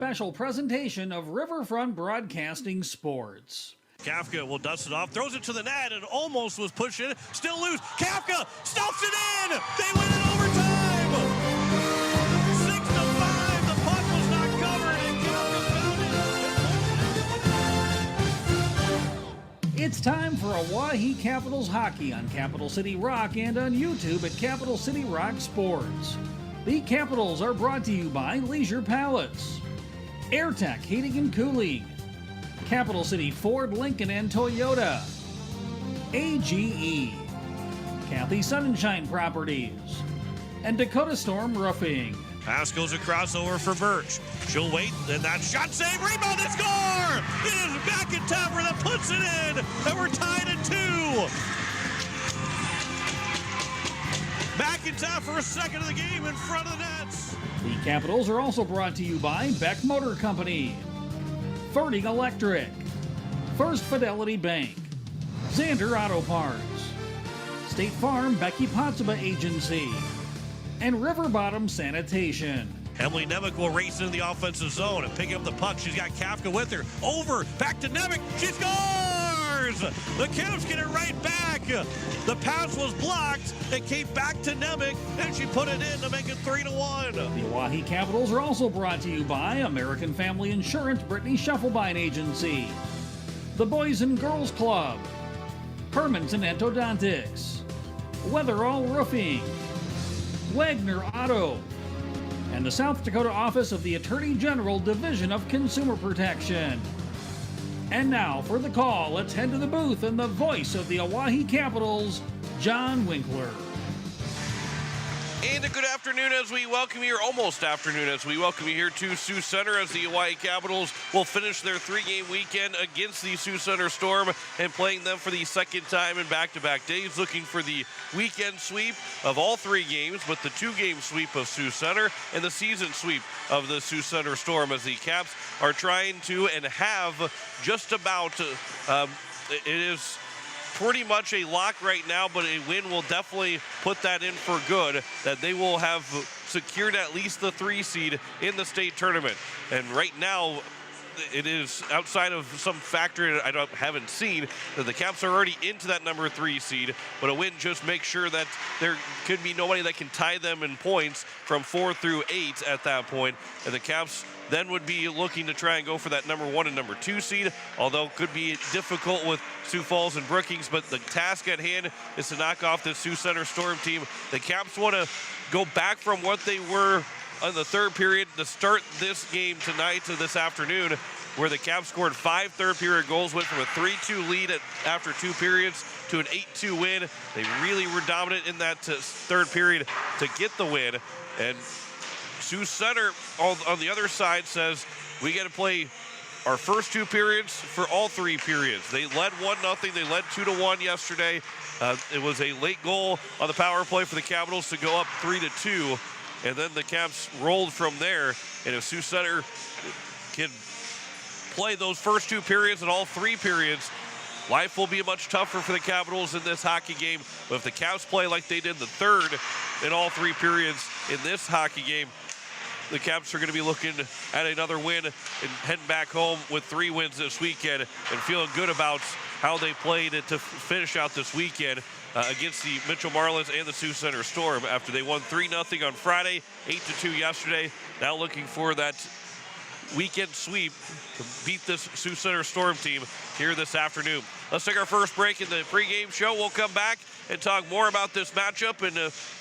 Special presentation of Riverfront Broadcasting Sports. Kafka will dust it off, throws it to the net, and almost was pushed in. Still loose. Kafka stuffs it in. They win it overtime. 6-5. The puck was not covered, and Kafka found it. It's time for Oahe Capitals hockey on Capital City Rock and on YouTube at Capital City Rock Sports. The Capitals are brought to you by Leisure Palace, AirTech Heating and Cooling, Capital City Ford, Lincoln, and Toyota, AGE, Kathy Sunshine Properties, and Dakota Storm Roofing. Pass goes across over for Birch. She'll wait, and that shot save, rebound, and score! It is McIntyre that puts it in, and we're tied at 2. McIntyre for a second of the game in front of the nets. The Capitals are also brought to you by Beck Motor Company, Ferding Electric, First Fidelity Bank, Xander Auto Parts, State Farm Becky Potsuba Agency, and River Bottom Sanitation. Emily Nemec will race into the offensive zone and pick up the puck. She's got Kafka with her. Over, back to Nemec. She scores! The Caps get it right back. The pass was blocked. It came back to Nemec, and she put it in to make it 3-1. The Oahe Capitals are also brought to you by American Family Insurance Brittany Scheffelbein Agency, the Boys and Girls Club, Hermanson Endodontics, Weatherall Roofing, Wagner Auto, and the South Dakota Office of the Attorney General Division of Consumer Protection. And now for the call, let's head to the booth and the voice of the Oahe Capitals, John Winkler. And a good afternoon as we welcome you, or almost afternoon as we welcome you here to Sioux Center as the Oahe Capitals will finish their 3-game weekend against the Sioux Center Storm and playing them for the second time in back-to-back days, looking for the weekend sweep of all 3 games, but the 2-game sweep of Sioux Center and the season sweep of the Sioux Center Storm as the Caps are trying to and have just about, it is pretty much a lock right now, but a win will definitely put that in for good, that they will have secured at least the 3 seed in the state tournament. And right now, it is outside of some factor I haven't seen that the Caps are already into that number 3 seed, but a win just makes sure that there could be nobody that can tie them in points from 4 through 8 at that point. And the Caps then would be looking to try and go for that number 1 and number 2 seed, although it could be difficult with Sioux Falls and Brookings, but the task at hand is to knock off the Sioux Center Storm team. The Caps want to go back from what they were in the third period to start this game tonight to this afternoon, where the Caps scored 5 third-period goals, went from a 3-2 lead after 2 periods to an 8-2 win. They really were dominant in that third period to get the win. And Sioux Center, on the other side, says we got to play our first 2 periods for all 3 periods. They led 1-0. They led 2-1 yesterday. It was a late goal on the power play for the Capitals to go up 3-2. And then the Caps rolled from there. And if Sioux Center can play those first 2 periods and all 3 periods, life will be much tougher for the Capitals in this hockey game. But if the Caps play like they did the third in all 3 periods in this hockey game, the Caps are going to be looking at another win and heading back home with 3 wins this weekend and feeling good about how they played to finish out this weekend against the Mitchell Marlins and the Sioux Center Storm after they won 3-0 on Friday, 8-2 yesterday. Now looking for that weekend sweep to beat this Sioux Center Storm team here this afternoon. Let's take our first break in the pregame show. We'll come back and talk more about this matchup and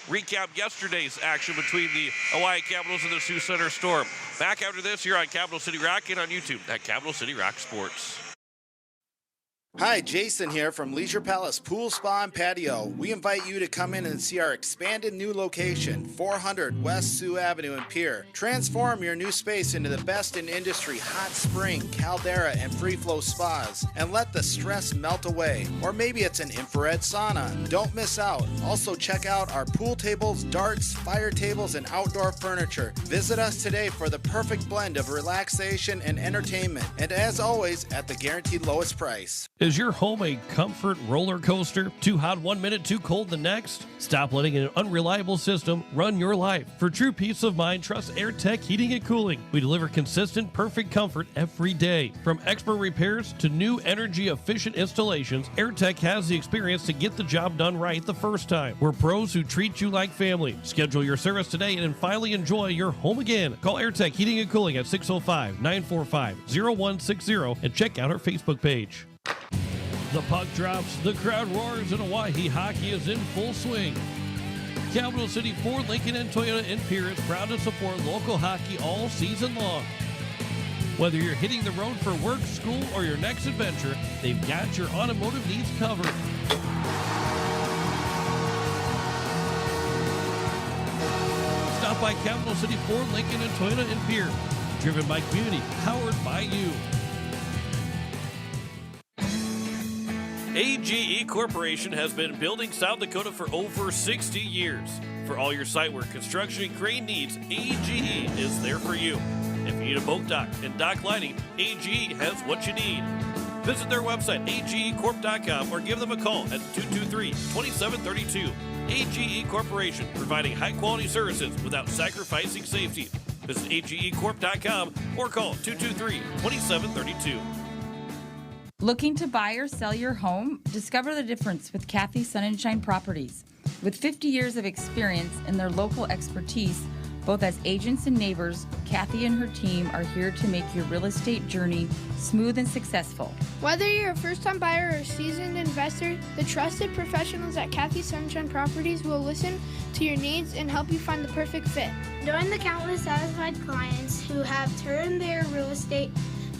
recap yesterday's action between the Oahe Capitals and the Sioux Center Storm. Back after this here on Capital City Rock and on YouTube at Capital City Rock Sports. Hi, Jason here from Leisure Palace Pool, Spa, and Patio. We invite you to come in and see our expanded new location, 400 West Sioux Avenue in Pierre. Transform your new space into the best in industry hot spring, caldera, and free flow spas, and let the stress melt away. Or maybe it's an infrared sauna. Don't miss out. Also check out our pool tables, darts, fire tables, and outdoor furniture. Visit us today for the perfect blend of relaxation and entertainment. And as always, at the guaranteed lowest price. Is your home a comfort roller coaster? Too hot one minute, too cold the next? Stop letting an unreliable system run your life. For true peace of mind, trust AirTech Heating and Cooling. We deliver consistent, perfect comfort every day. From expert repairs to new energy-efficient installations, AirTech has the experience to get the job done right the first time. We're pros who treat you like family. Schedule your service today and finally enjoy your home again. Call AirTech Heating and Cooling at 605-945-0160 and check out our Facebook page. The puck drops, the crowd roars, and Oahe hockey is in full swing. Capital City Ford, Lincoln, and Toyota in Pierre is proud to support local hockey all season long. Whether you're hitting the road for work, school, or your next adventure, they've got your automotive needs covered. Stop by Capital City Ford, Lincoln, and Toyota in Pierre. Driven by community, powered by you. AGE Corporation has been building South Dakota for over 60 years. For all your site work, construction, and crane needs, AGE is there for you. If you need a boat dock and dock lighting, AGE has what you need. Visit their website, agecorp.com, or give them a call at 223-2732. AGE Corporation, providing high-quality services without sacrificing safety. Visit agecorp.com or call 223-2732. Looking to buy or sell your home? Discover the difference with Kathy Sunshine Properties. With 50 years of experience and their local expertise, both as agents and neighbors, Kathy and her team are here to make your real estate journey smooth and successful. Whether you're a first-time buyer or a seasoned investor, the trusted professionals at Kathy Sunshine Properties will listen to your needs and help you find the perfect fit. Join the countless satisfied clients who have turned their real estate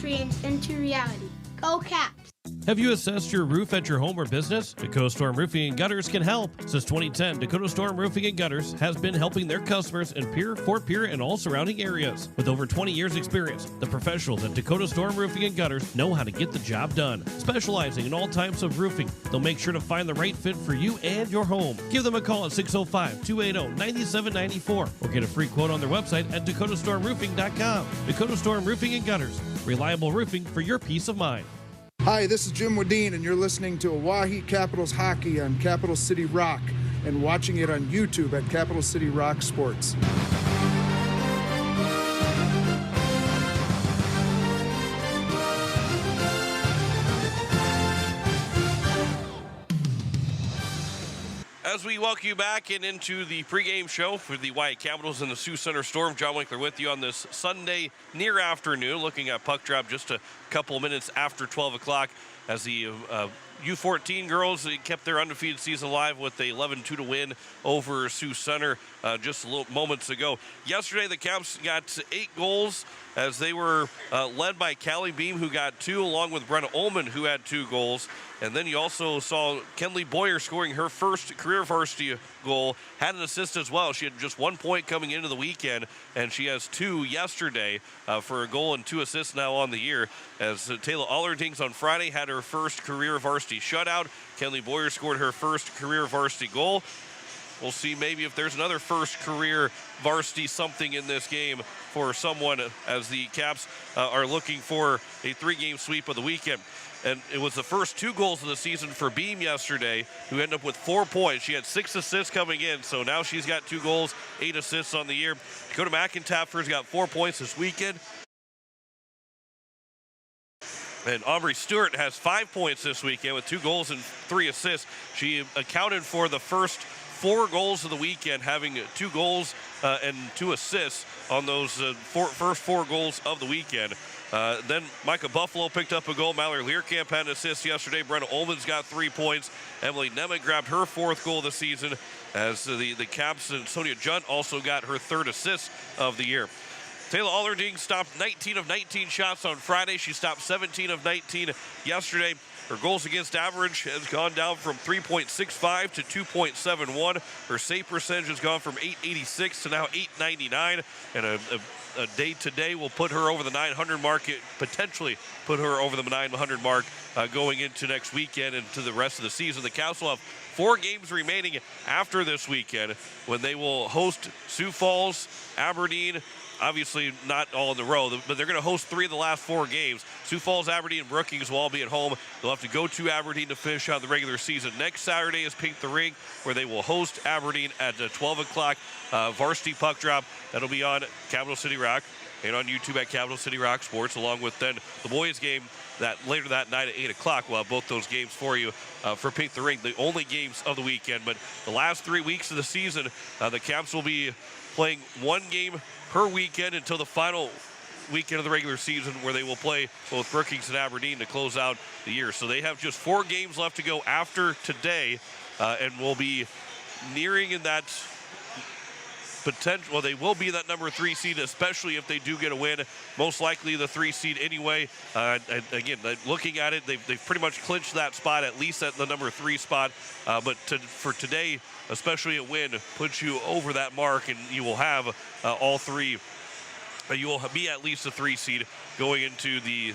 dreams into reality. Go Caps! Have you assessed your roof at your home or business? Dakota Storm Roofing and Gutters can help. Since 2010, Dakota Storm Roofing and Gutters has been helping their customers in Pierre, Fort Pierre, and all surrounding areas. With over 20 years experience, the professionals at Dakota Storm Roofing and Gutters know how to get the job done. Specializing in all types of roofing, they'll make sure to find the right fit for you and your home. Give them a call at 605-280-9794 or get a free quote on their website at dakotastormroofing.com. Dakota Storm Roofing and Gutters, reliable roofing for your peace of mind. Hi, this is Jim Wadeen, and you're listening to Oahe Capitals Hockey on Capital City Rock and watching it on YouTube at Capital City Rock Sports. As we welcome you back and into the pregame show for the Wyatt Capitals and the Sioux Center Storm, John Winkler with you on this Sunday near afternoon, looking at puck drop just a couple minutes after 12 o'clock as the U14 girls kept their undefeated season alive with a 11-2 win over Sioux Center just a little moments ago. Yesterday, the Caps got 8 goals as they were led by Callie Beam, who got 2, along with Brenna Ullman, who had 2 goals. And then you also saw Kenley Boyer scoring her first career varsity goal, had an assist as well. She had just 1 point coming into the weekend, and she has 2 yesterday for a goal and 2 assists now on the year. As Taylor Allerdings on Friday had her first career varsity shutout. Kenley Boyer scored her first career varsity goal. We'll see maybe if there's another first career varsity something in this game for someone, as the Caps are looking for a 3-game sweep of the weekend. And it was the first 2 goals of the season for Beam yesterday, who ended up with 4 points. She had 6 assists coming in, so now she's got 2 goals, 8 assists on the year. Dakota McIntaffer's got 4 points this weekend. And Aubrey Stewart has 5 points this weekend with 2 goals and 3 assists. She accounted for the first 4 goals of the weekend, having 2 goals and 2 assists on those first 4 goals of the weekend. Then Micah Buffalo picked up a goal. Mallory Learcamp had an assist yesterday. Brenna Ullman's got 3 points. Emily Nemeth grabbed her 4th goal of the season, as the Caps and Sonia Junt also got her 3rd assist of the year. Taylor Allerding stopped 19 of 19 shots on Friday. She stopped 17 of 19 yesterday. Her goals against average has gone down from 3.65 to 2.71. Her save percentage has gone from 886 to now 899. And a day today will put her over the 900 mark, potentially put her over the 900 mark going into next weekend and to the rest of the season. The Caps will have 4 games remaining after this weekend, when they will host Sioux Falls, Aberdeen, obviously not all in a row, but they're going to host 3 of the last 4 games. Sioux Falls, Aberdeen, and Brookings will all be at home. They'll have to go to Aberdeen to finish out the regular season. Next Saturday is Paint the Rink, where they will host Aberdeen at 12 o'clock. Varsity puck drop, that'll be on Capital City Rock and on YouTube at Capital City Rock Sports, along with then the boys game that later that night at 8 o'clock. We'll have both those games for you for Paint the Ring, the only games of the weekend. But the last 3 weeks of the season, the Caps will be playing 1 game per weekend until the final weekend of the regular season, where they will play both Brookings and Aberdeen to close out the year. So they have just 4 games left to go after today, and will be nearing in that potential. Well, they will be that number 3 seed, especially if they do get a win. Most likely the 3 seed anyway. And again, looking at it, they've pretty much clinched that spot, at least at the number 3 spot. But for today, especially a win, puts you over that mark, and you will have all 3. You will be at least a 3 seed going into the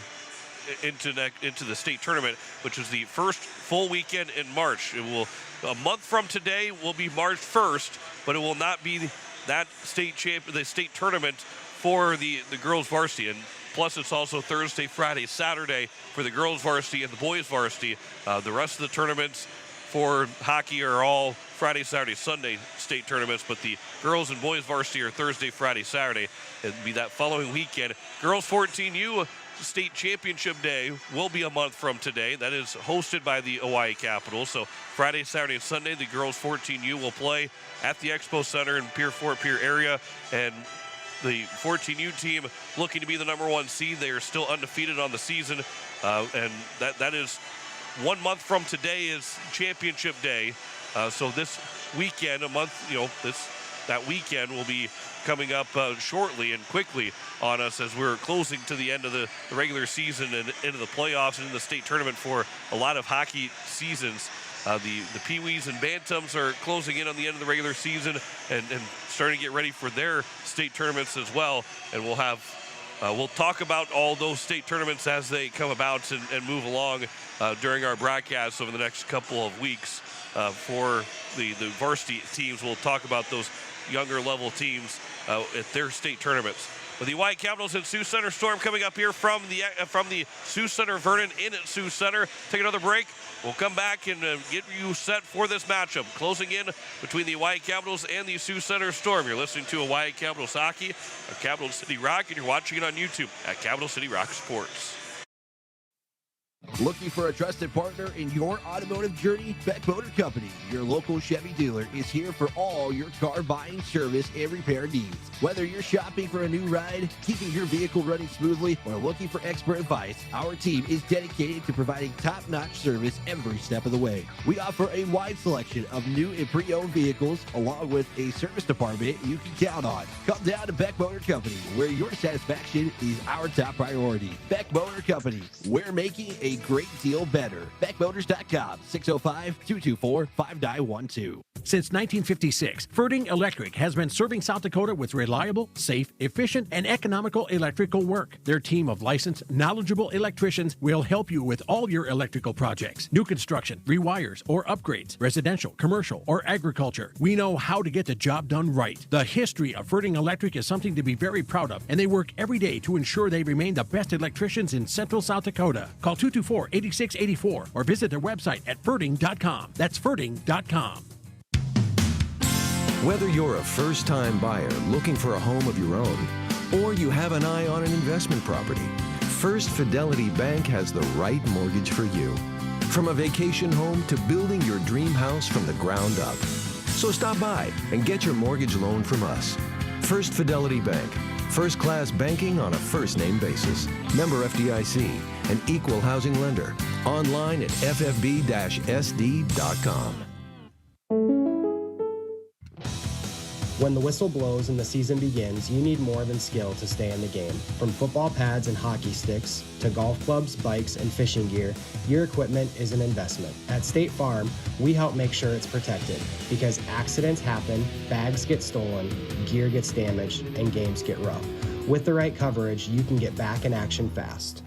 state tournament, which is the first full weekend in March. It will, a month from today, will be March 1st, but it will not be that the state tournament for the girls varsity. And plus, it's also Thursday, Friday, Saturday for the girls varsity and the boys varsity. The rest of the tournaments for hockey are all Friday, Saturday, Sunday state tournaments, but the girls and boys varsity are Thursday, Friday, Saturday. It'll be that following weekend. Girls 14U State Championship Day will be a month from today. That is hosted by the Oahe Capitals. So Friday, Saturday, and Sunday, the girls 14U will play at the Expo Center in Fort Pierre area. And the 14U team looking to be the number 1 seed. They are still undefeated on the season. And that is 1 month from today is Championship Day. So this weekend, that weekend will be coming up shortly and quickly on us, as we're closing to the end of the regular season and into the playoffs and in the state tournament for a lot of hockey seasons. The Pee-wees and Bantams are closing in on the end of the regular season and starting to get ready for their state tournaments as well. And we'll talk about all those state tournaments as they come about and move along during our broadcast over the next couple of weeks. For the varsity teams, we'll talk about those younger level teams at their state tournaments. With the Oahe Capitals and Sioux Center Storm coming up here from the Sioux Center Vernon in at Sioux Center. Take another break. We'll come back and get you set for this matchup. Closing in between the Oahe Capitals and the Sioux Center Storm. You're listening to Oahe Capitals Hockey on Capital City Rock, and you're watching it on YouTube at Capital City Rock Sports. Looking for a trusted partner in your automotive journey? Beck Motor Company, your local Chevy dealer, is here for all your car buying, service, and repair needs. Whether you're shopping for a new ride, keeping your vehicle running smoothly, or looking for expert advice, our team is dedicated to providing top-notch service every step of the way. We offer a wide selection of new and pre-owned vehicles, along with a service department you can count on. Come down to Beck Motor Company, where your satisfaction is our top priority. Beck Motor Company, we're making a great deal better. BeckMotors.com, 605-224-5912. Since 1956, Ferding Electric has been serving South Dakota with reliable, safe, efficient, and economical electrical work. Their team of licensed, knowledgeable electricians will help you with all your electrical projects. New construction, rewires, or upgrades, residential, commercial, or agriculture. We know how to get the job done right. The history of Ferding Electric is something to be very proud of, and they work every day to ensure they remain the best electricians in Central South Dakota. Call 224-8684 or visit their website at ferding.com. That's ferding.com. Whether you're a first-time buyer looking for a home of your own, or you have an eye on an investment property, First Fidelity Bank has the right mortgage for you. From a vacation home to building your dream house from the ground up. So stop by and get your mortgage loan from us. First Fidelity Bank. First-class banking on a first-name basis. Member FDIC, an equal housing lender. Online at ffb-sd.com. When the whistle blows and the season begins, you need more than skill to stay in the game. From football pads and hockey sticks to golf clubs, bikes, and fishing gear, your equipment is an investment. At State Farm, we help make sure it's protected because accidents happen, bags get stolen, gear gets damaged, and games get rough. With the right coverage, you can get back in action fast.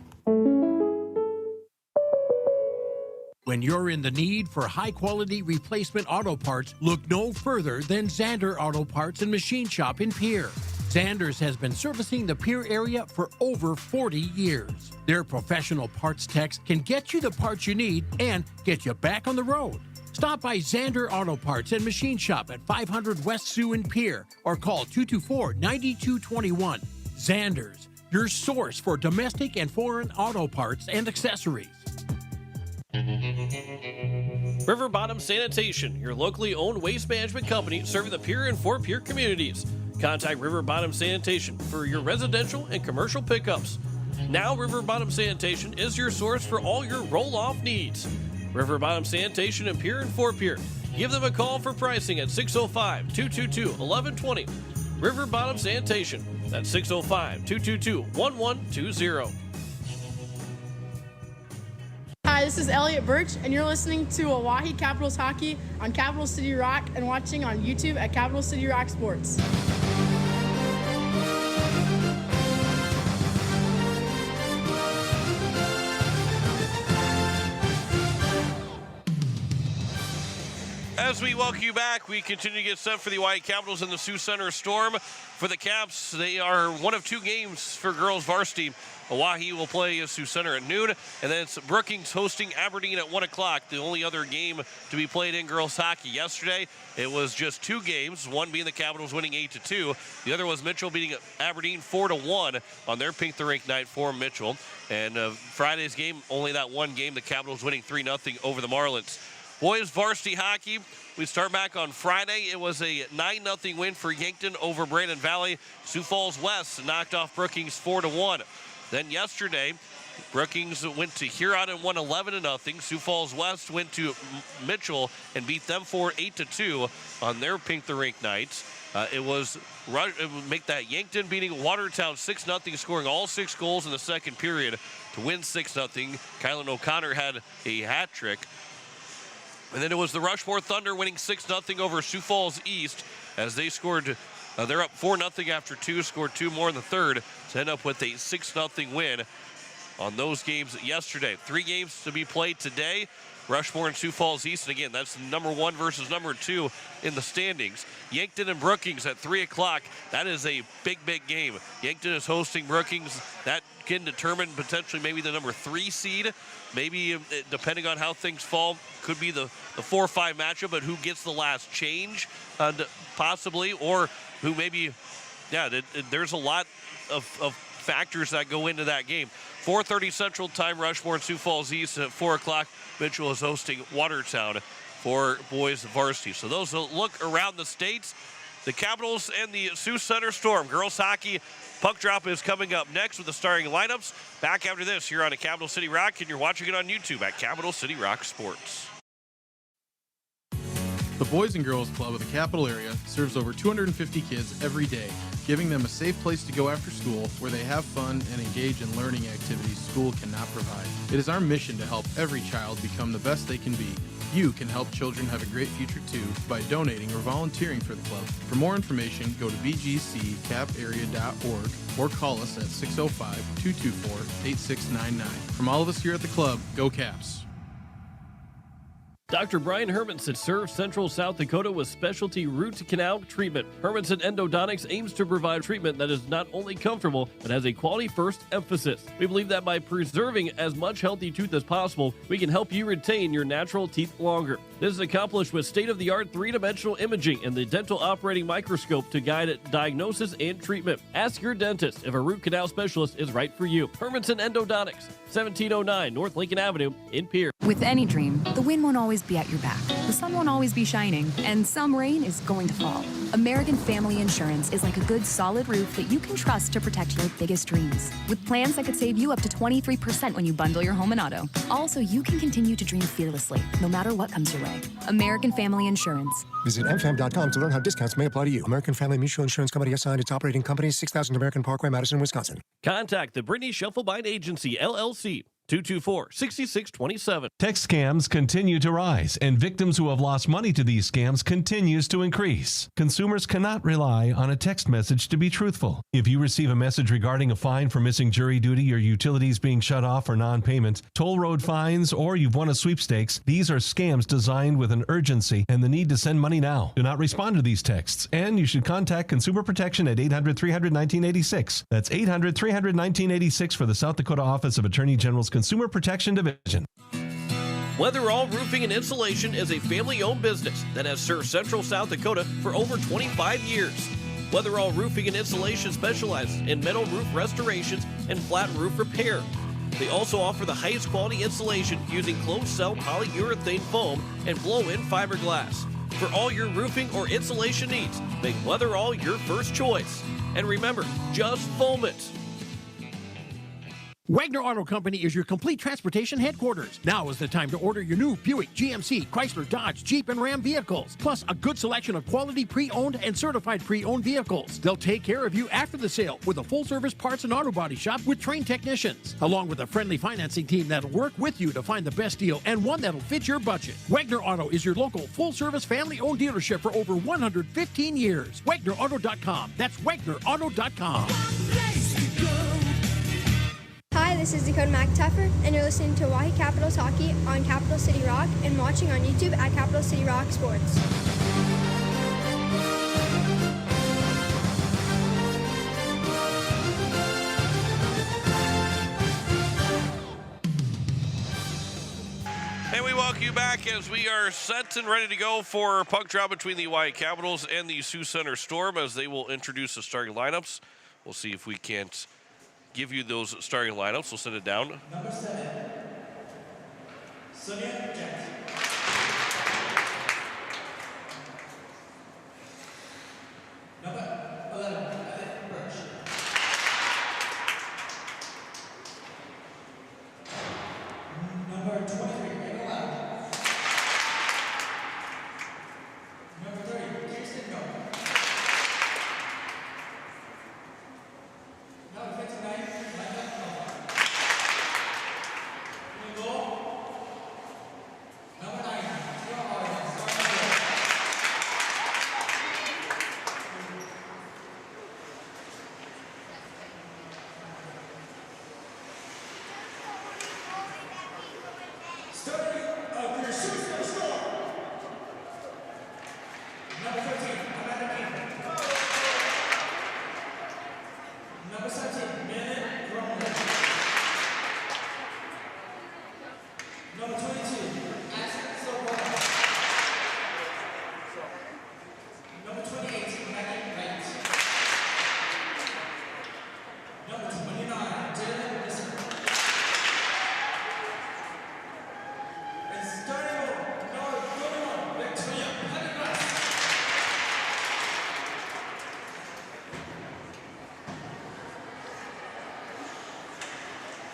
When you're in the need for high-quality replacement auto parts, look no further than Zander Auto Parts and Machine Shop in Pierre. Sanders has been servicing the Pier area for over 40 years. Their professional parts techs can get you the parts you need and get you back on the road. Stop by Zander Auto Parts and Machine Shop at 500 West Sioux and Pier or call 224-9221. Zanders, your source for domestic and foreign auto parts and accessories. River Bottom Sanitation, your locally owned waste management company serving the Pier and Fort Pier communities. Contact River Bottom Sanitation for your residential and commercial pickups. Now River Bottom Sanitation is your source for all your roll-off needs. River Bottom Sanitation in Pier and Fort Pier. Give them a call for pricing at 605-222-1120. River Bottom Sanitation. That's 605-222-1120. Hi, this is Elliot Birch, and you're listening to Oahe Capitals Hockey on Capital City Rock and watching on YouTube at Capital City Rock Sports. As we welcome you back, we continue to get set for the Oahe Capitals in the Sioux Center Storm. For the Caps, they are one of two games for girls varsity. Oahe will play Sioux Center at noon, and then it's Brookings hosting Aberdeen at 1 o'clock. The only other game to be played in girls hockey yesterday, it was just two games, one being the Capitals winning 8-2. The other was Mitchell beating Aberdeen 4-1 on their Pink the Rink night for Mitchell. And Friday's game, only that one game, the Capitals winning 3-0 over the Marlins. Boys varsity hockey, we start back on Friday. It was a 9-0 win for Yankton over Brandon Valley. Sioux Falls West knocked off Brookings 4-1. Then yesterday, Brookings went to Huron and won 11-0. Sioux Falls West went to Mitchell and beat them 8-2 on their Pink the Rink nights. It would make that Yankton beating Watertown 6-0, scoring all 6 goals in the second period to win 6-0. Kylan O'Connor had a hat trick. And then it was the Rushmore Thunder winning 6-0 over Sioux Falls East as they scored. They're up 4-0 after 2, scored 2 more in the third to end up with a 6-0 win on those games yesterday. 3 games to be played today. Rushmore and Sioux Falls East. And again, that's number 1 versus number 2 in the standings. Yankton and Brookings at 3 o'clock. That is a big, big game. Yankton is hosting Brookings. That can determine potentially maybe the number 3 seed. Maybe, depending on how things fall, could be the 4-5 matchup, but who gets the last change, possibly, or who maybe, there's a lot of factors that go into that game. 4:30 Central Time, Rushmore and Sioux Falls East. At 4 o'clock, Mitchell is hosting Watertown for boys varsity. So those will look around the states. The Capitals and the Sioux Center Storm. Girls hockey puck drop is coming up next with the starting lineups. Back after this here on the Capital City Rock, and you're watching it on YouTube at Capital City Rock Sports. The Boys and Girls Club of the Capital area serves over 250 kids every day, giving them a safe place to go after school where they have fun and engage in learning activities school cannot provide. It is our mission to help every child become the best they can be. You can help children have a great future too by donating or volunteering for the club. For more information, go to bgccaparea.org or call us at 605-224-8699. From all of us here at the club, go Caps! Dr. Brian Hermanson serves Central South Dakota with specialty root canal treatment. Hermanson Endodontics aims to provide treatment that is not only comfortable, but has a quality-first emphasis. We believe that by preserving as much healthy tooth as possible, we can help you retain your natural teeth longer. This is accomplished with state-of-the-art 3-dimensional imaging and the dental operating microscope to guide diagnosis and treatment. Ask your dentist if a root canal specialist is right for you. Hermanson Endodontics, 1709 North Lincoln Avenue in Pierre. With any dream, the wind won't always be at your back. The sun won't always be shining, and some rain is going to fall. American Family Insurance is like a good solid roof that you can trust to protect your biggest dreams. With plans that could save you up to 23% when you bundle your home and auto. Also, you can continue to dream fearlessly, no matter what comes your way. American Family Insurance. Visit mfam.com to learn how discounts may apply to you. American Family Mutual Insurance Company assigned its operating company, 6000 American Parkway, Madison, Wisconsin. Contact the Brittany Shufflebine Agency, LLC. 224-6627. Text scams continue to rise, and victims who have lost money to these scams continues to increase. Consumers cannot rely on a text message to be truthful. If you receive a message regarding a fine for missing jury duty, your utilities being shut off for non-payment, toll road fines, or you've won a sweepstakes, these are scams designed with an urgency and the need to send money now. Do not respond to these texts, and you should contact Consumer Protection at 800-300-1986. That's 800-300-1986 for the South Dakota Office of Attorney General's Consumer Protection Division. Weatherall Roofing and Insulation is a family-owned business that has served Central South Dakota for over 25 years. Weatherall Roofing and Insulation specializes in metal roof restorations and flat roof repair. They also offer the highest quality insulation using closed-cell polyurethane foam and blow-in fiberglass. For all your roofing or insulation needs, make Weatherall your first choice. And remember, just foam it. Wagner Auto Company is your complete transportation headquarters. Now is the time to order your new Buick, GMC, Chrysler, Dodge, Jeep, and Ram vehicles, plus a good selection of quality pre-owned and certified pre-owned vehicles. They'll take care of you after the sale with a full-service parts and auto body shop with trained technicians, along with a friendly financing team that'll work with you to find the best deal and one that'll fit your budget. Wagner Auto is your local full-service family-owned dealership for over 115 years. WagnerAuto.com. That's WagnerAuto.com. Hi, this is Dakota McTuffer, and you're listening to Oahe Capitals Hockey on Capital City Rock and watching on YouTube at Capital City Rock Sports. And we welcome you back as we are set and ready to go for puck drop between the Oahe Capitals and the Sioux Center Storm as they will introduce the starting lineups. We'll see if we can't give you those starting lineups. We'll send it down. Number 7, Sonia Jackson. Number 11, Alec Birch. Number 23, Ava Loud. Number 30, Kirsten Go. Number 59,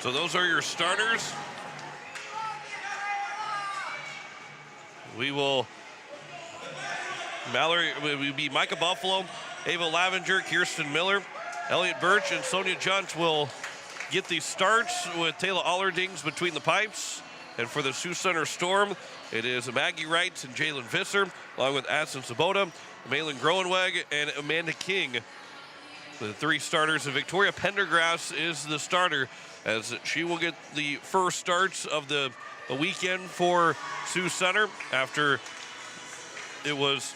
So those are your starters. Mallory will be Micah Buffalo, Ava Lavenger, Kirsten Miller, Elliot Birch, and Sonia Junt will get the starts with Taylor Allerdings between the pipes. And for the Sioux Center Storm, it is Maggie Wright and Jalen Visser, along with Addison Sabota, Malin Groenweg, and Amanda King. The three starters, and Victoria Pendergrass is the starter, as she will get the first starts of the weekend for Sioux Center after it was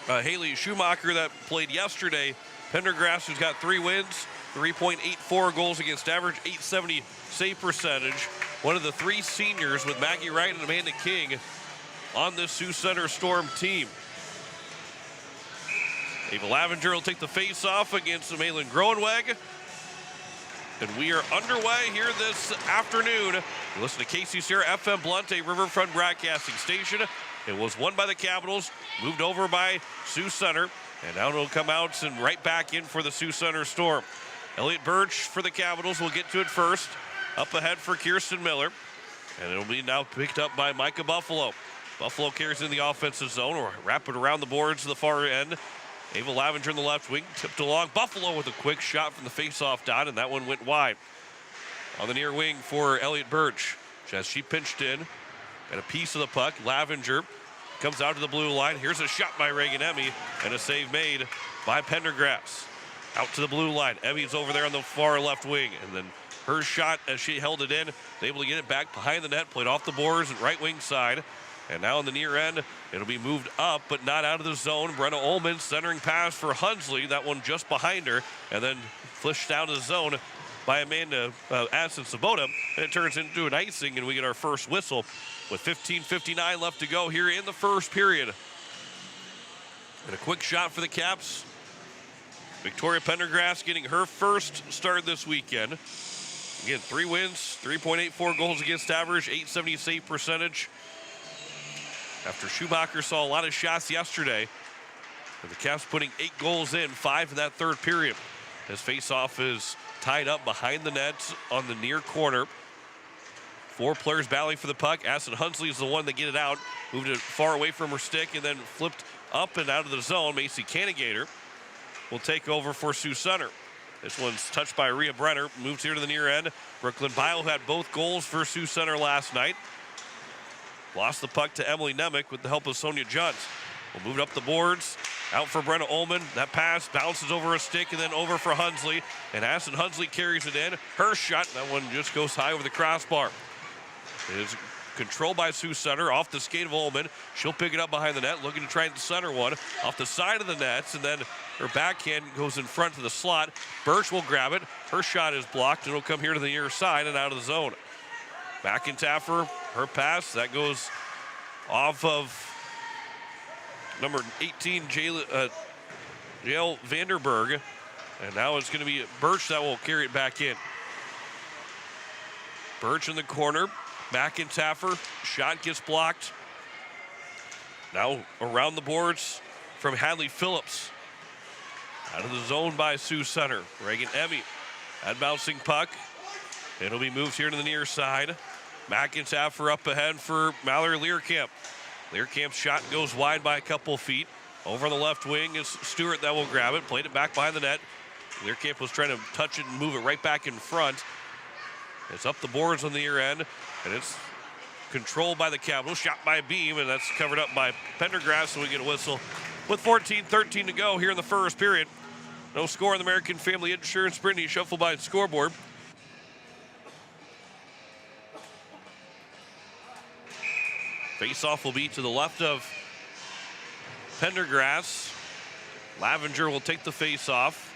Haley Schumacher that played yesterday. Pendergrass, who's got 3 wins, 3.84 goals against average, .870 save percentage. One of the 3 seniors with Maggie Wright and Amanda King on this Sioux Center Storm team. Ava Lavenger will take the face-off against Malin Groenweg. And we are underway here this afternoon. Listen to KCCR FM Blunt, a Riverfront broadcasting station. It was won by the Capitals, moved over by Sioux Center, and now it'll come out and right back in for the Sioux Center Storm. Elliot Birch for the Capitals will get to it first. Up ahead for Kirsten Miller. And it'll be now picked up by Micah Buffalo. Buffalo carries in the offensive zone, or wrap it around the boards to the far end. Ava Lavenger in the left wing, tipped along. Buffalo with a quick shot from the face-off dot, and that one went wide. On the near wing for Elliott Birch. As she pinched in, and a piece of the puck. Lavenger comes out to the blue line. Here's a shot by Reagan Emmy, and a save made by Pendergrass. Out to the blue line. Emmy's over there on the far left wing, and then her shot as she held it in, able to get it back behind the net, played off the boards and right wing side. And now in the near end, it'll be moved up, but not out of the zone. Brenna Ullman centering pass for Hunsley. That one just behind her, and then flushed down to the zone by Amanda Addison Sabota, and it turns into an icing, and we get our first whistle with 15:59 left to go here in the first period. And a quick shot for the Caps. Victoria Pendergrass getting her first start this weekend. Again, 3 wins, 3.84 goals against average, .870 save percentage. After Schumacher saw a lot of shots yesterday, and the Caps putting 8 goals in, 5 in that third period. His faceoff is tied up behind the net on the near corner. 4 players battling for the puck. Addison Hunsley is the one that get it out. Moved it far away from her stick and then flipped up and out of the zone. Macy Cannigator will take over for Sioux Center. This one's touched by Rhea Brenner. Moves here to the near end. Brooklyn Bio had both goals for Sioux Center last night. Lost the puck to Emily Nemec with the help of Sonia Junt. We'll move it up the boards. Out for Brenna Ullman. That pass bounces over a stick and then over for Hunsley. And Addison Hunsley carries it in. Her shot, that one just goes high over the crossbar. It is controlled by Sioux Center off the skate of Ullman. She'll pick it up behind the net, looking to try and center one off the side of the nets, and then her backhand goes in front to the slot. Birch will grab it. Her shot is blocked, and it'll come here to the near side and out of the zone. McIntaffer, her pass, that goes off of number 18, Jael Vanderberg. And now it's going to be Birch that will carry it back in. Birch in the corner. McIntaffer, shot gets blocked. Now around the boards from Hadley Phillips. Out of the zone by Sioux Center. Reagan Emmy, that bouncing puck. It'll be moved here to the near side. McIntaffer up ahead for Mallory Learcamp. Learcamp's shot goes wide by a couple feet. Over the left wing is Stewart that will grab it. Played it back behind the net. Learcamp was trying to touch it and move it right back in front. It's up the boards on the near end, and it's controlled by the Capitals. Shot by Beam, and that's covered up by Pendergrass, so we get a whistle with 14:13 to go here in the first period. No score on the American Family Insurance Brittany Shufflebine scoreboard. Face-off will be to the left of Pendergrass. Lavenger will take the face-off.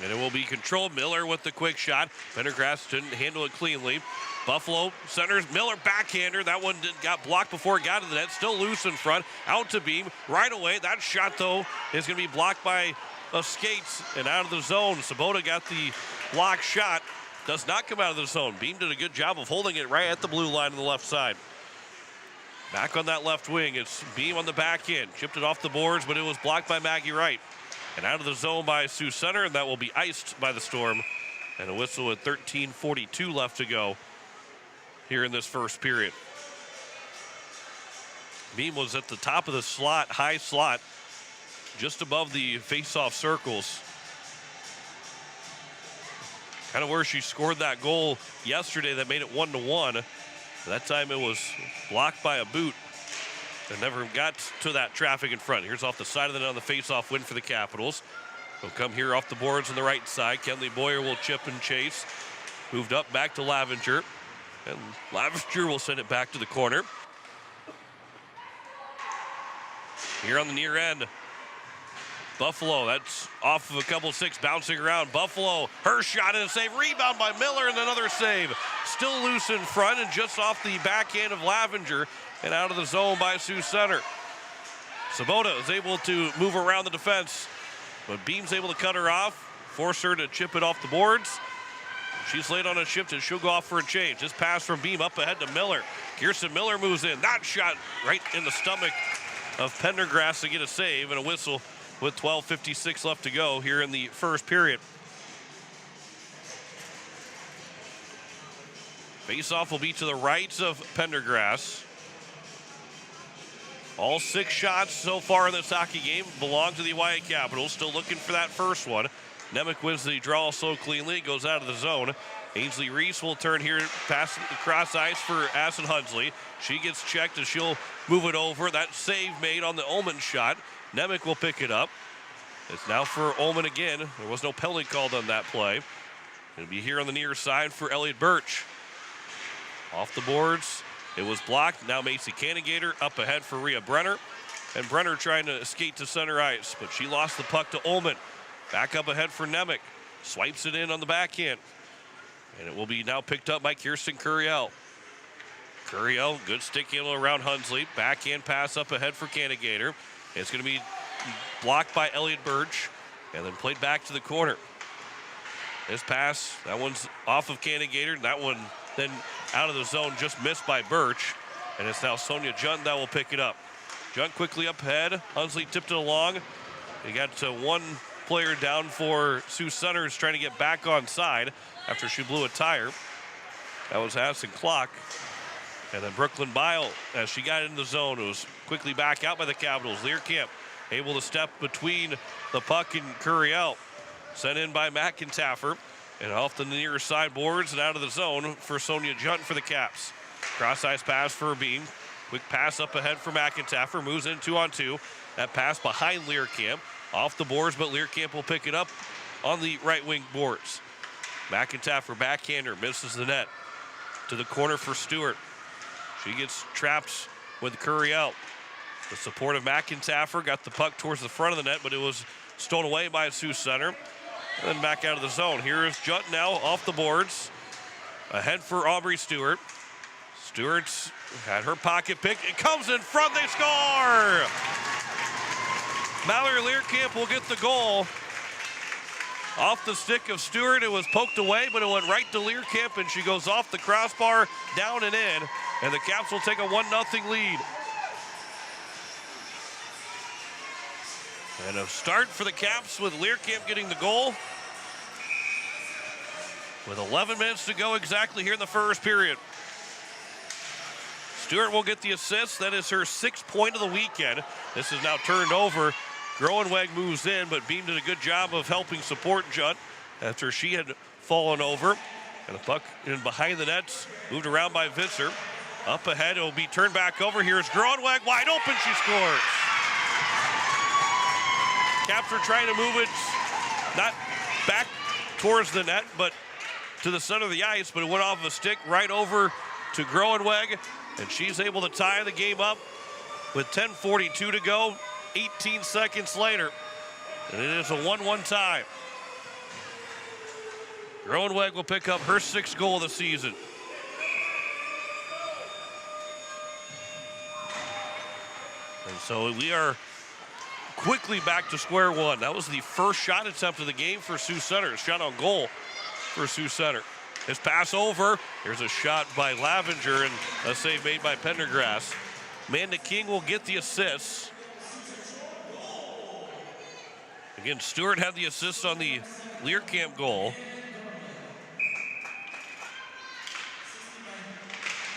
And it will be controlled. Miller with the quick shot. Pendergrass didn't handle it cleanly. Buffalo centers. Miller backhander. That one got blocked before it got to the net. Still loose in front. Out to Beam. Right away. That shot, though, is going to be blocked by skates and out of the zone. Sabota got the block shot. Does not come out of the zone. Beam did a good job of holding it right at the blue line on the left side. Back on that left wing. It's Beam on the back end. Chipped it off the boards, but it was blocked by Maggie Wright. And out of the zone by Sioux Center, and that will be iced by the Storm. And a whistle with 13:42 left to go here in this first period. Beam was at the top of the slot, high slot, just above the face-off circles. Kind of where she scored that goal yesterday that made it 1-1. That time it was blocked by a boot. And never got to that traffic in front. Here's off the side of the net on the face-off win for the Capitals. They'll come here off the boards on the right side. Kenley Boyer will chip and chase. Moved up back to Lavenger. And Lavenger will send it back to the corner. Here on the near end, Buffalo, that's off of a couple six, bouncing around. Buffalo, her shot and a save. Rebound by Miller and another save. Still loose in front and just off the backhand of Lavenger. And out of the zone by Sioux Center. Sabota is able to move around the defense, but Beam's able to cut her off, force her to chip it off the boards. She's late on a shift and she'll go off for a change. This pass from Beam up ahead to Miller. Kirsten Miller moves in. That shot right in the stomach of Pendergrass to get a save and a whistle with 12:56 left to go here in the first period. Face-off will be to the right of Pendergrass. All 6 shots so far in this hockey game belong to the Oahe Capitals. Still looking for that first one. Nemec wins the draw so cleanly, goes out of the zone. Ainsley Reese will turn here, pass across ice for Addison Hunsley. She gets checked and she'll move it over. That save made on the Ullman shot. Nemec will pick it up. It's now for Ullman again. There was no penalty called on that play. It'll be here on the near side for Elliott Birch. Off the boards. It was blocked. Now Macy Cannigator up ahead for Rhea Brenner. And Brenner trying to skate to center ice, but she lost the puck to Ullman. Back up ahead for Nemec. Swipes it in on the backhand. And it will be now picked up by Kirsten Curiel. Curiel, good stick handle around Hunsley. Backhand pass up ahead for Cannigator. It's going to be blocked by Elliott Birch and then played back to the corner. This pass, that one's off of Cannigator. That one then out of the zone, just missed by Birch. And it's now Sonia Junt that will pick it up. Junt quickly up ahead. Hunsley tipped it along. He got to one player down for Sioux Centers trying to get back on side after she blew a tire. That was Addison Clock. And then Brooklyn Bile, as she got in the zone, it was quickly back out by the Capitals. Learcamp able to step between the puck and Curiel. Sent in by McIntaffer. And off the near side boards and out of the zone for Sonia Junt for the Caps. Cross ice pass for Beam. Quick pass up ahead for McIntaffer. Moves in 2-on-2. That pass behind Learcamp. Off the boards, but Learcamp will pick it up on the right wing boards. McIntaffer backhander misses the net. To the corner for Stewart. She gets trapped with Curiel. The support of McIntaffer got the puck towards the front of the net, but it was stolen away by Sioux Center. And then back out of the zone. Here is Junt now off the boards. Ahead for Aubrey Stewart. Stewart's had her pocket picked. It comes in front. They score! Mallory Learcamp will get the goal. Off the stick of Stewart. It was poked away, but it went right to Learcamp, and she goes off the crossbar, down and in. And the Caps will take a 1-0 lead. And a start for the Caps with Learcamp getting the goal. With 11 minutes to go exactly here in the first period. Stewart will get the assist. That is her 6th point of the weekend. This is now turned over. Groenweg moves in, but Beam did a good job of helping support Junt after she had fallen over. And the puck in behind the nets, moved around by Visser. Up ahead, it will be turned back over. Here's Groenweg, wide open, she scores. Caps are trying to move it, not back towards the net, but to the center of the ice, but it went off of a stick right over to Groenweg, and she's able to tie the game up with 10:42 to go, 18 seconds later, and it is a 1-1 tie. Groenweg will pick up her 6th goal of the season. And so we are quickly back to square one. That was the first shot attempt of the game for Sioux Center. Shot on goal for Sioux Center. His pass over. Here's a shot by Lavenger and a save made by Pendergrass. Amanda King will get the assist. Again, Stewart had the assist on the Learcamp goal.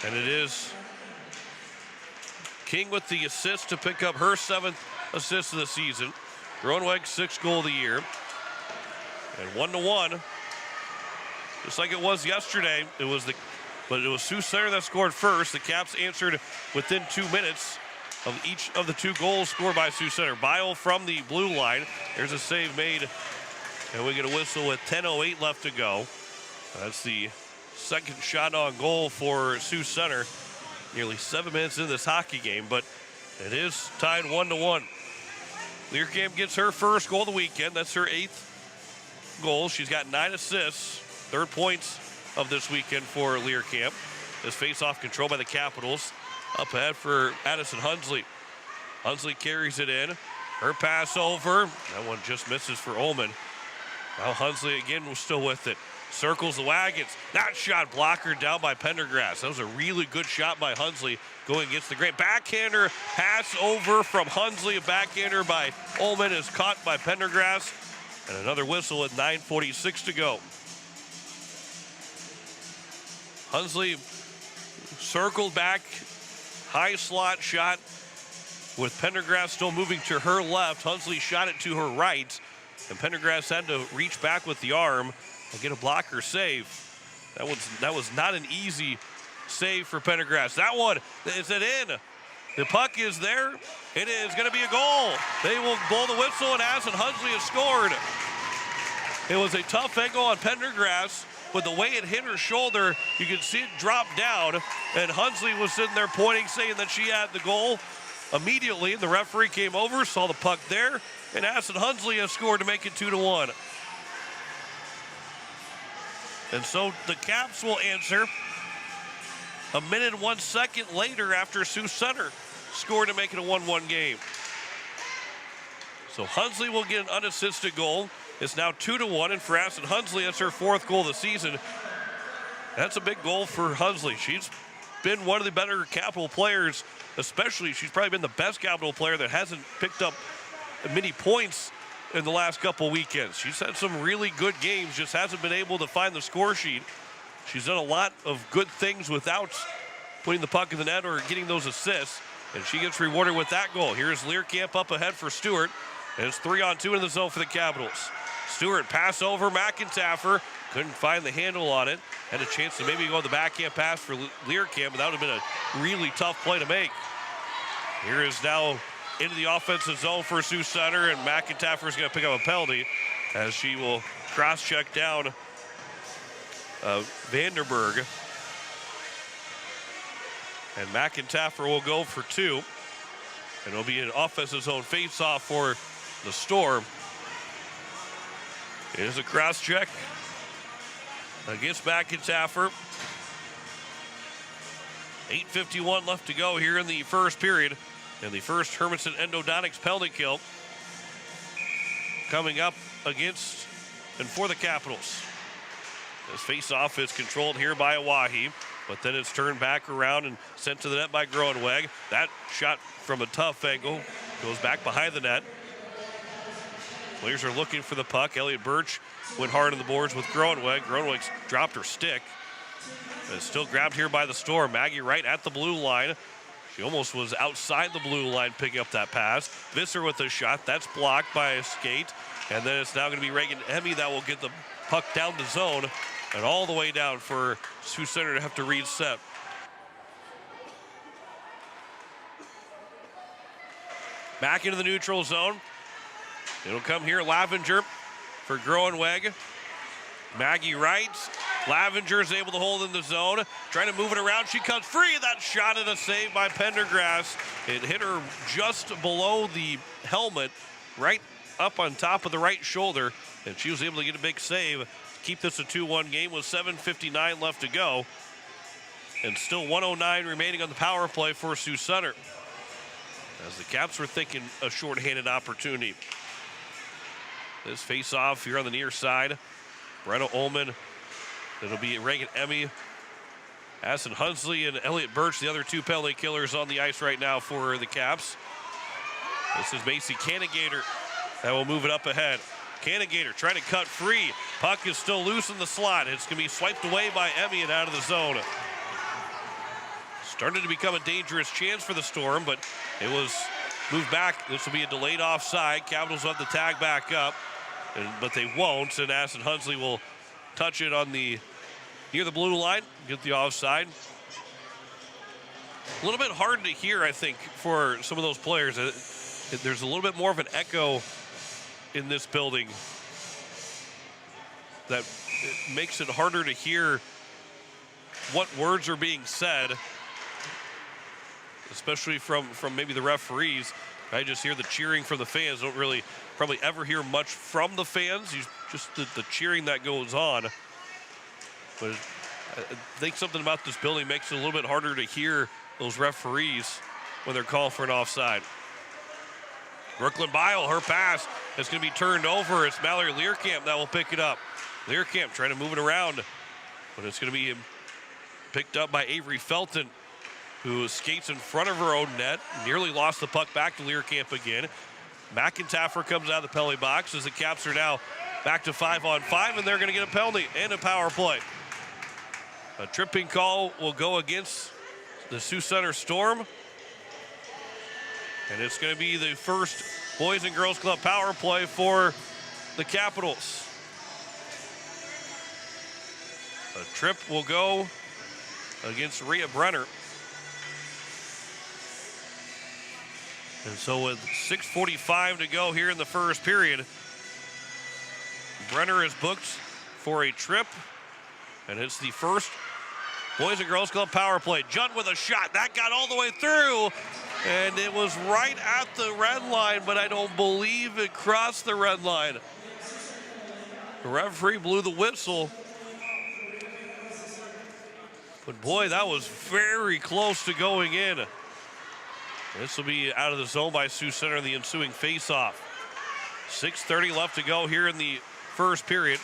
And it is King with the assist to pick up her 7th assist of the season. Groenweg's 6th goal of the year. And 1-1. Just like it was yesterday, it was Sioux Center that scored first. The Caps answered within 2 minutes of each of the 2 goals scored by Sioux Center. Bile from the blue line. There's a save made, and we get a whistle with 10:08 left to go. That's the 2nd shot on goal for Sioux Center. Nearly 7 minutes into this hockey game, but it is tied 1-1. Learcamp gets her 1st goal of the weekend. That's her 8th goal. She's got 9 assists. 3rd points of this weekend for Learcamp. This face-off control by the Capitals. Up ahead for Addison Hunsley. Hunsley carries it in. Her pass over. That one just misses for Ullman. Now Hunsley again was still with it. Circles the wagons. That shot blocker down by Pendergrass. That was a really good shot by Hunsley going against the great backhander. Pass over from Hunsley. A backhander by Ullman is caught by Pendergrass. And another whistle with 9:46 to go. Hunsley circled back. High slot shot with Pendergrass still moving to her left. Hunsley shot it to her right. And Pendergrass had to reach back with the arm and get a blocker save. That was not an easy save for Pendergrass. That one, is it in? The puck is there. It is going to be a goal. They will blow the whistle, and Addison Hunsley has scored. It was a tough angle on Pendergrass, but the way it hit her shoulder, you could see it drop down, and Hunsley was sitting there pointing, saying that she had the goal. Immediately, the referee came over, saw the puck there, and Addison Hunsley has scored to make it 2-1. And so the Caps will answer a minute and 1 second later after Sioux Center scored to make it a 1-1 game. So Hunsley will get an unassisted goal. It's now 2-1, and for Addison Hunsley, that's her 4th goal of the season. That's a big goal for Hunsley. She's been one of the better Capital players, especially she's probably been the best Capital player that hasn't picked up many points in the last couple weekends. She's had some really good games, just hasn't been able to find the score sheet. She's done a lot of good things without putting the puck in the net or getting those assists, and she gets rewarded with that goal. Here's Learcamp up ahead for Stewart, and it's 3-on-2 in the zone for the Capitals. Stewart pass over McIntaffer, couldn't find the handle on it. Had a chance to maybe go the backhand pass for Learcamp, but that would have been a really tough play to make. Here is now into the offensive zone for Sioux Center, and McIntaffer is going to pick up a penalty as she will cross-check down Vanderberg. And McIntaffer will go for 2. And it'll be an offensive zone face-off for the Storm. It is a cross-check against McIntaffer. 8:51 left to go here in the first period. And the first Hermanson Endodontics penalty kill coming up against and for the Capitals. This face-off is controlled here by Oahe, but then it's turned back around and sent to the net by Groenweg. That shot from a tough angle goes back behind the net. Players are looking for the puck. Elliott Birch went hard on the boards with Groenweg. Groenweg's dropped her stick. It's still grabbed here by the Storm. Maggie Wright at the blue line. She almost was outside the blue line picking up that pass. Visser with a shot. That's blocked by a skate. And then it's now going to be Reagan Emmy that will get the puck down the zone and all the way down for Sioux Center to have to reset. Back into the neutral zone. It'll come here, Lavenger for Groenweg. Maggie Wright. Lavenger is able to hold in the zone. Trying to move it around. She comes free. That shot and a save by Pendergrass. It hit her just below the helmet, right up on top of the right shoulder. And she was able to get a big save to keep this a 2-1 game with 7:59 left to go. And still 1:09 remaining on the power play for Sioux Center, as the Caps were thinking a shorthanded opportunity. This face-off here on the near side. Brenna Ullman. It'll be Reagan Emmy, Addison Hunsley, and Elliott Birch, the other 2 penalty killers on the ice right now for the Caps. This is Macy Cannigator that will move it up ahead. Cannigator trying to cut free. Puck is still loose in the slot. It's going to be swiped away by Emmy and out of the zone. Started to become a dangerous chance for the Storm, but it was moved back. This will be a delayed offside. Capitals will have the tag back up, but they won't, and Addison Hunsley will touch it on the near the blue line, get the offside. A little bit hard to hear, I think, for some of those players. There's a little bit more of an echo in this building that makes it harder to hear what words are being said, especially from maybe the referees. I just hear the cheering from the fans. Don't really probably ever hear much from the fans. Just the cheering that goes on. But I think something about this building makes it a little bit harder to hear those referees when they're called for an offside. Brooklyn Bile, her pass is going to be turned over. It's Mallory Learcamp that will pick it up. Learcamp trying to move it around, but it's going to be picked up by Avery Felton, who skates in front of her own net, nearly lost the puck back to Learcamp again. McIntaffer comes out of the penalty box as the Caps are now back to 5-on-5, and they're going to get a penalty and a power play. A tripping call will go against the Sioux Center Storm. And it's going to be the first Boys and Girls Club power play for the Capitals. A trip will go against Rhea Brenner. And so with 6:45 to go here in the first period, Brenner is booked for a trip, and it's the first Boys and Girls Club power play. Judd with a shot. That got all the way through, and it was right at the red line, but I don't believe it crossed the red line. The referee blew the whistle. But boy, that was very close to going in. This will be out of the zone by Sioux Center in the ensuing faceoff. 6:30 left to go here in the first period.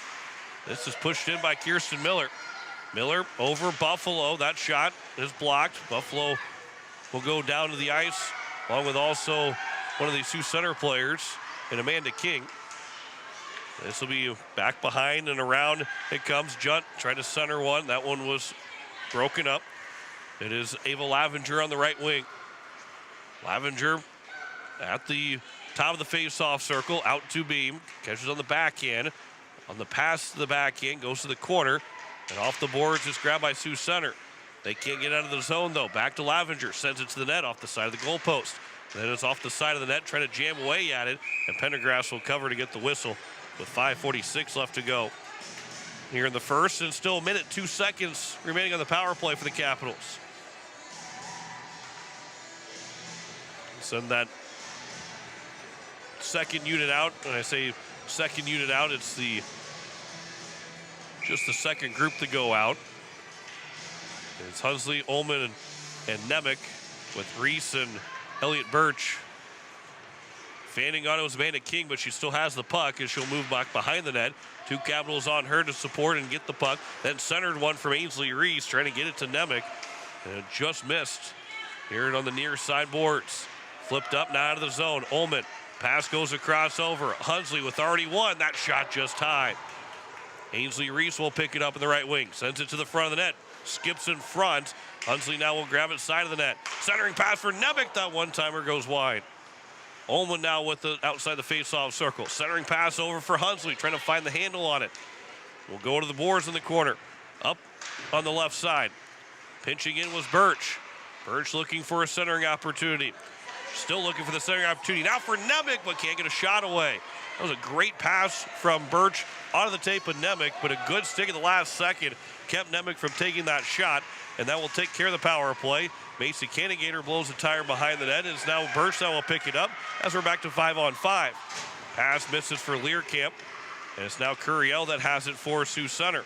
This is pushed in by Kirsten Miller. Miller over Buffalo. That shot is blocked. Buffalo will go down to the ice, along with also one of the Sioux Center players, and Amanda King. This will be back behind and around. It comes. Junt tried to center one. That one was broken up. It is Ava Lavenger on the right wing. Lavenger at the top of the face-off circle, out to beam, catches on the backhand. On the pass to the backhand, goes to the corner, and off the boards, it's grabbed by Sioux Center. They can't get out of the zone, though. Back to Lavenger, sends it to the net off the side of the goalpost. Then it's off the side of the net, trying to jam away at it, and Pendergrass will cover to get the whistle with 5:46 left to go here in the first, and still a minute, 2 seconds remaining on the power play for the Capitals. Send that second unit out. When I say second unit out, it's just the second group to go out. It's Hunsley, Ullman, and Nemec, with Reese and Elliott Birch fanning on it was Amanda King, but she still has the puck as she'll move back behind the net. Two Capitals on her to support and get the puck. Then centered one from Ainsley Reese, trying to get it to Nemec, and it just missed. Here on the near side boards. Flipped up, now out of the zone. Ullman, pass goes across over. Hunsley with already one. That shot just high. Ainsley Reese will pick it up in the right wing. Sends it to the front of the net. Skips in front. Hunsley now will grab it side of the net. Centering pass for Nemec. That one-timer goes wide. Ullman now with the outside the face-off circle. Centering pass over for Hunsley, trying to find the handle on it. We'll go to the boards in the corner. Up on the left side. Pinching in was Birch. Birch looking for a centering opportunity. Still looking for the centering opportunity. Now for Nemec, but can't get a shot away. That was a great pass from Birch onto the tape of Nemec, but a good stick at the last second kept Nemec from taking that shot, and that will take care of the power play. Macy Cannigator blows the tire behind the net, and it's now Birch that will pick it up as we're back to 5-on-5. Pass misses for Learcamp, and it's now Curiel that has it for Sioux Center.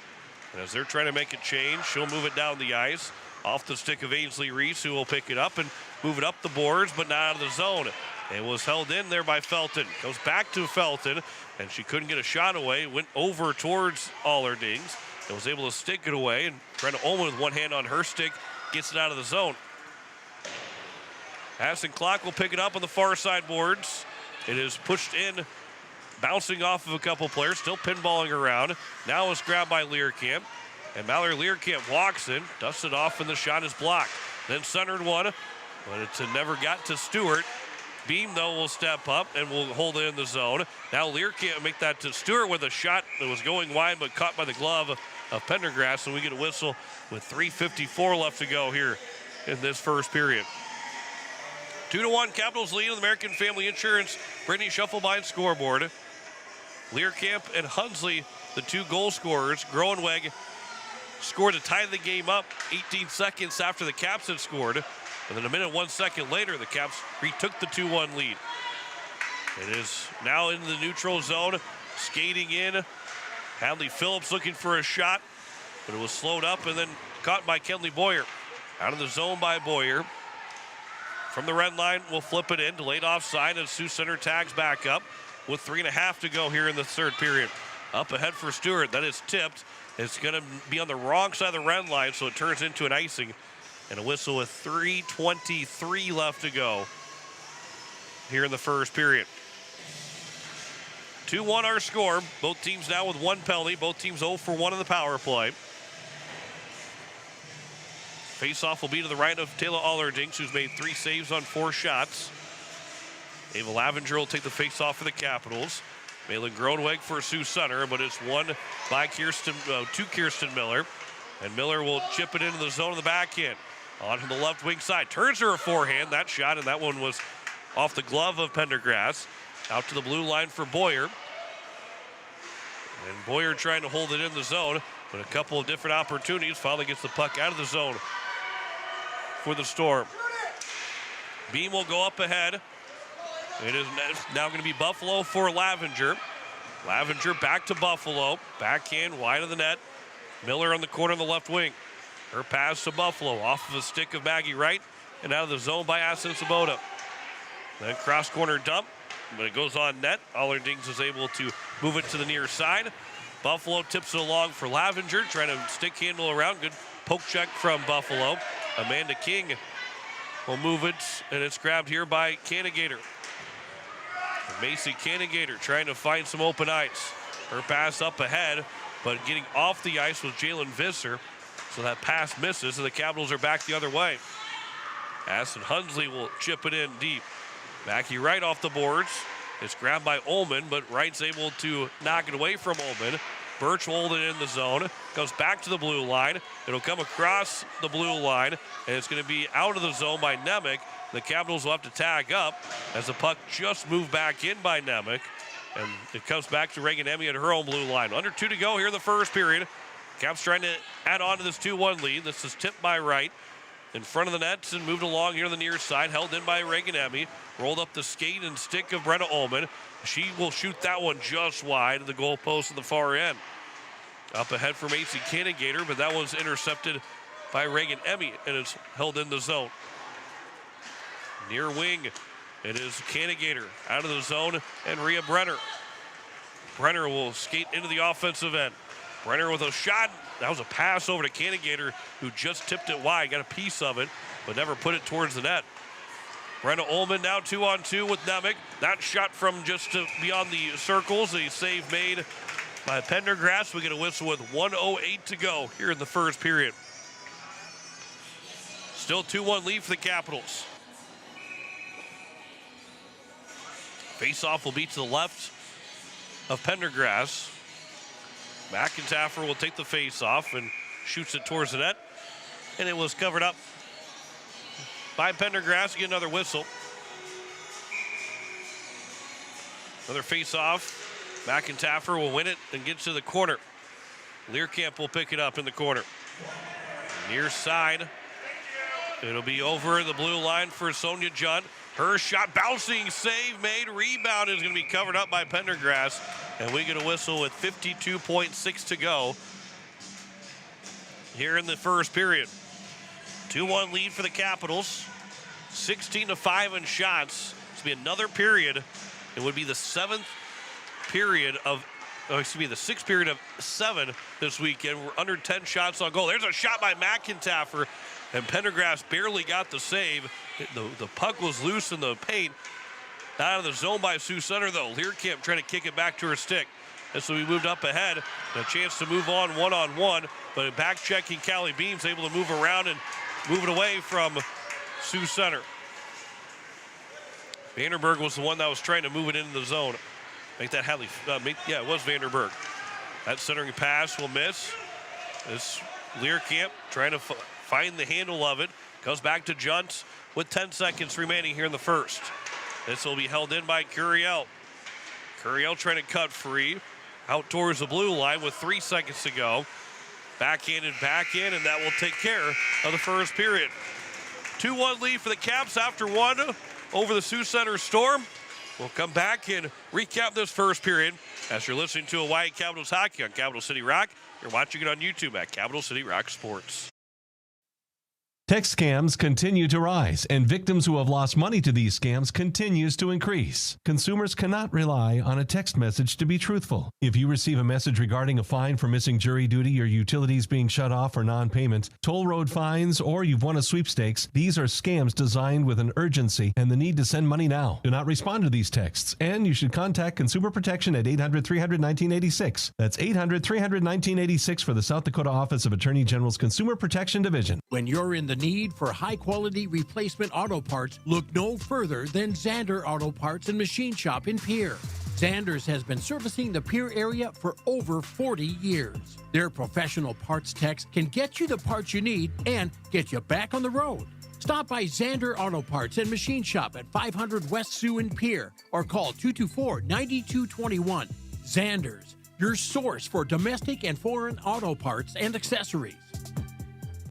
And as they're trying to make a change, she'll move it down the ice. Off the stick of Ainsley Reese, who will pick it up and move it up the boards, but not out of the zone. It was held in there by Felton. Goes back to Felton, and she couldn't get a shot away. Went over towards Allerdings and was able to stick it away. And Brenda Ullman with one hand on her stick gets it out of the zone. Aston Clock will pick it up on the far side boards. It is pushed in, bouncing off of a couple players, still pinballing around. Now it's grabbed by Learcamp. And Mallory Learcamp walks in, dusts it off, and the shot is blocked. Then centered one, but it never got to Stewart. Beam, though, will step up and will hold it in the zone. Now Learcamp make that to Stewart with a shot that was going wide, but caught by the glove of Pendergrass, and we get a whistle with 3:54 left to go here in this first period. 2-1 Capitals lead on the American Family Insurance Brittany Shufflebine scoreboard. Learcamp and Hunsley, the two goal scorers. Groenweg scored to tie the game up 18 seconds after the Caps had scored. And then a minute, 1 second later, the Caps retook the 2-1 lead. It is now in the neutral zone, skating in. Hadley Phillips looking for a shot, but it was slowed up and then caught by Kenley Boyer. Out of the zone by Boyer. From the red line, we'll flip it in. Delayed offside, and Sioux Center tags back up with 3.5 to go here in the third period. Up ahead for Stewart. That is tipped. It's going to be on the wrong side of the red line, so it turns into an icing. And a whistle with 3:23 left to go here in the first period. 2-1 our score. Both teams now with one penalty. Both teams 0 for 1 in the power play. Face-off will be to the right of Taylor Allerdings, who's made 3 saves on 4 shots. Ava Lavenger will take the face-off for the Capitals. Malin Gronweg for Sioux Center, but it's won by to Kirsten Miller. And Miller will chip it into the zone of the backhand. On to the left wing side. Turns her a forehand. That shot, and that one was off the glove of Pendergrass. Out to the blue line for Boyer. And Boyer trying to hold it in the zone, but a couple of different opportunities. Finally gets the puck out of the zone for the Storm. Beam will go up ahead. It is now going to be Buffalo for Lavenger. Lavenger back to Buffalo. Backhand wide of the net. Miller on the corner of the left wing. Her pass to Buffalo off of a stick of Maggie Wright and out of the zone by Asen Sabota. Then cross corner dump, but it goes on net. Allerdings is able to move it to the near side. Buffalo tips it along for Lavenger, trying to stick handle around. Good poke check from Buffalo. Amanda King will move it, and it's grabbed here by Cannigator. Macy Cannigator trying to find some open ice. Her pass up ahead, but getting off the ice was Jalen Visser. So that pass misses, and the Capitals are back the other way. Aston Hunsley will chip it in deep. Mackie Wright off the boards. It's grabbed by Ullman, but Wright's able to knock it away from Ullman. Birch will hold it in the zone. Goes back to the blue line. It'll come across the blue line, and it's going to be out of the zone by Nemec. The Capitals will have to tag up as the puck just moved back in by Nemec. And it comes back to Reagan Emmy at her own blue line. Under 2 to go here in the first period. Caps trying to add on to this 2-1 lead. This is tipped by Wright. In front of the nets and moved along here on the near side. Held in by Reagan Emmy. Rolled up the skate and stick of Brenna Ullman. She will shoot that one just wide of the goalpost at the far end. Up ahead for Macy Cannigator, but that one's intercepted by Reagan Emmy and is held in the zone. Near wing, it is Cannigator out of the zone and Rhea Brenner. Brenner will skate into the offensive end. Brenner with a shot. That was a pass over to Cannigator, who just tipped it wide, got a piece of it, but never put it towards the net. Brenna Ullman now 2-on-2 with Nemec. That shot from just beyond the circles. A save made by Pendergrass. We get a whistle with 1:08 to go here in the first period. Still 2-1 lead for the Capitals. Face-off will be to the left of Pendergrass. McIntyre will take the face-off and shoots it towards the net. And it was covered up by Pendergrass. Get another whistle. Another face-off. McIntyre will win it and get to the corner. Learcamp will pick it up in the corner. Near side. It'll be over the blue line for Sonia Junt. Her shot bouncing, save made, rebound is going to be covered up by Pendergrass. And we get a whistle with 52.6 to go here in the first period. 2-1 lead for the Capitals. 16-5 in shots. This will be another period. It would be the sixth period of 7 this weekend. We're under 10 shots on goal. There's a shot by McIntyre, and Pendergrass barely got the save. The puck was loose in the paint. Out of the zone by Sioux Center, though. Learcamp trying to kick it back to her stick. And so we moved up ahead. A chance to move on one-on-one. But back checking, Callie Beam's able to move around and move it away from Sioux Center. Vanderberg was the one that was trying to move it into the zone. Make that Hadley. It was Vanderberg. That centering pass will miss. It's Learcamp trying to find the handle of it. Goes back to Junt with 10 seconds remaining here in the first. This will be held in by Curiel. Curiel trying to cut free. Out towards the blue line with 3 seconds to go. Backhanded back in, and that will take care of the first period. 2-1 lead for the Caps after one over the Sioux Center Storm. We'll come back and recap this first period as you're listening to Hawaii Capitals hockey on Capital City Rock. You're watching it on YouTube at Capital City Rock Sports. Text scams continue to rise, and victims who have lost money to these scams continues to increase. Consumers cannot rely on a text message to be truthful. If you receive a message regarding a fine for missing jury duty or utilities being shut off for non-payment, toll road fines, or you've won a sweepstakes, these are scams designed with an urgency and the need to send money now. Do not respond to these texts, and you should contact Consumer Protection at 800-300-1986. That's 800-300-1986 for the South Dakota Office of Attorney General's Consumer Protection Division. When you're in the need for high-quality replacement auto parts, look no further than Zander Auto Parts and Machine Shop in Pierre. Sanders has been servicing the Pier area for over 40 years. Their professional parts techs can get you the parts you need and get you back on the road. Stop by Zander Auto Parts and Machine Shop at 500 West Sioux and Pier or call 224-9221. Zanders, your source for domestic and foreign auto parts and accessories.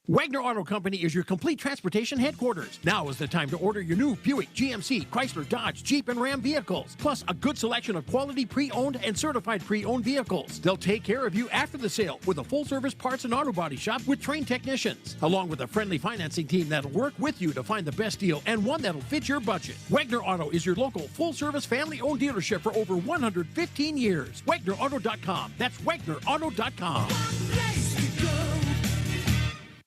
Wagner Auto Company is your complete transportation headquarters. Now is the time to order your new Buick, GMC, Chrysler, Dodge, Jeep, and Ram vehicles, plus a good selection of quality pre-owned and certified pre-owned vehicles. They'll take care of you after the sale with a full-service parts and auto body shop with trained technicians, along with a friendly financing team that'll work with you to find the best deal and one that'll fit your budget. Wagner Auto is your local full-service family-owned dealership for over 115 years. WagnerAuto.com. That's WagnerAuto.com.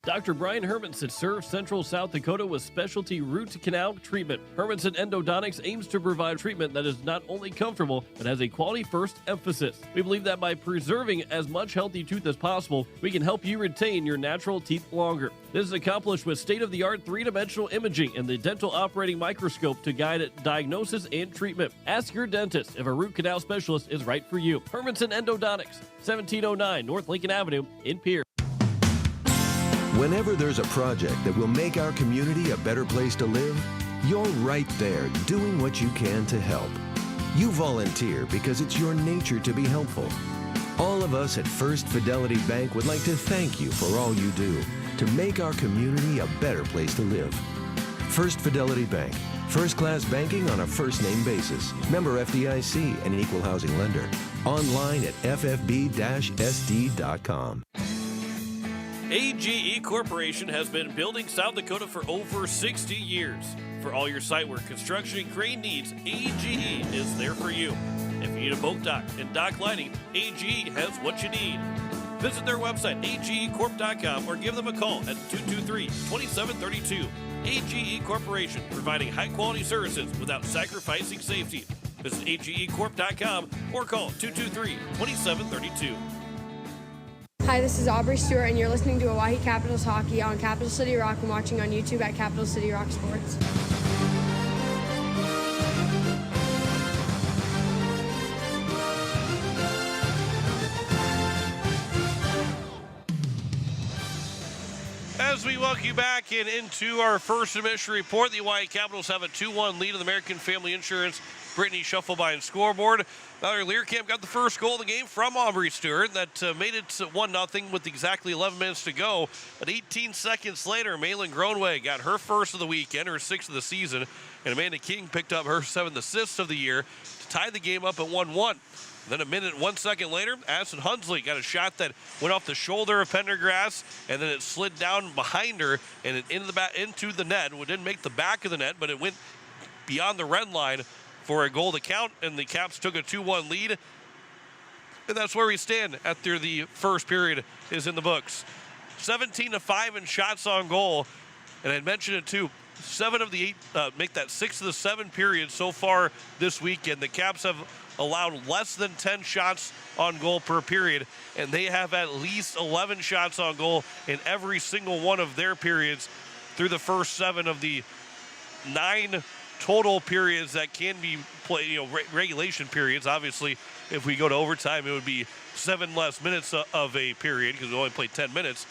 Dr. Brian Hermanson serves Central South Dakota with specialty root canal treatment. Hermanson Endodontics aims to provide treatment that is not only comfortable, but has a quality first emphasis. We believe that by preserving as much healthy tooth as possible, we can help you retain your natural teeth longer. This is accomplished with state-of-the-art three-dimensional imaging and the dental operating microscope to guide diagnosis and treatment. Ask your dentist if a root canal specialist is right for you. Hermanson Endodontics, 1709 North Lincoln Avenue in Pierre. Whenever there's a project that will make our community a better place to live, you're right there doing what you can to help. You volunteer because it's your nature to be helpful. All of us at First Fidelity Bank would like to thank you for all you do to make our community a better place to live. First Fidelity Bank, first-class banking on a first-name basis. Member FDIC and an equal housing lender. Online at ffb-sd.com. AGE Corporation has been building South Dakota for over 60 years. For all your site work, construction, and crane needs, AGE is there for you. If you need a boat dock and dock lighting, AGE has what you need. Visit their website, agecorp.com, or give them a call at 223-2732. AGE Corporation, providing high-quality services without sacrificing safety. Visit agecorp.com or call 223-2732. Hi, this is Aubrey Stewart, and you're listening to Oahe Capitals Hockey on Capital City Rock and watching on YouTube at Capital City Rock Sports. As we welcome you back into our first submission report, the Oahe Capitals have a 2-1 lead of the American Family Insurance Brittany Shufflebine scoreboard. Valerie Learcamp got the first goal of the game from Aubrey Stewart. That made it 1-0 with exactly 11 minutes to go. But 18 seconds later, Malin Gronway got her first of the weekend, her sixth of the season. And Amanda King picked up her 7th assist of the year to tie the game up at 1-1. Then a minute, 1 second later, Addison Hunsley got a shot that went off the shoulder of Pendergrass, and then it slid down behind her and it into the net. It didn't make the back of the net, but it went beyond the red line for a goal to count, and the Caps took a 2-1 lead. And that's where we stand after the first period is in the books. 17-5 in shots on goal, and I mentioned it too. 7 of the 8 make that 6 of the 7 periods so far this weekend. The Caps have allowed less than 10 shots on goal per period, and they have at least 11 shots on goal in every single one of their periods through the first 7 of the 9 total periods that can be played, regulation periods. Obviously, if we go to overtime, it would be 7 less minutes of a period because we only played 10 minutes.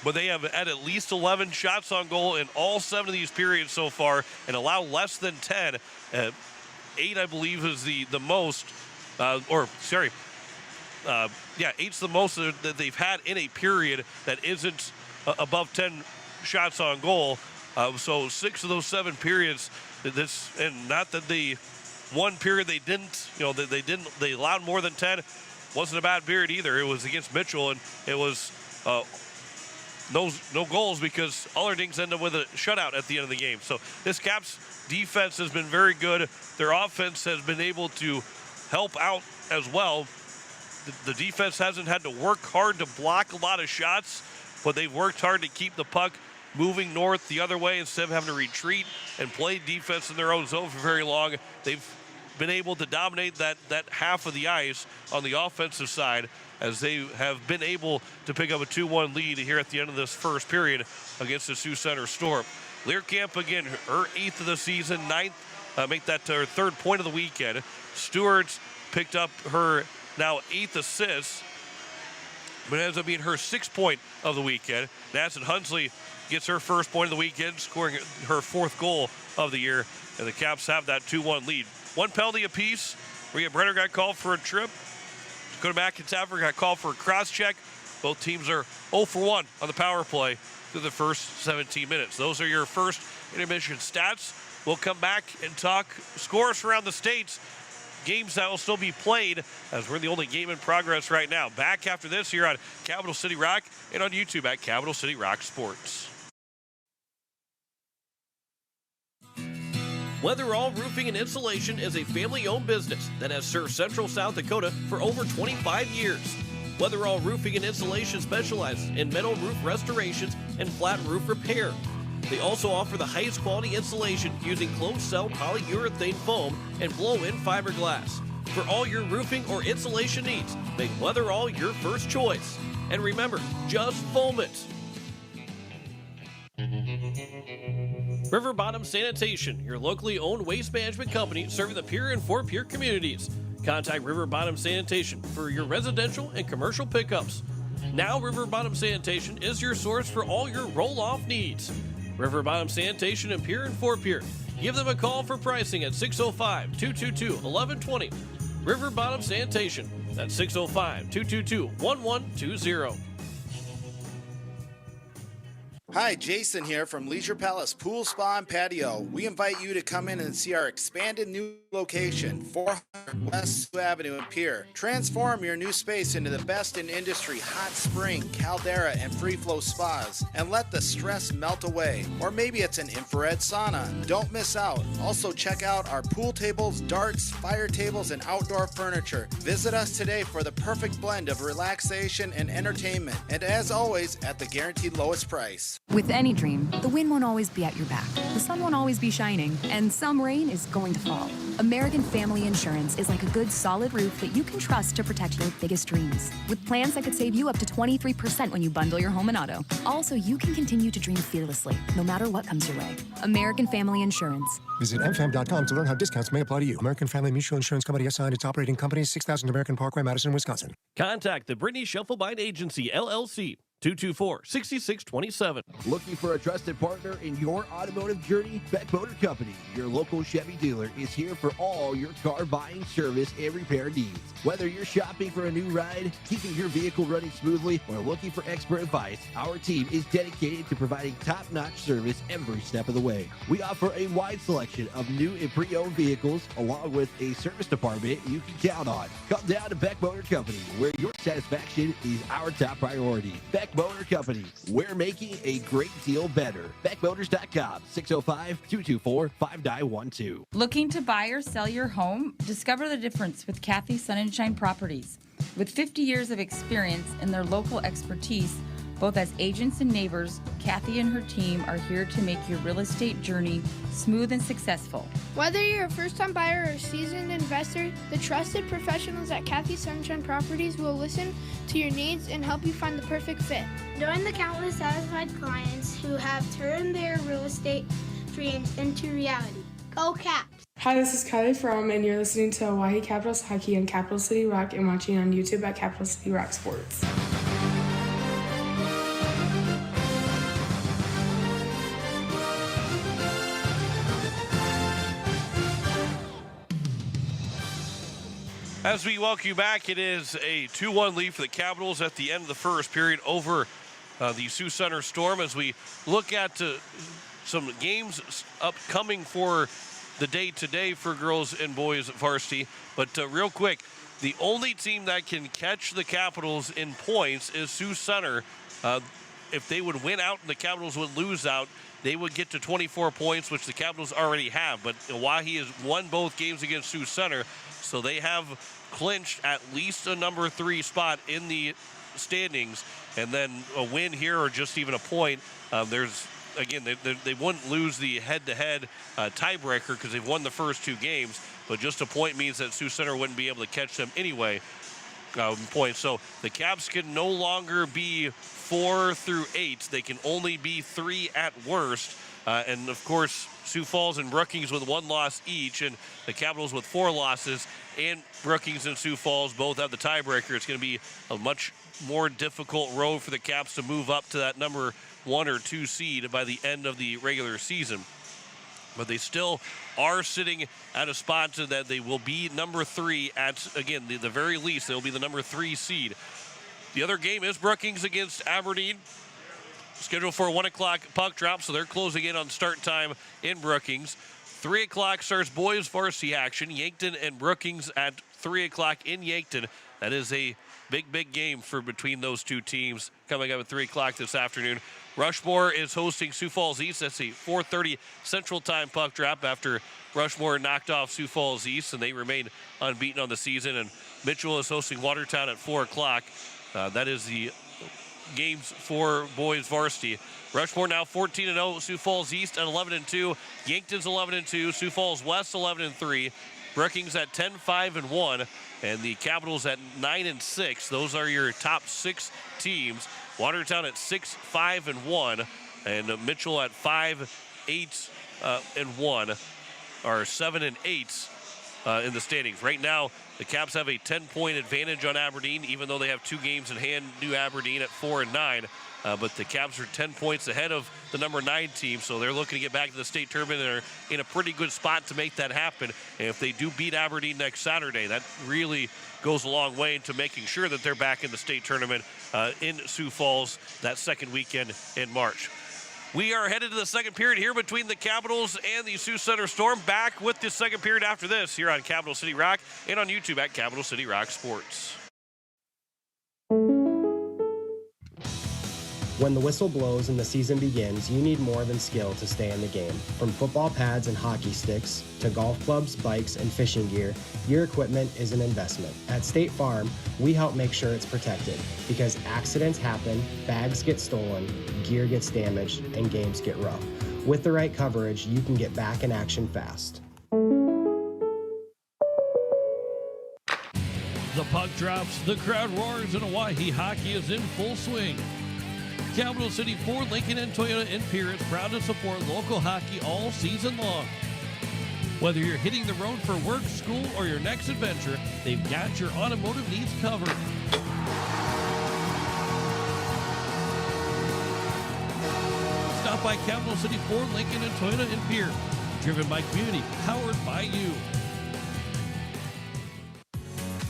But they have had at least 11 shots on goal in all 7 of these periods so far and allow less than 10. 8, I believe, is the most, 8's the most that they've had in a period that isn't above 10 shots on goal. So 6 of those 7 periods, and not that the one period they didn't, they allowed more than 10. Wasn't a bad period either. It was against Mitchell, and it was no goals because Allerdings ended up with a shutout at the end of the game. So this Caps defense has been very good. Their offense has been able to help out as well. The defense hasn't had to work hard to block a lot of shots, but they've worked hard to keep the puck moving north the other way instead of having to retreat and play defense in their own zone for very long. They've been able to dominate that half of the ice on the offensive side as they have been able to pick up a 2-1 lead here at the end of this first period against the Sioux Center Storm. Learcamp, again, her 8th of the season, 9th make that her third point of the weekend. Stewart's picked up her now 8th assist, but it ends up being her 6th point of the weekend. Madison Hunsley gets her first point of the weekend, scoring her 4th goal of the year, and the Caps have that 2-1 lead. One penalty apiece. Rhea Brenner got called for a trip. Dakota McIntyre got called for a cross-check. Both teams are 0 for 1 on the power play through the first 17 minutes. Those are your first intermission stats. We'll come back and talk scores around the states, games that will still be played, as we're the only game in progress right now. Back after this here on Capital City Rock and on YouTube at Capital City Rock Sports. Weatherall Roofing and Insulation is a family-owned business that has served Central South Dakota for over 25 years. Weatherall Roofing and Insulation specializes in metal roof restorations and flat roof repair. They also offer the highest quality insulation using closed-cell polyurethane foam and blow-in fiberglass. For all your roofing or insulation needs, make Weatherall your first choice. And remember, just foam it. River Bottom Sanitation, your locally owned waste management company serving the Pierre and Fort Pierre communities. Contact River Bottom Sanitation for your residential and commercial pickups. Now River Bottom Sanitation is your source for all your roll-off needs. River Bottom Sanitation in Pierre and Fort Pierre. Give them a call for pricing at 605-222-1120. River Bottom Sanitation. That's 605-222-1120. Hi, Jason here from Leisure Palace Pool, Spa, and Patio. We invite you to come in and see our expanded new location, 400 West Sioux Avenue in Pierre. Transform your new space into the best in industry hot spring, caldera, and free flow spas, and let the stress melt away. Or maybe it's an infrared sauna. Don't miss out. Also check out our pool tables, darts, fire tables, and outdoor furniture. Visit us today for the perfect blend of relaxation and entertainment. And as always, at the guaranteed lowest price. With any dream, the wind won't always be at your back, the sun won't always be shining, and some rain is going to fall. American Family Insurance is like a good solid roof that you can trust to protect your biggest dreams. With plans that could save you up to 23% when you bundle your home and auto. Also, you can continue to dream fearlessly, no matter what comes your way. American Family Insurance. Visit mfam.com to learn how discounts may apply to you. American Family Mutual Insurance Company assigned its operating company, 6000 American Parkway, Madison, Wisconsin. Contact the Brittany Scheffelbein Agency, LLC. 224-6627. Looking for a trusted partner in your automotive journey? Beck Motor Company, your local Chevy dealer, is here for all your car buying, service, and repair needs. Whether you're shopping for a new ride, keeping your vehicle running smoothly, or looking for expert advice, our team is dedicated to providing top-notch service every step of the way. We offer a wide selection of new and pre-owned vehicles, along with a service department you can count on. Come down to Beck Motor Company, where your satisfaction is our top priority. Beck Motor Company. We're making a great deal better. BeckMotors.com, 605-224-5912. Looking to buy or sell your home? Discover the difference with Kathy Sunshine Properties. With 50 years of experience in their local expertise, both as agents and neighbors, Kathy and her team are here to make your real estate journey smooth and successful. Whether you're a first-time buyer or a seasoned investor, the trusted professionals at Kathy Sunshine Properties will listen to your needs and help you find the perfect fit. Join the countless satisfied clients who have turned their real estate dreams into reality. Go Caps! Hi, this is Kylie from, and you're listening to Oahe Capitals Hockey on Capital City Rock and watching on YouTube at Capital City Rock Sports. As we welcome you back, it is a 2-1 lead for the Capitals at the end of the first period over the Sioux Center Storm, as we look at some games upcoming for the day today for girls and boys varsity. But real quick, the only team that can catch the Capitals in points is Sioux Center. If they would win out and the Capitals would lose out, they would get to 24 points, which the Capitals already have. But Oahe has won both games against Sioux Center, so they have clinched at least a number 3 spot in the standings. And then a win here or just even a point, again, they wouldn't lose the head-to-head tiebreaker because they've won the first 2 games, but just a point means that Sioux Center wouldn't be able to catch them anyway. points. So the Caps can no longer be 4 through 8. They can only be 3 at worst. And of course, Sioux Falls and Brookings with 1 loss each, and the Capitals with 4 losses. And Brookings and Sioux Falls both have the tiebreaker. It's going to be a much more difficult road for the Caps to move up to that number 1 or 2 seed by the end of the regular season. But they still are sitting at a spot that they will be number 3 at, again, the very least, they'll be the number 3 seed. The other game is Brookings against Aberdeen. Scheduled for a 1 o'clock puck drop, so they're closing in on start time in Brookings. 3 o'clock starts boys varsity action. Yankton and Brookings at 3 o'clock in Yankton. That is a big game for between those two teams coming up at 3 o'clock this afternoon. Rushmore is hosting Sioux Falls East. That's a 4:30 Central Time puck drop after Rushmore knocked off Sioux Falls East, and they remain unbeaten on the season. And Mitchell is hosting Watertown at 4 o'clock. That is the games for boys varsity. Rushmore now 14-0. Sioux Falls East at 11-2. Yankton's 11-2. Sioux Falls West 11-3. Brookings at 10-5-1, and the Capitals at 9-6. Those are your top 6 teams. Watertown at 6-5-1, and Mitchell at 5-8-1, or 7-8 in the standings. Right now, the Caps have a 10-point advantage on Aberdeen, even though they have 2 games in hand. New Aberdeen at 4-9. But the Caps are 10 points ahead of the number 9 team, so they're looking to get back to the state tournament and are in a pretty good spot to make that happen. And if they do beat Aberdeen next Saturday, that really goes a long way into making sure that they're back in the state tournament in Sioux Falls that second weekend in March. We are headed to the second period here between the Capitals and the Sioux Center Storm. Back with the second period after this here on Capital City Rock and on YouTube at Capital City Rock Sports. When the whistle blows and the season begins, you need more than skill to stay in the game. From football pads and hockey sticks to golf clubs, bikes, and fishing gear, your equipment is an investment. At State Farm, we help make sure it's protected because accidents happen, bags get stolen, gear gets damaged, and games get rough. With the right coverage, you can get back in action fast. The puck drops, the crowd roars, and Oahe hockey is in full swing. Capital City Ford, Lincoln, and Toyota in Pierre is proud to support local hockey all season long. Whether you're hitting the road for work, school, or your next adventure, they've got your automotive needs covered. Stop by Capital City Ford, Lincoln, and Toyota in Pierre. Driven by community, powered by you.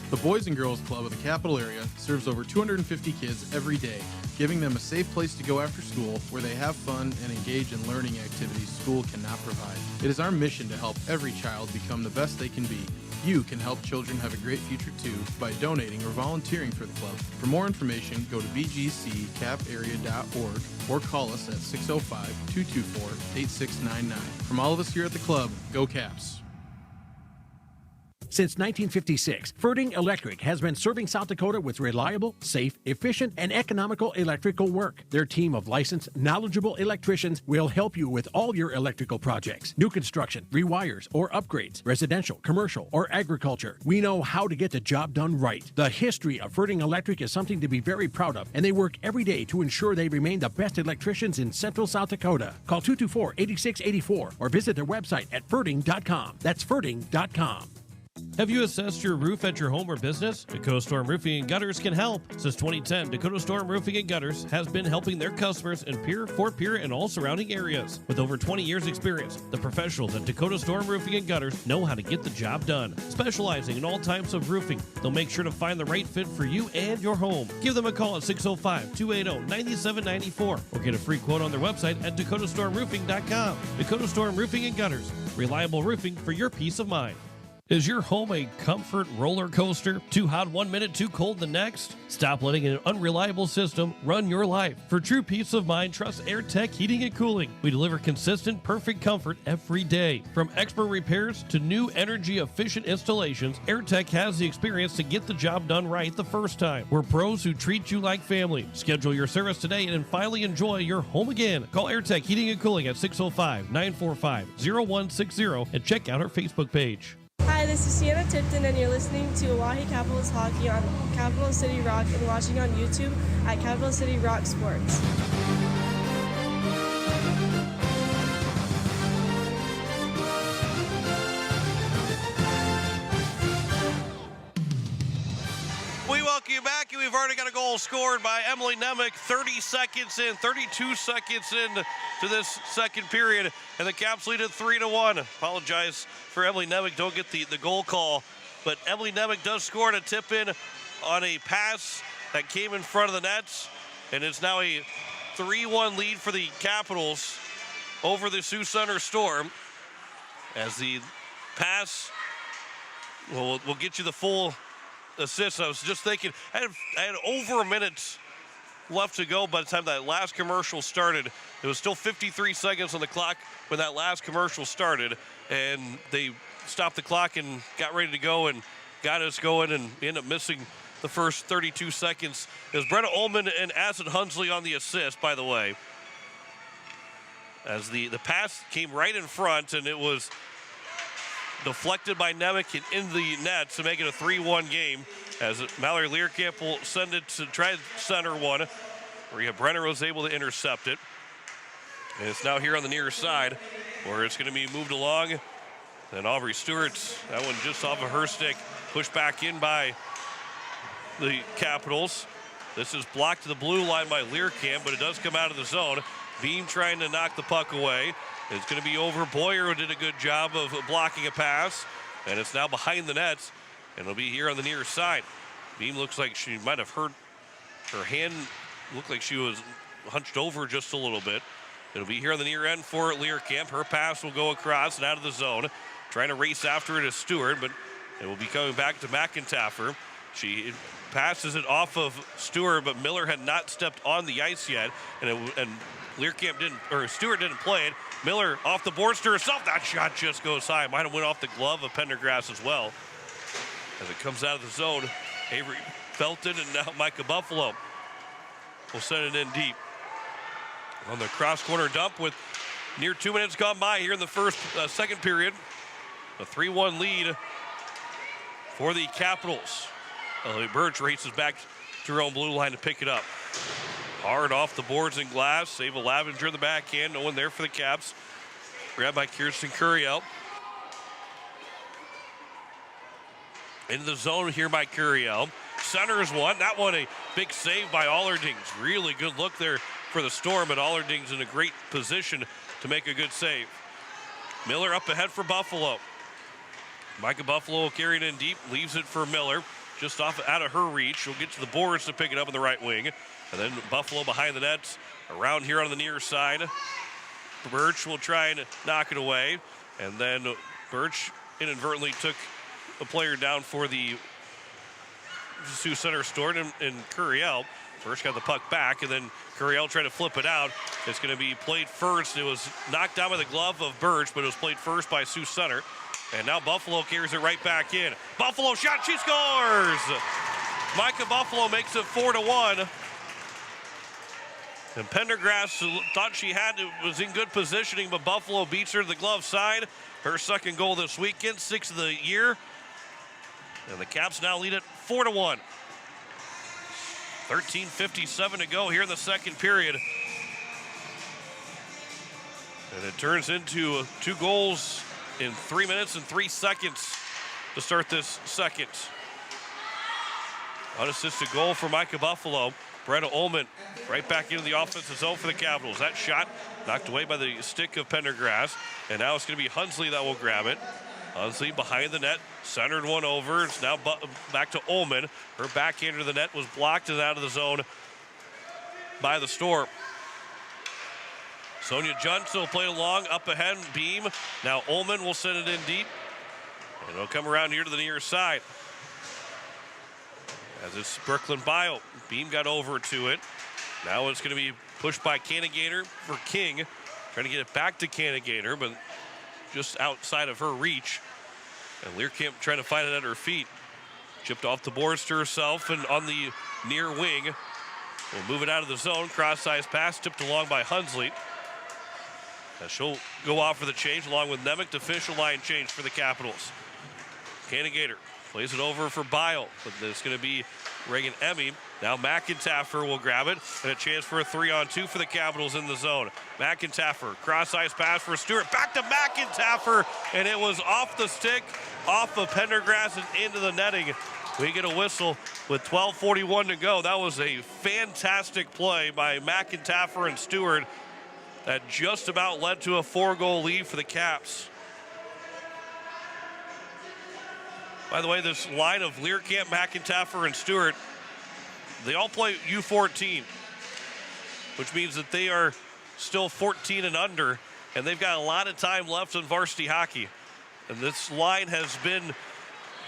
The Boys and Girls Club of the capital area serves over 250 kids every day, giving them a safe place to go after school where they have fun and engage in learning activities school cannot provide. It is our mission to help every child become the best they can be. You can help children have a great future too by donating or volunteering for the club. For more information, go to bgccaparea.org or call us at 605-224-8699. From all of us here at the club, go Caps! Since 1956, Ferding Electric has been serving South Dakota with reliable, safe, efficient, and economical electrical work. Their team of licensed, knowledgeable electricians will help you with all your electrical projects. New construction, rewires, or upgrades, residential, commercial, or agriculture. We know how to get the job done right. The history of Ferding Electric is something to be very proud of, and they work every day to ensure they remain the best electricians in Central South Dakota. Call 224-8684 or visit their website at ferding.com. That's ferding.com. Have you assessed your roof at your home or business? Dakota Storm Roofing and Gutters can help. Since 2010, Dakota Storm Roofing and Gutters has been helping their customers in Pierre, Fort Pierre, and all surrounding areas. With over 20 years experience, the professionals at Dakota Storm Roofing and Gutters know how to get the job done. Specializing in all types of roofing, they'll make sure to find the right fit for you and your home. Give them a call at 605-280-9794 or get a free quote on their website at dakotastormroofing.com. Dakota Storm Roofing and Gutters. Reliable roofing for your peace of mind. Is your home a comfort roller coaster? Too hot one minute, too cold the next? Stop letting an unreliable system run your life. For true peace of mind, trust AirTech Heating and Cooling. We deliver consistent, perfect comfort every day. From expert repairs to new energy-efficient installations, AirTech has the experience to get the job done right the first time. We're pros who treat you like family. Schedule your service today and finally enjoy your home again. Call AirTech Heating and Cooling at 605-945-0160 and check out our Facebook page. Hi, this is Sienna Tipton, and you're listening to Oahe Capitals Hockey on Capital City Rock and watching on YouTube at Capital City Rock Sports. We welcome you back, and we've already got a goal scored by Emily Nemec, 32 seconds in to this second period, and the Caps lead it 3-1. Apologize for Emily Nemec, don't get the goal call, but Emily Nemec does score to tip in on a pass that came in front of the nets, and it's now a 3-1 lead for the Capitals over the Sioux Center Storm. As the pass, we'll get you the full assist. I was just thinking, I had over a minute left to go by the time that last commercial started. It was still 53 seconds on the clock when that last commercial started, and they stopped the clock and got ready to go and got us going, and we ended up missing the first 32 seconds. It was Brenna Ullman and Acid Hunsley on the assist, by the way, as the pass came right in front, and it was deflected by Nemec and in the net to make it a 3-1 game, as Mallory Learcamp will send it to try center one, where Brenner was able to intercept it. And it's now here on the near side, where it's going to be moved along. And Aubrey Stewart, that one just off of her stick, pushed back in by the Capitals. This is blocked to the blue line by Learcamp, but it does come out of the zone. Beam trying to knock the puck away. It's going to be over. Boyer, who did a good job of blocking a pass, and it's now behind the nets, and it'll be here on the near side. Beam looks like she might have hurt her hand, looked like she was hunched over just a little bit. It'll be here on the near end for Learcamp. Her pass will go across and out of the zone. Trying to race after it is Stewart, but it will be coming back to McIntyre. She passes it off of Stewart, but Miller had not stepped on the ice yet, and Learcamp didn't, or Stewart didn't play it. Miller off the boards to herself. That shot just goes high. Might have went off the glove of Pendergrass as well. As it comes out of the zone, Avery Felton and now Micah Buffalo will send it in deep. On the cross corner dump with near 2 minutes gone by here in the second period. A 3-1 lead for the Capitals. Elliot Birch races back to her own blue line to pick it up. Hard off the boards and glass. Save a Lavenger in the backhand. No one there for the Caps. Grabbed by Kirsten Curiel. Into the zone here by Curiel. Centers one. That one a big save by Allerdings. Really good look there for the Storm, but Allerdings in a great position to make a good save. Miller up ahead for Buffalo. Micah Buffalo will carry it in deep. Leaves it for Miller. Just off out of her reach. She'll get to the boards to pick it up in the right wing. And then Buffalo behind the nets, around here on the near side. Birch will try and knock it away. And then Birch inadvertently took a player down for the Sioux Center Storm and Curiel. Birch got the puck back, and then Curiel tried to flip it out. It's going to be played first. It was knocked down by the glove of Birch, but it was played first by Sioux Center. And now Buffalo carries it right back in. Buffalo shot, she scores! Micah Buffalo makes it 4-1. And Pendergrass thought she was in good positioning, but Buffalo beats her to the glove side. Her second goal this weekend, 6th of the year. And the Caps now lead it 4-1. 13:57 to go here in the second period. And it turns into 2 goals in 3 minutes and 3 seconds to start this second. Unassisted goal for Micah Buffalo. Brenna Ullman right back into the offensive zone for the Capitals. That shot knocked away by the stick of Pendergrass. And now it's going to be Hunsley that will grab it. Hunsley behind the net, centered one over. It's now back to Ullman. Her backhand to the net was blocked and out of the zone by the Storm. Sonia Johnson will play along, up ahead, Beam. Now Ullman will send it in deep. And it'll come around here to the near side. As it's Brooklyn Bio. Beam got over to it. Now it's going to be pushed by Canagator for King. Trying to get it back to Canagator, but just outside of her reach. And Learcamp trying to find it at her feet. Chipped off the boards to herself and on the near wing. We'll move it out of the zone. Cross-size pass tipped along by Hunsley. As she'll go off for the change along with Nemec to finish a line change for the Capitals. Canagator plays it over for Bile, but it's going to be Reagan Emmy. Now McIntaffer will grab it, and a chance for a 3-on-2 for the Capitals in the zone. McIntaffer, cross-ice pass for Stewart, back to McIntaffer, and it was off the stick, off of Pendergrass and into the netting. We get a whistle with 12:41 to go. That was a fantastic play by McIntaffer and Stewart that just about led to a 4-goal lead for the Caps. By the way, this line of Learcamp, McIntaffer, and Stewart, they all play U14, which means that they are still 14 and under, and they've got a lot of time left in varsity hockey. And this line has been,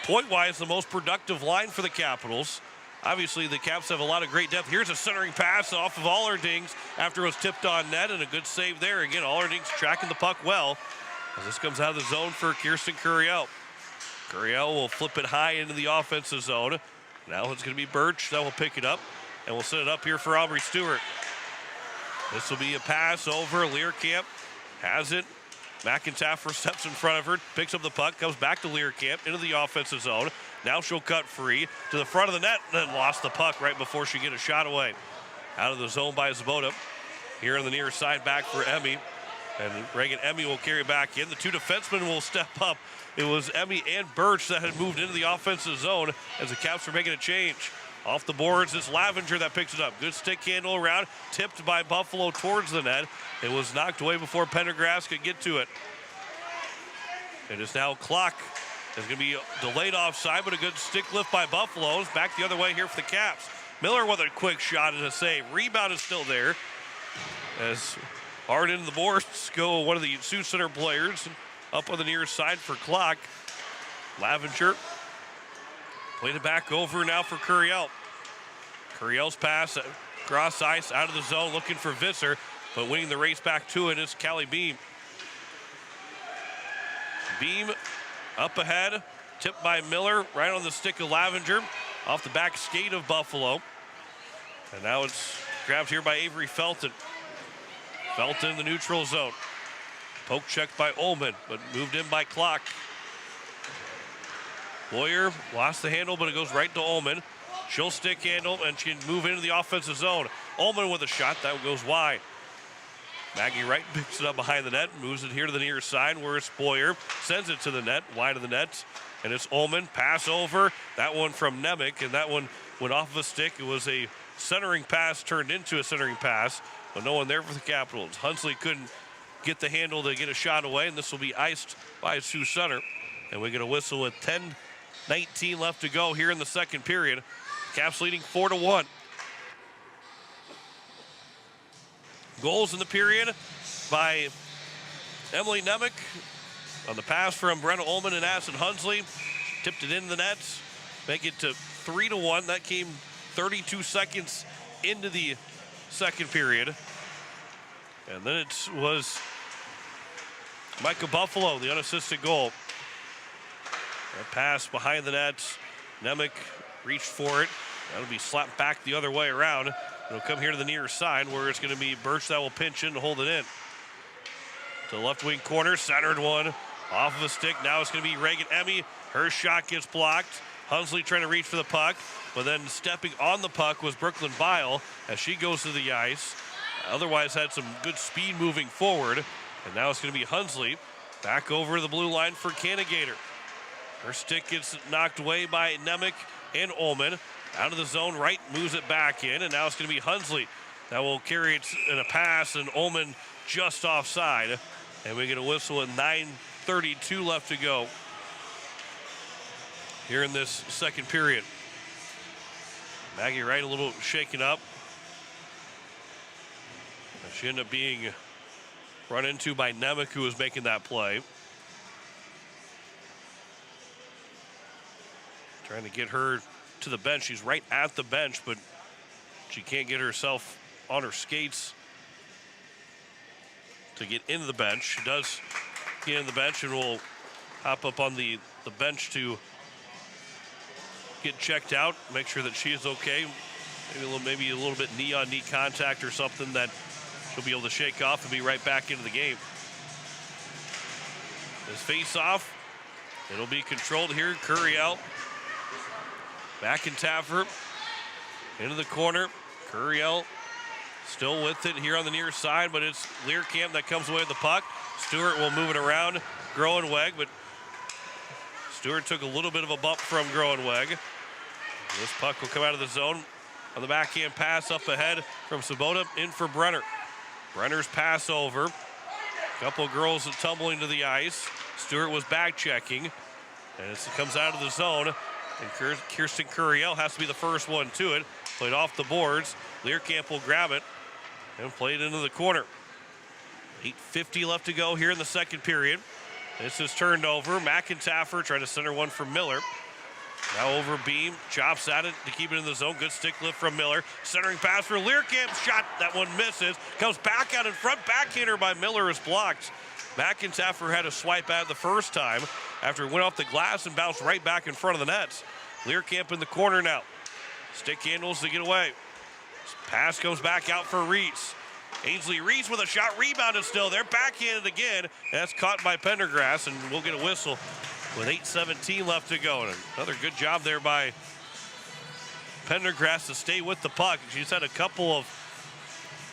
point-wise, the most productive line for the Capitals. Obviously, the Caps have a lot of great depth. Here's a centering pass off of Allerdings after it was tipped on net, and a good save there. Again, Allerdings tracking the puck well as this comes out of the zone for Kirsten Curiel. Curiel will flip it high into the offensive zone. Now it's going to be Birch that will pick it up, and we'll set it up here for Aubrey Stewart. This will be a pass over. Learcamp has it. McIntaffer steps in front of her, picks up the puck, comes back to Learcamp into the offensive zone. Now she'll cut free to the front of the net, and then lost the puck right before she get a shot away. Out of the zone by Zbota. Here on the near side back for Emmy. And Reagan Emmy will carry it back in. The two defensemen will step up. It was Emmy and Birch that had moved into the offensive zone as the Caps were making a change. Off the boards, it's Lavenger that picks it up. Good stick handle around, tipped by Buffalo towards the net. It was knocked away before Pendergrass could get to it. It is now clock. It's going to be delayed offside, but a good stick lift by Buffalo. It's back the other way here for the Caps. Miller with a quick shot and a save. Rebound is still there. As hard into the boards go one of the Sioux Center players. Up on the near side for clock. Lavenger played it back over now for Curiel. Curiel's pass cross ice out of the zone looking for Visser, but winning the race back to it is Callie Beam. Beam up ahead, tipped by Miller, right on the stick of Lavenger, off the back skate of Buffalo. And now it's grabbed here by Avery Felton. Felton in the neutral zone. Poke check by Ullman, but moved in by Clock. Boyer lost the handle, but it goes right to Ullman. She'll stick handle, and she can move into the offensive zone. Ullman with a shot, that goes wide. Maggie Wright picks it up behind the net, moves it here to the near side, where it's Boyer. Sends it to the net, wide of the net, and it's Ullman. Pass over, that one from Nemec, and that one went off of a stick. It was a centering pass turned into a centering pass, but no one there for the Capitals. Hunsley couldn't get the handle to get a shot away, and this will be iced by Sioux Center. And we get a whistle with 10:19 left to go here in the second period. Caps leading 4-1. Goals in the period by Emily Nemec on the pass from Brenna Ullman and Addison Hunsley. Tipped it in the nets, make it to 3-1. That came 32 seconds into the second period. And then it was Micah Buffalo, the unassisted goal. That pass behind the net. Nemec reached for it. That'll be slapped back the other way around. It'll come here to the near side where it's going to be Birch that will pinch in to hold it in. To the left wing corner, centered one off of a stick. Now it's going to be Reagan Emmy. Her shot gets blocked. Hunsley trying to reach for the puck, but then stepping on the puck was Brooklyn Bile as she goes to the ice. Otherwise had some good speed moving forward. And now it's going to be Hunsley back over the blue line for Canagator. Her stick gets knocked away by Nemec and Ullman. Out of the zone right, moves it back in, and now it's going to be Hunsley that will carry it in a pass, and Ullman just offside. And we get a whistle with 9:32 left to go here in this second period. Maggie Wright a little shaken up. She ended up being run into by Nemec, who was making that play. Trying to get her to the bench. She's right at the bench, but she can't get herself on her skates to get into the bench. She does get in the bench and will hop up on the bench to get checked out, make sure that she is okay. Maybe a little bit knee-on-knee contact or something that she'll be able to shake off and be right back into the game. This face-off It'll be controlled here. Curry out. Back in Taffer. Into the corner. Curry out. Still with it here on the near side, but it's Learcamp that comes away with the puck. Stewart will move it around Groenweg, but Stewart took a little bit of a bump from Groenweg. This puck will come out of the zone on the backhand pass up ahead from Sabota in for Brenner. Brenner's pass over. A couple of girls tumbling to the ice. Stewart was back checking, and it comes out of the zone. And Kirsten Curiel has to be the first one to it. Played off the boards. Learcamp will grab it and play it into the corner. 8:50 left to go here in the second period. This is turned over. McIntaffer trying to center one for Miller. Now over Beam, chops at it to keep it in the zone. Good stick lift from Miller. Centering pass for Learcamp. Shot, that one misses. Comes back out in front. Backhander by Miller is blocked. McIntaffer had a swipe at it the first time after it went off the glass and bounced right back in front of the nets. Learcamp in the corner now. Stick handles to get away. Pass comes back out for Reese. Ainsley Reese with a shot, rebounded still there. Backhanded again. And that's caught by Pendergrass, and we'll get a whistle with 8:17 left to go. And another good job there by Pendergrass to stay with the puck. She's had a couple of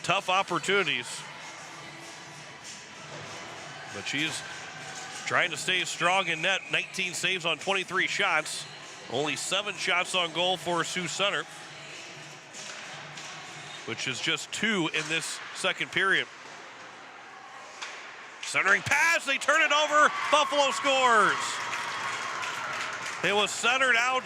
tough opportunities, but she's trying to stay strong in net. 19 saves on 23 shots. Only 7 shots on goal for Sioux Center, which is just 2 in this second period. Centering pass, they turn it over. Buffalo scores. It was centered out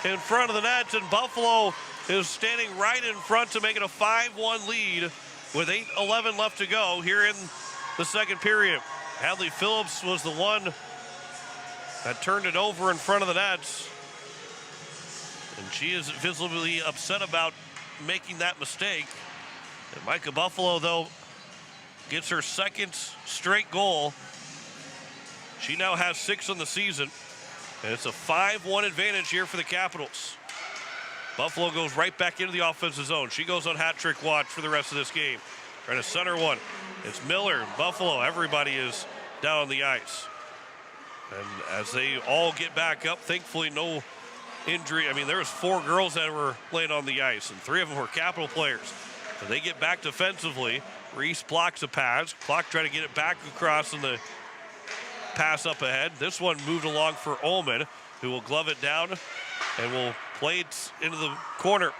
in front of the net, and Buffalo is standing right in front to make it a 5-1 lead with 8:11 left to go here in the second period. Hadley Phillips was the one that turned it over in front of the nets, and she is visibly upset about making that mistake. And Micah Buffalo, though, gets her second straight goal. She now has 6 on the season, and it's a 5-1 advantage here for the Capitals. Buffalo goes right back into the offensive zone. She goes on hat trick watch for the rest of this game. Trying to center one. It's Miller, Buffalo. Everybody is down on the ice. And as they all get back up, thankfully no injury. I mean, there was 4 girls that were laying on the ice, and 3 of them were Capital players. So they get back defensively. Reese blocks a pass. Clock trying to get it back across in the pass up ahead. This one moved along for Ullman, who will glove it down and will play it into the corner.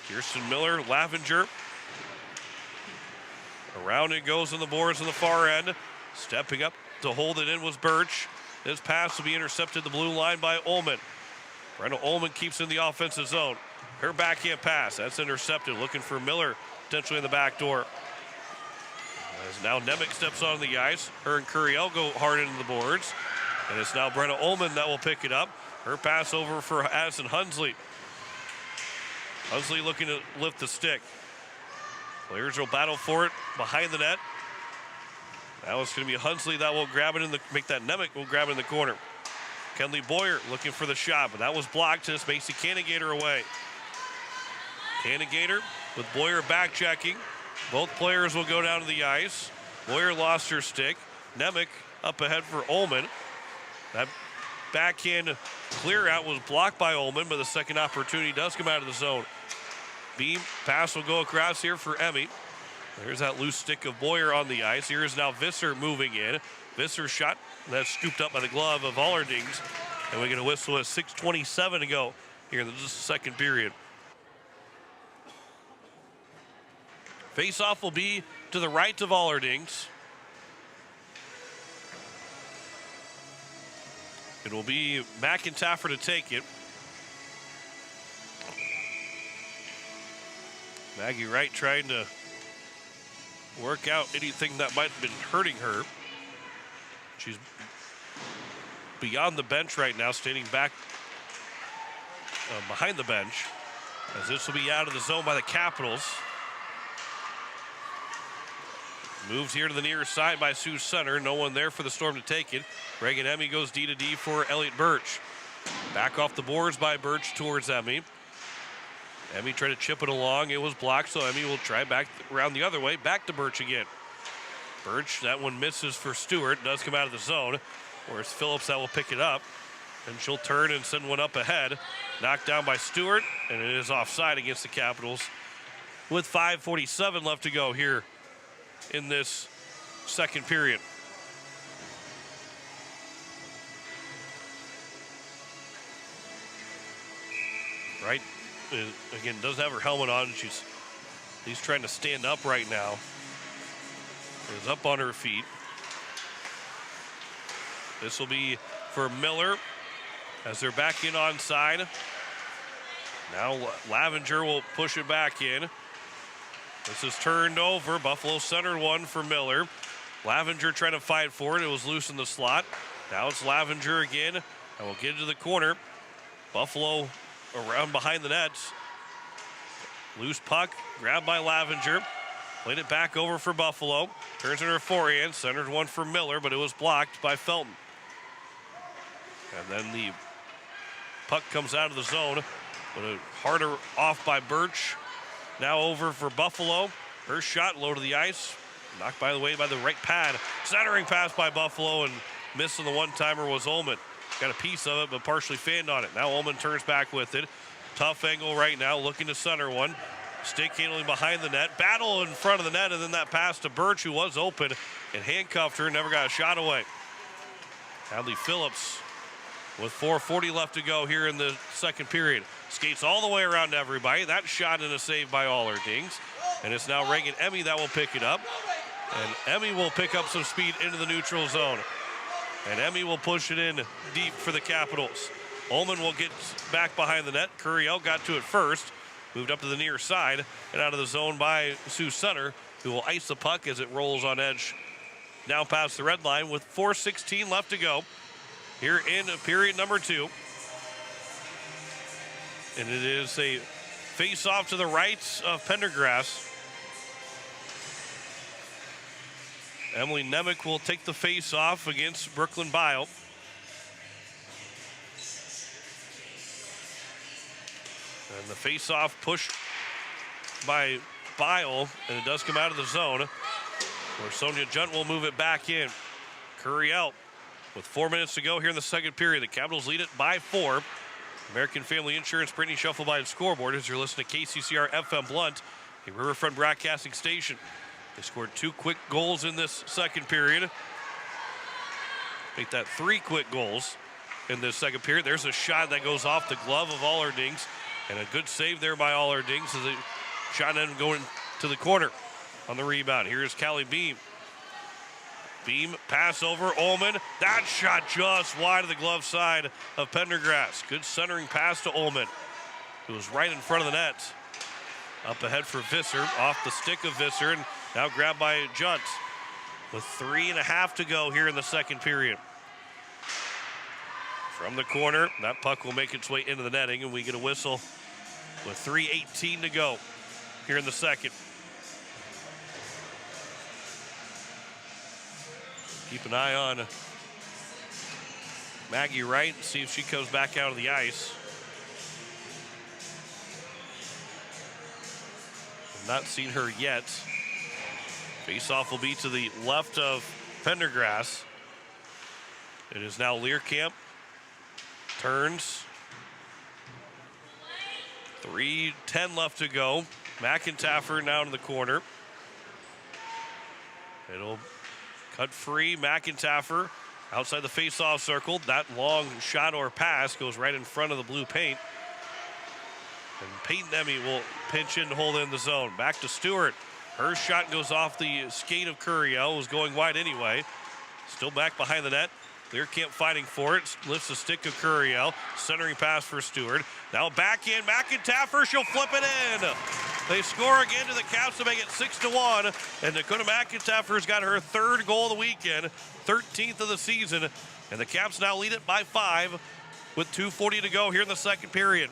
Kirsten Miller, Lavenger. Around it goes on the boards on the far end. Stepping up to hold it in was Birch. This pass will be intercepted the blue line by Ullman. Brenda Ullman keeps in the offensive zone. Her backhand pass, that's intercepted. Looking for Miller, potentially in the back door. As now Nemec steps on the ice. Her and Curiel go hard into the boards. And it's now Brenna Ullman that will pick it up. Her pass over for Addison Hunsley. Hunsley looking to lift the stick. Players will battle for it behind the net. Now it's going to be Hunsley that will grab it make that Nemec will grab it in the corner. Kenley Boyer looking for the shot, but that was blocked. This makes the Cannigator away. Cannigator with Boyer back checking. Both players will go down to the ice. Boyer lost her stick. Nemec up ahead for Ullman. That backhand clear out was blocked by Ullman, but the second opportunity does come out of the zone. Beam pass will go across here for Emmy. There's that loose stick of Boyer on the ice. Here is now Visser moving in. Visser shot that's scooped up by the glove of Allerdings. And we get a whistle with 6:27 to go here in the second period. Face-off will be to the right of Allerdings. It will be McIntaffer to take it. Maggie Wright trying to work out anything that might have been hurting her. She's beyond the bench right now, standing back behind the bench, as this will be out of the zone by the Capitals. Moves here to the near side by Sioux Center. No one there for the Storm to take it. Reagan Emmy goes D to D for Elliott Birch. Back off the boards by Birch towards Emmy. Emmy tried to chip it along. It was blocked, so Emmy will try back around the other way. Back to Birch again. Birch, that one misses for Stewart. Does come out of the zone. Or it's Phillips that will pick it up. And she'll turn and send one up ahead. Knocked down by Stewart, and it is offside against the Capitals with 5:47 left to go here in this second period. Wright, again, doesn't have her helmet on. She's trying to stand up right now. Is up on her feet. This will be for Miller as they're back in onside. Now Lavenger will push it back in. This is turned over. Buffalo centered one for Miller. Lavenger trying to fight for it. It was loose in the slot. Now it's Lavenger again. And we'll get into the corner. Buffalo around behind the nets. Loose puck, grabbed by Lavenger. Played it back over for Buffalo. Turns in her forehand. Centered one for Miller, but it was blocked by Felton. And then the puck comes out of the zone. But a harder off by Birch. Now over for Buffalo. Her shot low to the ice. Knocked by the way by the right pad. Centering pass by Buffalo, and missing the one-timer was Ullman. Got a piece of it, but partially fanned on it. Now Ullman turns back with it. Tough angle right now, looking to center one. Stick handling behind the net. Battle in front of the net, and then that pass to Birch, who was open, and handcuffed her, never got a shot away. Hadley Phillips with 4:40 left to go here in the second period. Skates all the way around everybody. That shot and a save by Allerdings. And it's now Reagan Emmy that will pick it up. And Emmy will pick up some speed into the neutral zone. And Emmy will push it in deep for the Capitals. Ullman will get back behind the net. Curiel got to it first. Moved up to the near side and out of the zone by Sioux Center, who will ice the puck as it rolls on edge. Now past the red line with 4:16 left to go here in period number 2. And it is a face-off to the right of Pendergrass. Emily Nemec will take the face-off against Brooklyn Bile. And the face-off pushed by Bile, and it does come out of the zone, where Sonia Junt will move it back in. Curry out with 4 minutes to go here in the second period. The Capitals lead it by 4. American Family Insurance, Brittany Shuffleby scoreboard as you're listening to KCCR FM Blunt, a Riverfront broadcasting station. They scored 2 quick goals in this second period. Make that 3 quick goals in this second period. There's a shot that goes off the glove of Allerdings, and a good save there by Allerdings as the shot ended going to the corner on the rebound. Here's Callie Beam. Beam, pass over, Ullman. That shot just wide of the glove side of Pendergrass. Good centering pass to Ullman, who was right in front of the net. Up ahead for Visser, off the stick of Visser, and now grabbed by Junt. With 3.5 to go here in the second period. From the corner, that puck will make its way into the netting, and we get a whistle with 3:18 to go here in the second. Keep an eye on Maggie Wright and see if she comes back out of the ice. I've not seen her yet. Face-off will be to the left of Pendergrass. It is now Learcamp. Turns. 3:10 left to go. McIntyre now in the corner. It'll cut free. McIntyre outside the face-off circle. That long shot or pass goes right in front of the blue paint. And Peyton Emmy will pinch in and hold in the zone. Back to Stewart. Her shot goes off the skate of Curiel. Was going wide anyway. Still back behind the net. Learcamp fighting for it. Lifts the stick of Curiel. Centering pass for Stewart. Now back in. McIntyre. She'll flip it in. They score again to the Caps to make it 6-1. And Dakota McIntyre's got her 3rd goal of the weekend. 13th of the season. And the Caps now lead it by 5 with 2:40 to go here in the second period.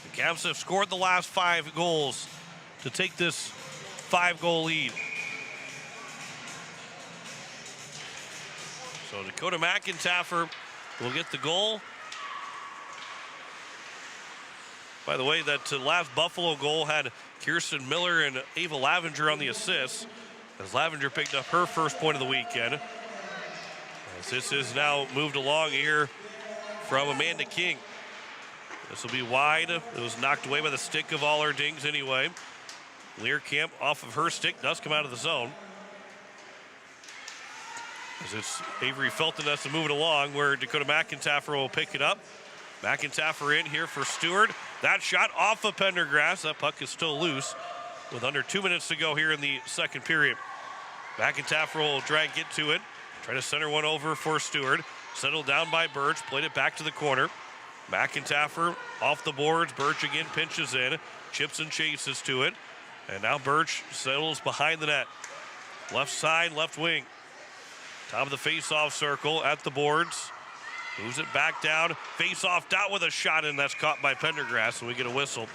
The Caps have scored the last 5 goals to take this 5-goal lead. So Dakota McIntyre will get the goal. By the way, that last Buffalo goal had Kirsten Miller and Ava Lavenger on the assists. as Lavender picked up her first point of the weekend. As this is now moved along here from Amanda King. This will be wide. It was knocked away by the stick of Allerdings anyway. Learcamp off of her stick does come out of the zone. As it's Avery Felton has to move it along where Dakota McIntaffer will pick it up. McIntaffer in here for Stewart. That shot off of Pendergrass. That puck is still loose with under 2 minutes to go here in the second period. McIntaffer will drag it to it. Try to center one over for Stewart. Settled down by Birch. Played it back to the corner. McIntaffer off the boards. Birch again pinches in. Chips and chases to it. And now Birch settles behind the net. Left side, left wing. Top of the face-off circle at the boards. Moves it back down. Face-off dot with a shot, and that's caught by Pendergrass, and we get a whistle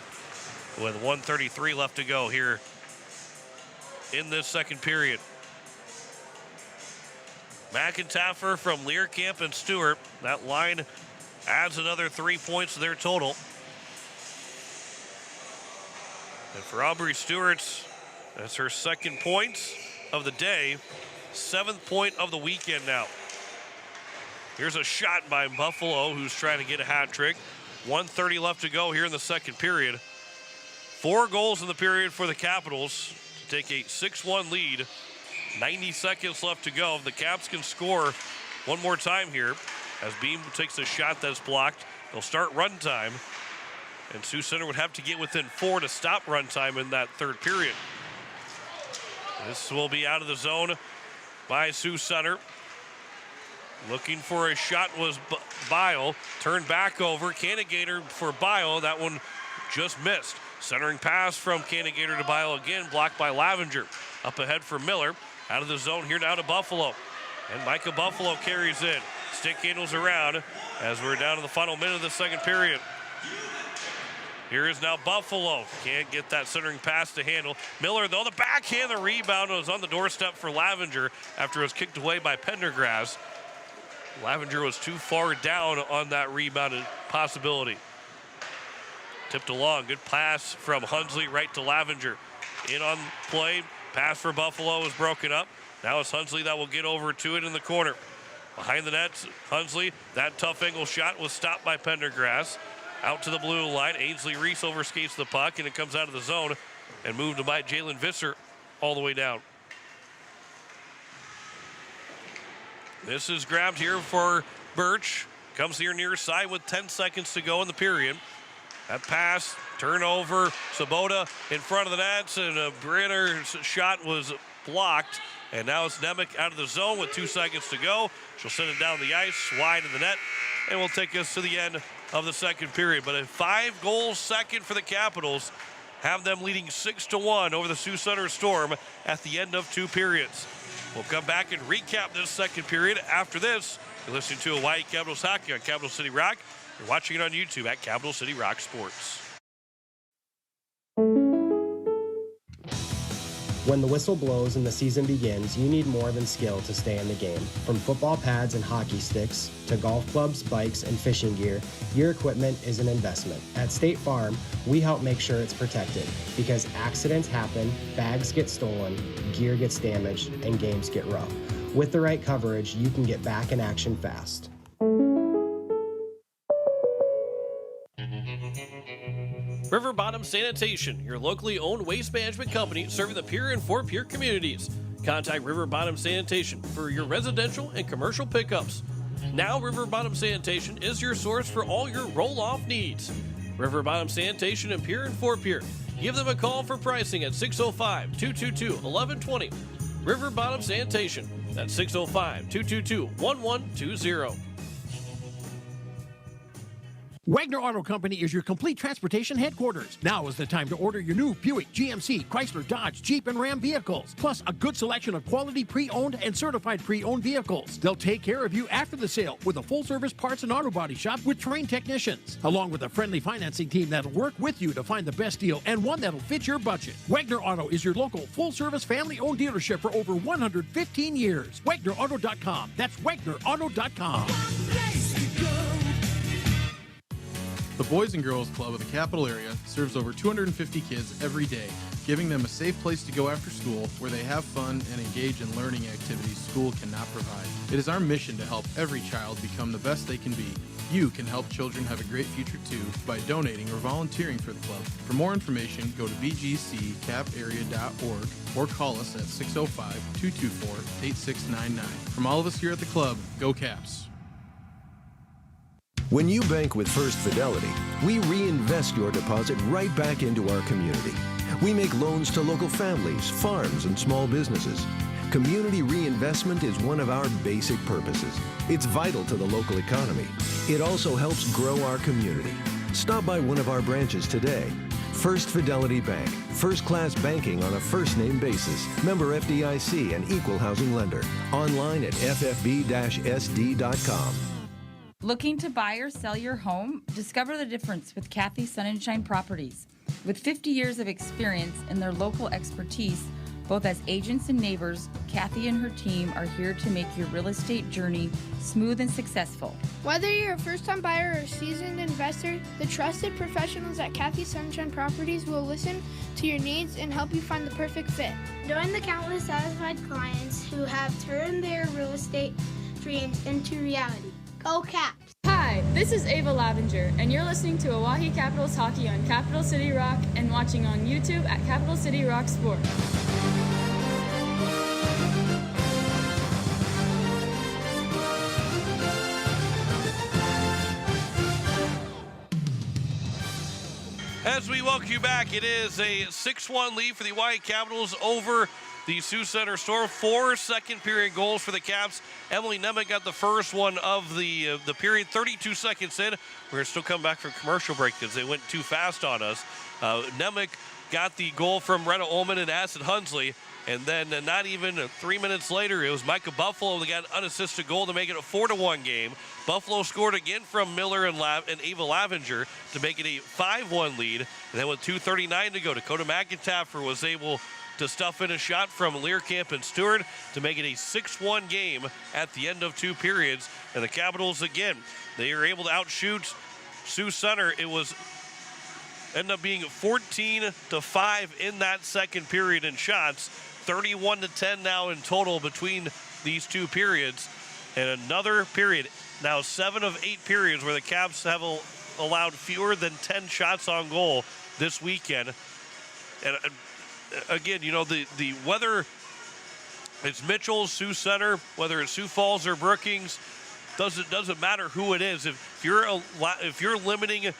with 1:33 left to go here in this second period. McIntaffer from Learcamp and Stewart. That line adds another 3 points to their total. And for Aubrey Stewart, that's her second point of the day. 7th point of the weekend now. Here's a shot by Buffalo, who's trying to get a hat trick. 1:30 left to go here in the second period. 4 goals in the period for the Capitals to take a 6-1 lead. 90 seconds left to go. The Caps can score one more time here as Beam takes a shot that's blocked. They'll start run time, and Sioux Center would have to get within 4 to stop run time in that third period. This will be out of the zone by Sioux Center. Looking for a shot was Bile. Turned back over. Cannigator for Bile. That one just missed. Centering pass from Cannigator to Bile again. Blocked by Lavenger. Up ahead for Miller. Out of the zone here now to Buffalo. And Micah Buffalo carries in. Stick handles around as we're down to the final minute of the second period. Here is now Buffalo. Can't get that centering pass to handle. Miller, though, the backhand, the rebound was on the doorstep for Lavenger after it was kicked away by Pendergrass. Lavenger was too far down on that rebounded possibility. Tipped along. Good pass from Hunsley right to Lavenger. In on play. Pass for Buffalo is broken up. Now it's Hunsley that will get over to it in the corner. Behind the net, Hunsley. That tough angle shot was stopped by Pendergrass. Out to the blue line. Ainsley Reese overskates the puck, and it comes out of the zone and moved by Jalen Visser all the way down. This is grabbed here for Birch. Comes here near side with 10 seconds to go in the period. That pass, turnover, Sabota in front of the nets, and Brenner's shot was blocked. And now it's Nemec out of the zone with 2 seconds to go. She'll send it down the ice, wide of the net, and will take us to the end of the second period. But a 5-goal second for the Capitals have them leading 6-1 over the Sioux Center Storm at the end of 2 periods. We'll come back and recap this second period. After this, you're listening to Hawaii Capitals Hockey on Capital City Rock. You're watching it on YouTube at Capital City Rock Sports. When the whistle blows and the season begins, you need more than skill to stay in the game. From football pads and hockey sticks to golf clubs, bikes, and fishing gear, your equipment is an investment. At State Farm, we help make sure it's protected because accidents happen, bags get stolen, gear gets damaged, and games get rough. With the right coverage, you can get back in action fast. River Bottom Sanitation, your locally owned waste management company serving the Pierre and Fort Pierre communities. Contact River Bottom Sanitation for your residential and commercial pickups. Now River Bottom Sanitation is your source for all your roll-off needs. River Bottom Sanitation in Pierre and Fort Pierre. Give them a call for pricing at 605-222-1120. River Bottom Sanitation. That's 605-222-1120. Wagner Auto Company is your complete transportation headquarters. Now is the time to order your new Buick, GMC, Chrysler, Dodge, Jeep, and Ram vehicles, plus a good selection of quality pre-owned and certified pre-owned vehicles. They'll take care of you after the sale with a full-service parts and auto body shop with trained technicians, along with a friendly financing team that'll work with you to find the best deal and one that'll fit your budget. Wagner Auto is your local full-service family-owned dealership for over 115 years. WagnerAuto.com. That's WagnerAuto.com. The Boys and Girls Club of the the capital area serves over 250 kids every day, giving them a safe place to go after school where they have fun and engage in learning activities school cannot provide. It is our mission to help every child become the best they can be. You can help children have a great future too by donating or volunteering for the club. For more information, go to bgccaparea.org or call us at 605-224-8699. From all of us here at the club, go Caps! When you bank with First Fidelity, we reinvest your deposit right back into our community. We make loans to local families, farms, and small businesses. Community reinvestment is one of our basic purposes. It's vital to the local economy. It also helps grow our community. Stop by one of our branches today. First Fidelity Bank, first-class banking on a first-name basis. Member FDIC and equal housing lender. Online at ffb-sd.com. Looking to buy or sell your home? Discover the difference with Kathy Sunshine Properties. With 50 years of experience in their local expertise, both as agents and neighbors, Kathy and her team are here to make your real estate journey smooth and successful. Whether you're a first-time buyer or a seasoned investor, the trusted professionals at Kathy Sunshine Properties will listen to your needs and help you find the perfect fit. Join the countless satisfied clients who have turned their real estate dreams into reality. Go Caps! Hi, this is Ava Lavenger, and you're listening to Oahe Capitals Hockey on Capital City Rock and watching on YouTube at Capital City Rock Sports. As we welcome you back, it is a 6-1 lead for the Oahe Capitals over the Sioux Center Storm. 4 second-period goals for the Caps. Emily Nemec got the first one of the period. 32 seconds in. We're going to still come back from commercial break because they went too fast on us. Nemec got the goal from Retta Ullman and Acid Hunsley. And then not even 3 minutes later, it was Micah Buffalo that got an unassisted goal to make it a 4-1 game. Buffalo scored again from Miller and Ava Lavenger to make it a 5-1 lead. And then with 2:39 to go, Dakota McIntaffer was able to stuff in a shot from Learcamp and Stewart to make it a 6-1 game at the end of 2 periods. And the Capitals, again, they are able to outshoot Sioux Center. It was ended up being 14-5 in that second period in shots. 31-10 now in total between these 2 periods. And another period, now 7 of 8 periods where the Caps have allowed fewer than 10 shots on goal this weekend. And again, you know, the whether it's Mitchell, Sioux Center, whether it's Sioux Falls or Brookings, doesn't matter who it is. If you're limiting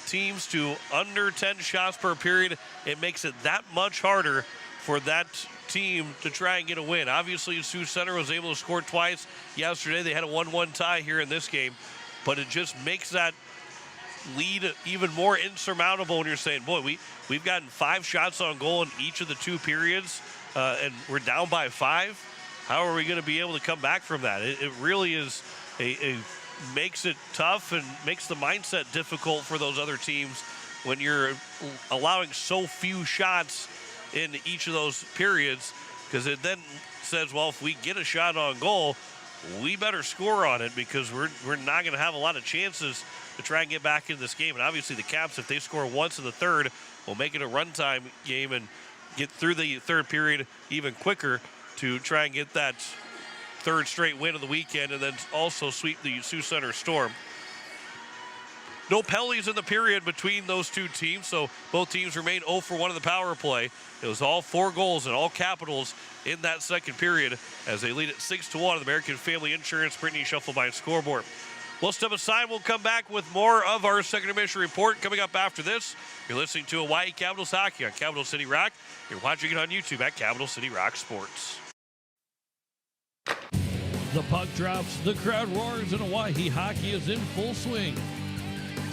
teams to under 10 shots per period, it makes it that much harder for that team to try and get a win. Obviously, Sioux Center was able to score twice yesterday. They had a 1-1 tie here in this game, but it just makes that lead even more insurmountable when you're saying, boy, we've gotten 5 shots on goal in each of the 2 periods, and we're down by 5. How are we going to be able to come back from that? It really is makes it tough and makes the mindset difficult for those other teams when you're allowing so few shots in each of those periods, because it then says, well, if we get a shot on goal, we better score on it because we're not going to have a lot of chances to try and get back into this game. And obviously the Caps, if they score once in the third, will make it a runtime game and get through the third period even quicker to try and get that 3rd straight win of the weekend and then also sweep the Sioux Center Storm. No penalties in the period between those 2 teams, so both teams remain 0 for 1 in the power play. It was all 4 goals and all Capitals in that second period as they lead at 6-1 on the American Family Insurance Brittany Shufflebine scoreboard. We'll step aside. We'll come back with more of our second intermission report coming up after this. You're listening to Hawaii Capitals Hockey on Capital City Rock. You're watching it on YouTube at Capital City Rock Sports. The puck drops, the crowd roars, and Hawaii hockey is in full swing.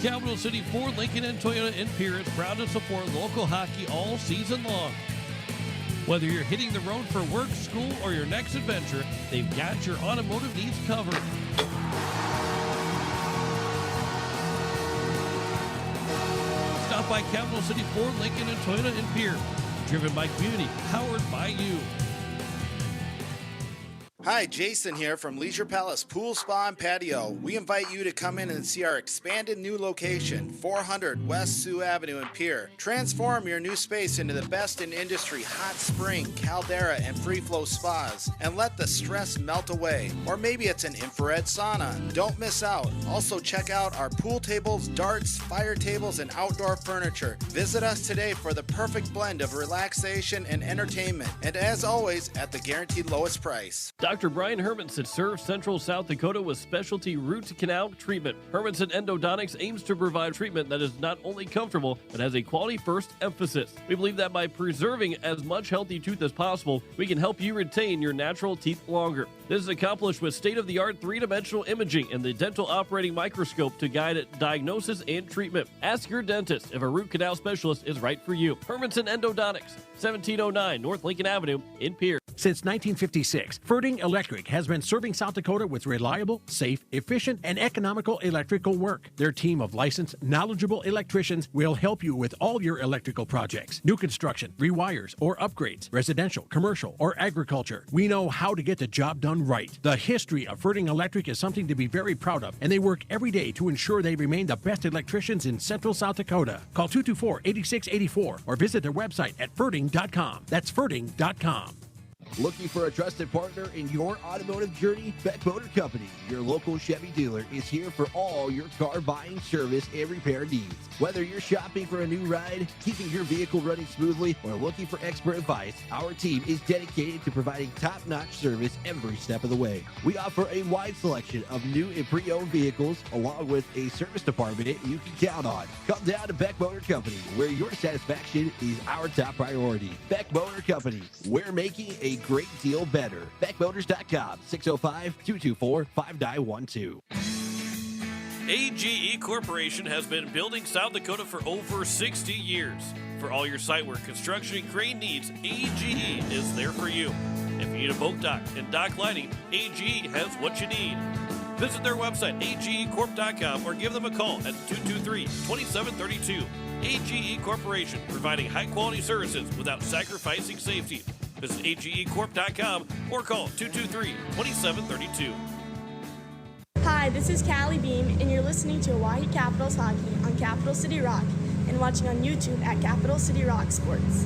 Capital City Ford, Lincoln, and Toyota in Pierre is proud to support local hockey all season long. Whether you're hitting the road for work, school, or your next adventure, they've got your automotive needs covered. Stop by Capital City Ford, Lincoln, and Toyota in Pierre. Driven by community, powered by you. Hi, Jason here from Leisure Palace Pool Spa and Patio. We invite you to come in and see our expanded new location, 400 West Sioux Avenue in Pier. Transform your new space into the best in industry hot spring, caldera, and free flow spas, and let the stress melt away. Or maybe it's an infrared sauna. Don't miss out. Also check out our pool tables, darts, fire tables, and outdoor furniture. Visit us today for the perfect blend of relaxation and entertainment. And as always, at the guaranteed lowest price. Dr. Brian Hermanson serves Central South Dakota with specialty root canal treatment. Hermanson Endodontics aims to provide treatment that is not only comfortable, but has a quality first emphasis. We believe that by preserving as much healthy tooth as possible, we can help you retain your natural teeth longer. This is accomplished with state-of-the-art three-dimensional imaging and the dental operating microscope to guide diagnosis and treatment. Ask your dentist if a root canal specialist is right for you. Hermanson Endodontics, 1709 North Lincoln Avenue in Pierre. Since 1956, Ferding Electric has been serving South Dakota with reliable, safe, efficient, and economical electrical work. Their team of licensed, knowledgeable electricians will help you with all your electrical projects. New construction, rewires, or upgrades, residential, commercial, or agriculture. We know how to get the job done right. The history of Ferding Electric is something to be very proud of, and they work every day to ensure they remain the best electricians in Central South Dakota. Call 224-8684 or visit their website at ferding.com. That's ferding.com. Looking for a trusted partner in your automotive journey? Beck Motor Company, your local Chevy dealer, is here for all your car buying, service, and repair needs. Whether you're shopping for a new ride, keeping your vehicle running smoothly, or looking for expert advice, our team is dedicated to providing top-notch service every step of the way. We offer a wide selection of new and pre-owned vehicles, along with a service department you can count on. Come down to Beck Motor Company, where your satisfaction is our top priority. Beck Motor Company, we're making a great deal better. BeckMotors.com, 605-224-5912. AGE Corporation has been building South Dakota for over 60 years. For all your site work, construction, and crane needs, AGE is there for you. If you need a boat dock and dock lighting, AGE has what you need. Visit their website, agecorp.com, or give them a call at 223-2732. AGE Corporation, providing high-quality services without sacrificing safety. Visit agecorp.com or call 223-2732. Hi, this is Callie Beam, and you're listening to Oahe Capitals Hockey on Capital City Rock and watching on YouTube at Capital City Rock Sports.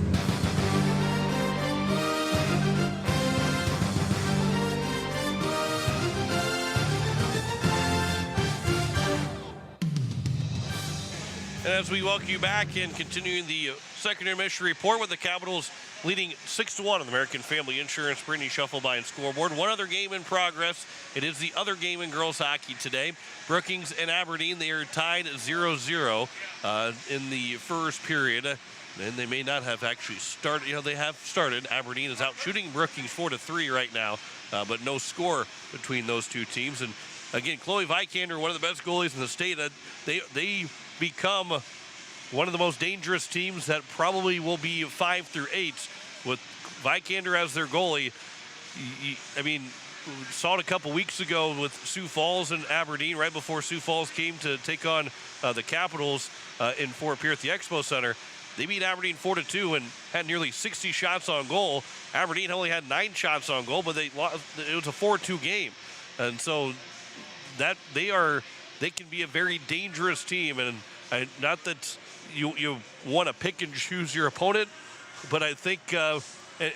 And as we welcome you back and continuing the second intermission report with the Capitals leading 6-1 on the American Family Insurance Brittany Shuffleby scoreboard. One other game in progress. It is the other game in girls hockey today. Brookings and Aberdeen, they are tied 0-0 in the first period. And they may not have actually started. They have started. Aberdeen is out shooting Brookings 4-3 right now, but no score between those two teams. And again, Chloe Vikander, one of the best goalies in the state, they become one of the most dangerous teams that probably will be 5 through 8 with Vikander as their goalie. I mean, we saw it a couple weeks ago with Sioux Falls and Aberdeen, right before Sioux Falls came to take on the Capitals in Fort Pierre at the Expo Center. They beat Aberdeen 4-2 and had nearly 60 shots on goal. Aberdeen only had 9 shots on goal, but it was a 4-2 game. And so that they can be a very dangerous team. And not that you want to pick and choose your opponent, but I think, and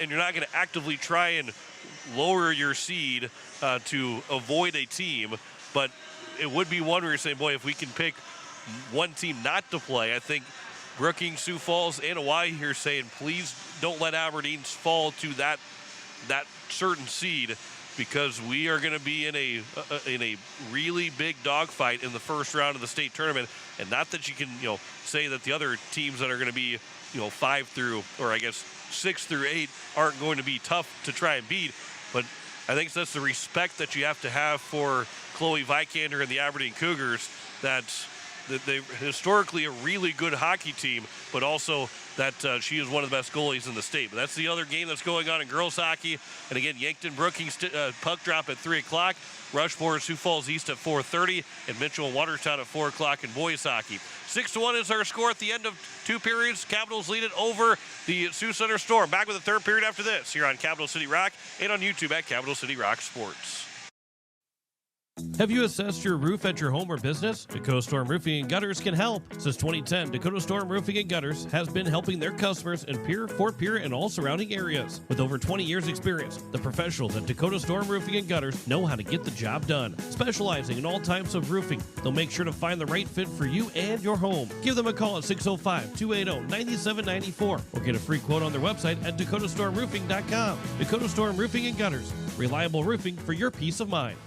you're not going to actively try and lower your seed to avoid a team, but it would be one where you're saying, boy, if we can pick one team not to play, I think Brookings, Sioux Falls, and Oahe here saying, please don't let Aberdeen fall to that certain seed, because we are going to be in a really big dogfight in the first round of the state tournament. And not that you can say that the other teams that are going to be 5 through, or I guess 6 through 8 aren't going to be tough to try and beat, but I think that's the respect that you have to have for Chloe Vikander and the Aberdeen Cougars, that they historically a really good hockey team, but also that she is one of the best goalies in the state. But that's the other game that's going on in girls hockey. And again, Yankton Brookings puck drop at 3 o'clock. Rushmore, Sioux Falls East at 4:30, and Mitchell and Watertown at 4 o'clock in boys hockey. 6-1 is our score at the end of 2 periods. Capitals lead it over the Sioux Center Storm. Back with the third period after this here on Capital City Rock and on YouTube at Capital City Rock Sports. Have you assessed your roof at your home or business? Dakota Storm Roofing and Gutters can help. Since 2010, Dakota Storm Roofing and Gutters has been helping their customers in Pierre, Fort Pierre, and all surrounding areas. With over 20 years experience, the professionals at Dakota Storm Roofing and Gutters know how to get the job done. Specializing in all types of roofing, they'll make sure to find the right fit for you and your home. Give them a call at 605-280-9794 or get a free quote on their website at dakotastormroofing.com. Dakota Storm Roofing and Gutters, reliable roofing for your peace of mind.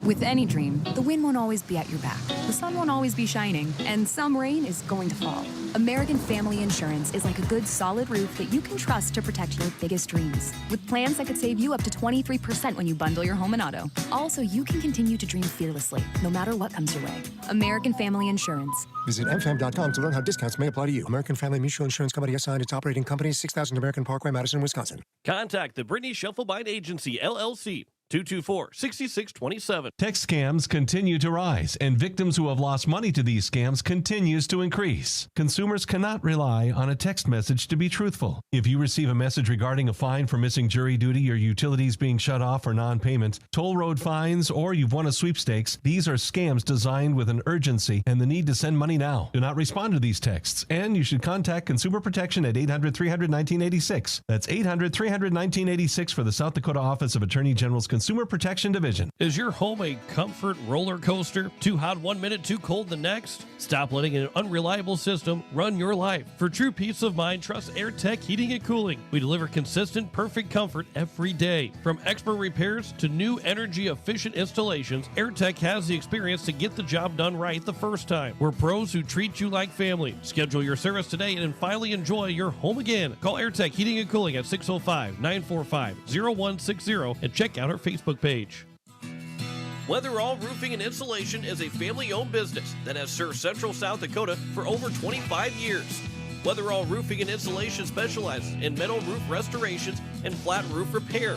With any dream, the wind won't always be at your back, the sun won't always be shining, and some rain is going to fall. American Family Insurance is like a good solid roof that you can trust to protect your biggest dreams. With plans that could save you up to 23% when you bundle your home and auto. Also, you can continue to dream fearlessly, no matter what comes your way. American Family Insurance. Visit mfam.com to learn how discounts may apply to you. American Family Mutual Insurance Company assigned its operating company, 6000 American Parkway, Madison, Wisconsin. Contact the Brittany Shufflebind Agency, LLC, 224-6627. Text scams continue to rise, and victims who have lost money to these scams continues to increase. Consumers cannot rely on a text message to be truthful. If you receive a message regarding a fine for missing jury duty, your utilities being shut off for non-payment, toll road fines, or you've won a sweepstakes, these are scams designed with an urgency and the need to send money now. Do not respond to these texts, and you should contact Consumer Protection at 800-300-1986. That's 800-300-1986 for the South Dakota Office of Attorney General's Consumer Protection Division. Is your home a comfort roller coaster? Too hot 1 minute, too cold the next? Stop letting an unreliable system run your life. For true peace of mind, trust AirTech Heating and Cooling. We deliver consistent, perfect comfort every day. From expert repairs to new energy-efficient installations, AirTech has the experience to get the job done right the first time. We're pros who treat you like family. Schedule your service today and finally enjoy your home again. Call AirTech Heating and Cooling at 605-945-0160 and check out our Facebook page. Weatherall Roofing and Insulation is a family-owned business that has served Central South Dakota for over 25 years. Weatherall Roofing and Insulation specializes in metal roof restorations and flat roof repair.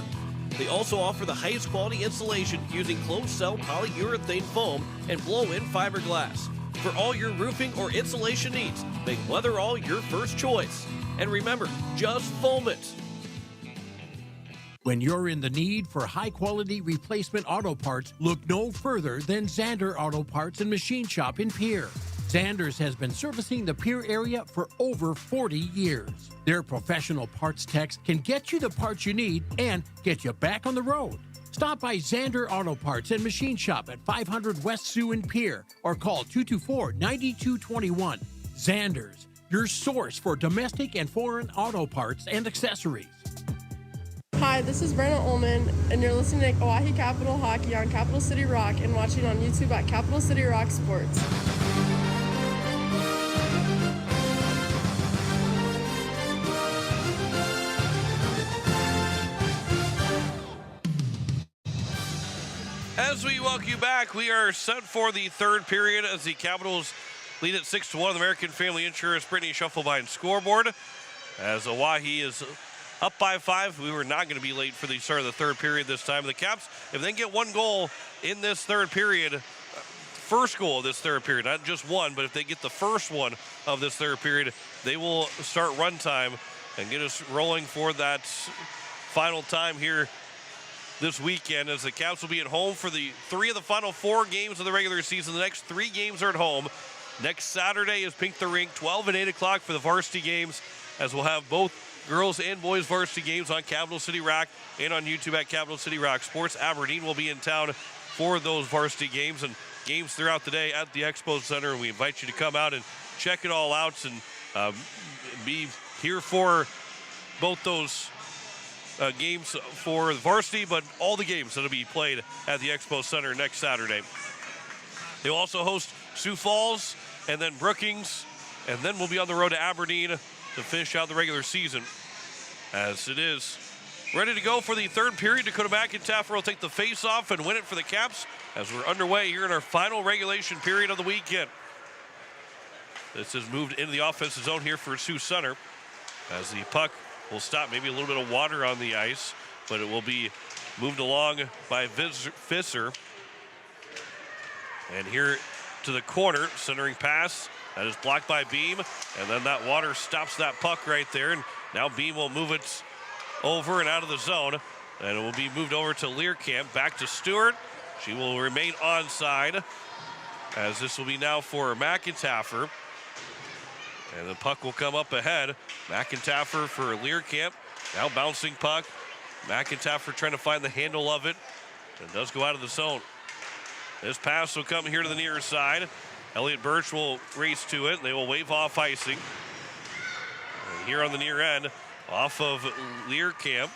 They also offer the highest quality insulation using closed-cell polyurethane foam and blow-in fiberglass. For all your roofing or insulation needs, make Weatherall your first choice. And remember, just foam it. When you're in the need for high-quality replacement auto parts, look no further than Zander Auto Parts and Machine Shop in Pierre. Zanders has been servicing the Pierre area for over 40 years. Their professional parts techs can get you the parts you need and get you back on the road. Stop by Zander Auto Parts and Machine Shop at 500 West Sioux in Pierre or call 224-9221. Zanders, your source for domestic and foreign auto parts and accessories. Hi, this is Brenna Ullman, and you're listening to Oahe Capital Hockey on Capital City Rock and watching on YouTube at Capital City Rock Sports. As we welcome you back, we are set for the third period as the Capitals lead at 6-1 on the American Family Insurance Brittany Shufflebind scoreboard. As Oahe is up by 5, we were not going to be late for the start of the third period this time. The Caps, if they get one goal in this third period, first goal of this third period, not just one, but if they get the first one of this third period, they will start run time and get us rolling for that final time here this weekend, as the Caps will be at home for the 3 of the final 4 games of the regular season. The next 3 games are at home. Next Saturday is Pink the Rink, 12 and 8 o'clock for the varsity games, as we'll have both girls and boys varsity games on Capital City Rock and on YouTube at Capital City Rock Sports. Aberdeen will be in town for those varsity games and games throughout the day at the Expo Center. And we invite you to come out and check it all out and be here for both those games for the varsity, but all the games that will be played at the Expo Center next Saturday. They will also host Sioux Falls and then Brookings, and then we'll be on the road to Aberdeen to finish out the regular season. As it is ready to go for the third period, Dakota McIntyre will take the face-off and win it for the Caps as we're underway here in our final regulation period of the weekend. This is moved into the offensive zone here for Sioux Center as the puck will stop. Maybe a little bit of water on the ice, but it will be moved along by Visser. And here to the corner, centering pass. That is blocked by Beam, and then that water stops that puck right there. And now Beam will move it over and out of the zone, and it will be moved over to Learcamp. Back to Stewart. She will remain onside, as this will be now for McIntaffer. And the puck will come up ahead. McIntaffer for Learcamp. Now bouncing puck. McIntaffer trying to find the handle of it. It does go out of the zone. This pass will come here to the near side. Elliott Birch will race to it. They will wave off icing. And here on the near end, off of Learcamp.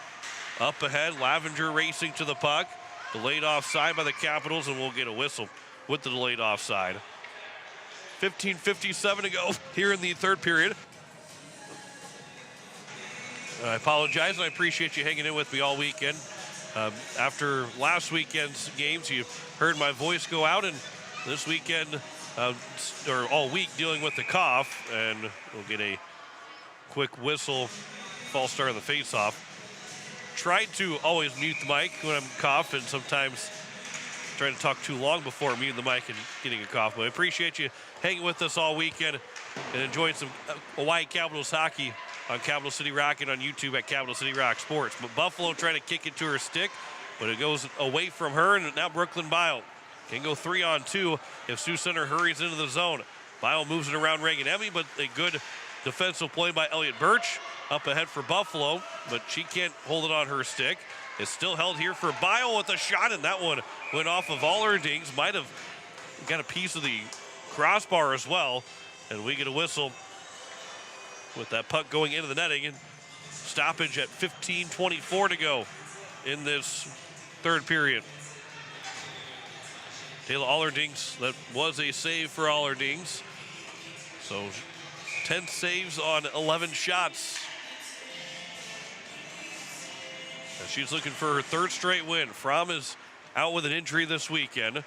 Up ahead, Lavenger racing to the puck. Delayed offside by the Capitals, and we'll get a whistle with the delayed offside. 15:57 to go here in the third period. I apologize, and I appreciate you hanging in with me all weekend. After last weekend's games, you heard my voice go out, and this weekend, or all week, dealing with the cough, and we'll get a quick whistle, false start on the faceoff. Tried to always mute the mic when I'm coughing, sometimes trying to talk too long before muting the mic and getting a cough. But I appreciate you hanging with us all weekend and enjoying some Hawaii Capitals hockey on Capital City Rock and on YouTube at Capital City Rock Sports. But Buffalo trying to kick it to her stick, but it goes away from her, and now Brooklyn Bile can go 3-on-2 if Sioux Center hurries into the zone. Bile moves it around Reagan Emmy, but a good defensive play by Elliott Birch up ahead for Buffalo, but she can't hold it on her stick. It's still held here for Bile with a shot, and that one went off of Allerdings. Might have got a piece of the crossbar as well, and we get a whistle with that puck going into the netting, and stoppage at 15:24 to go in this third period. Taylor Allerdings, that was a save for Allerdings. So 10 saves on 11 shots. And she's looking for her third straight win. Fromm is out with an injury this weekend.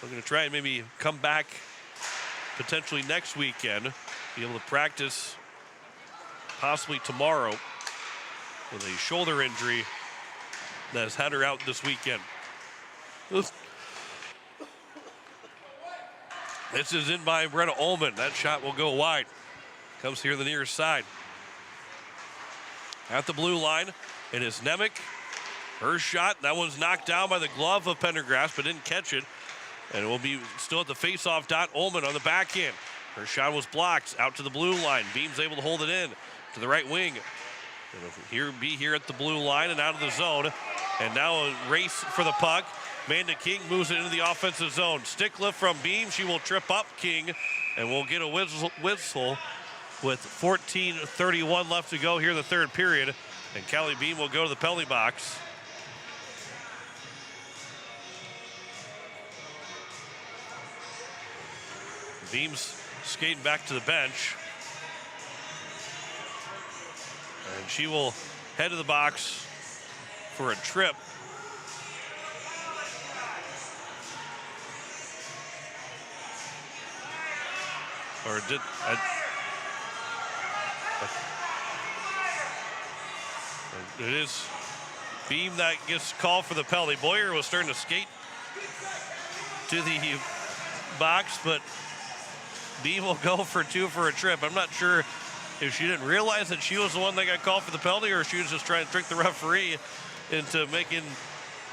We're going to try and maybe come back potentially next weekend, be able to practice possibly tomorrow with a shoulder injury that has had her out this weekend. This is in by Brenna Ullman. That shot will go wide. Comes here the near side. At the blue line, it is Nemec. Her shot, that one's knocked down by the glove of Pendergrass, but didn't catch it. And it will be still at the face-off dot. Ullman on the backhand. Her shot was blocked out to the blue line. Beam's able to hold it in to the right wing. It'll be here at the blue line and out of the zone. And now a race for the puck. Amanda King moves it into the offensive zone. Stick lift from Beam. She will trip up King, and we'll get a whistle with 14:31 left to go here in the third period. And Callie Beam will go to the penalty box. Beam's skating back to the bench. And she will head to the box for a trip. Or did it is Beam that gets called for the penalty. Boyer was starting to skate to the box, but Beam will go for two for a trip. I'm not sure if she didn't realize that she was the one that got called for the penalty, or if she was just trying to trick the referee into making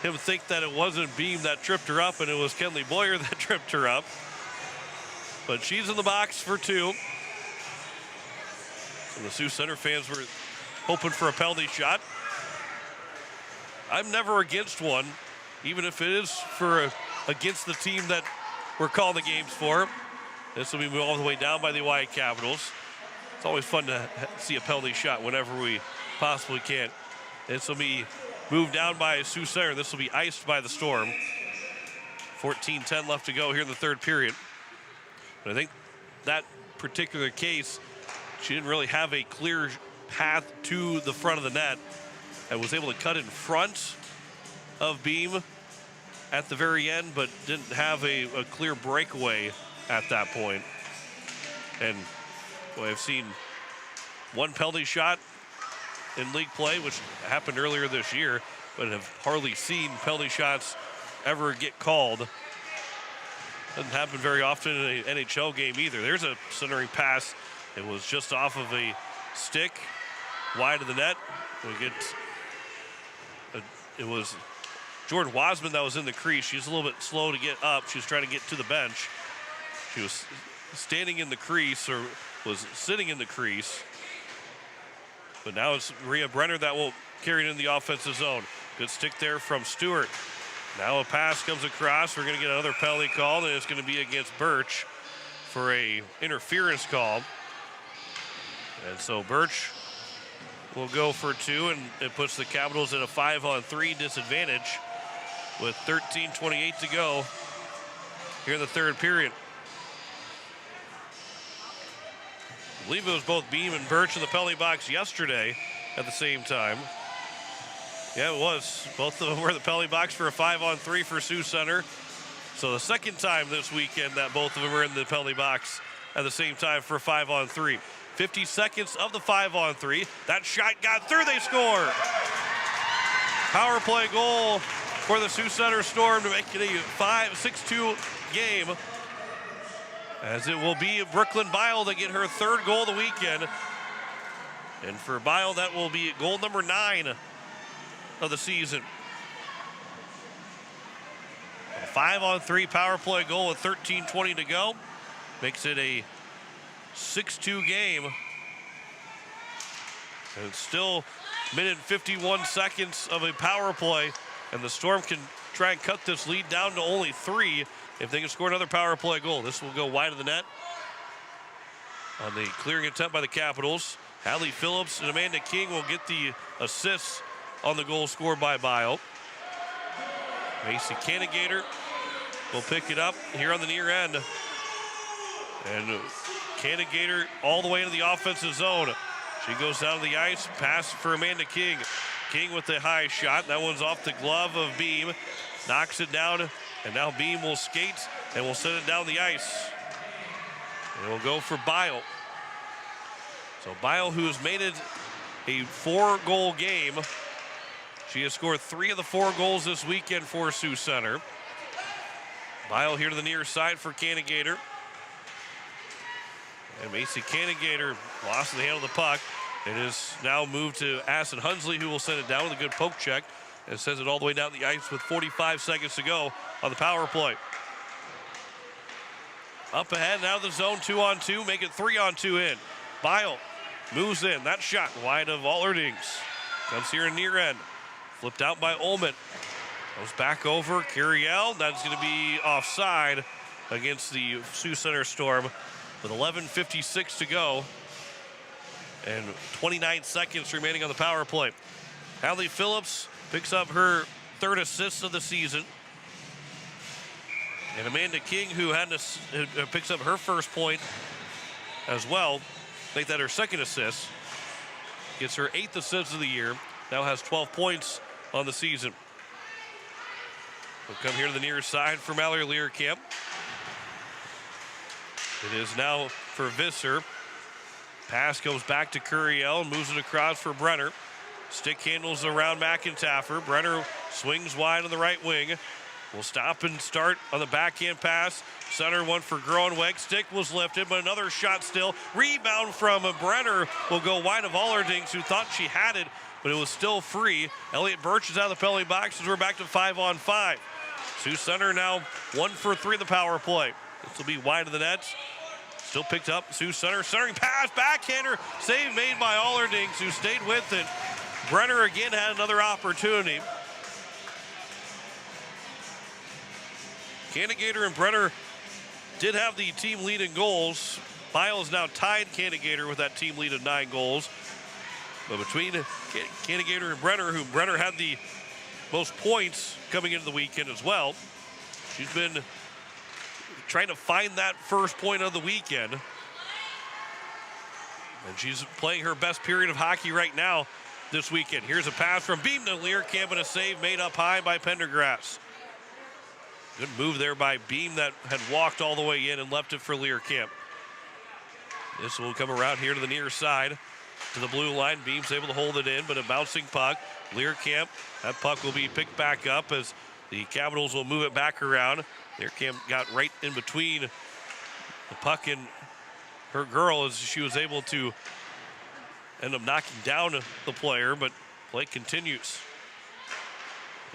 him think that it wasn't Beam that tripped her up and it was Kenley Boyer that tripped her up. But she's in the box for two. And the Sioux Center fans were hoping for a penalty shot. I'm never against one, even if it is for against the team that we're calling the games for. This will be moved all the way down by the Hawaii Capitals. It's always fun to see a penalty shot whenever we possibly can. This will be moved down by Sioux Center. This will be iced by the Storm. 14:10 left to go here in the third period. But I think that particular case, she didn't really have a clear path to the front of the net and was able to cut in front of Beam at the very end, but didn't have a clear breakaway at that point. And boy, I've seen one penalty shot in league play, which happened earlier this year, but have hardly seen penalty shots ever get called. Doesn't happen very often in an NHL game either. There's a centering pass. It was just off of a stick, wide of the net. It was Jordan Wasman that was in the crease. She's a little bit slow to get up. She was trying to get to the bench. She was standing in the crease, or was sitting in the crease. But now it's Rhea Brenner that will carry it in the offensive zone. Good stick there from Stewart. Now a pass comes across. We're going to get another penalty call, and it's going to be against Birch for a interference call. And so Birch will go for 2, and it puts the Capitals at a 5-on-3 disadvantage with 13:28 to go here in the third period. I believe it was both Beam and Birch in the penalty box yesterday at the same time. Yeah, it was. Both of them were in the penalty box for a 5-on-3 for Sioux Center. So the second time this weekend that both of them were in the penalty box at the same time for a 5-on-3. 50 seconds of the 5-on-3. That shot got through, they score. Power play goal for the Sioux Center Storm to make it a 6-2 game. As it will be Brooklyn Bile to get her third goal of the weekend. And for Bile, that will be goal number 9 of the season. A 5-on-3 power play goal with 13:20 to go. Makes it a 6-2 game. And it's still minute and 51 seconds of a power play. And the Storm can try and cut this lead down to only 3 if they can score another power play goal. This will go wide of the net on the clearing attempt by the Capitals. Hadley Phillips and Amanda King will get the assists on the goal scored by Bile. Macy Cannigator will pick it up here on the near end. And Cannigator all the way into the offensive zone. She goes down to the ice, pass for Amanda King. King with the high shot. That one's off the glove of Beam. Knocks it down, and now Beam will skate and will send it down the ice. And it will go for Bile. So Bile, who has made it a 4-goal game. She has scored 3 of the 4 goals this weekend for Sioux Center. Bile here to the near side for Cannigator. And Macy Cannigator lost the handle of the puck. It is now moved to Aston Hunsley, who will send it down with a good poke check and sends it all the way down the ice with 45 seconds to go on the power play. Up ahead, now the zone 2-on-2, make it 3-on-2 in. Bile moves in, that shot wide of Allerdings. Comes here in near end. Flipped out by Ullman. Goes back over, Curiel. That's going to be offside against the Sioux Center Storm with 11:56 to go and 29 seconds remaining on the power play. Hadley Phillips picks up her 3rd assist of the season. And Amanda King, who picks up her first point as well, make that her 2nd assist. Gets her 8th assist of the year. Now has 12 points on the season. We'll come here to the near side for Mallory Learcamp. It is now for Visser. Pass goes back to Curiel, moves it across for Brenner. Stick handles around McIntyre. Brenner swings wide on the right wing. Will stop and start on the backhand pass. Center one for Groenweg. Stick was lifted, but another shot still. Rebound from Brenner will go wide of Allerdings, who thought she had it, but it was still free. Elliott Birch is out of the penalty box as we're back to 5-on-5. Sioux Center now 1 for 3 in the power play. This will be wide of the net. Still picked up. Sioux Center centering pass, backhander, save made by Allerdings, who stayed with it. Brenner again had another opportunity. Cannigator and Brenner did have the team lead in goals. Bile has now tied Cannigator with that team lead of 9 goals. But between Cannigator and Brenner, who Brenner had the most points coming into the weekend as well, she's been trying to find that first point of the weekend. And she's playing her best period of hockey right now this weekend. Here's a pass from Beam to Learcamp and a save made up high by Pendergrass. Good move there by Beam that had walked all the way in and left it for Learcamp. This will come around here to the near side to the blue line. Beam's able to hold it in, but a bouncing puck. Learcamp, that puck will be picked back up as the Capitals will move it back around. Learcamp got right in between the puck and her girl as she was able to end up knocking down the player, but play continues.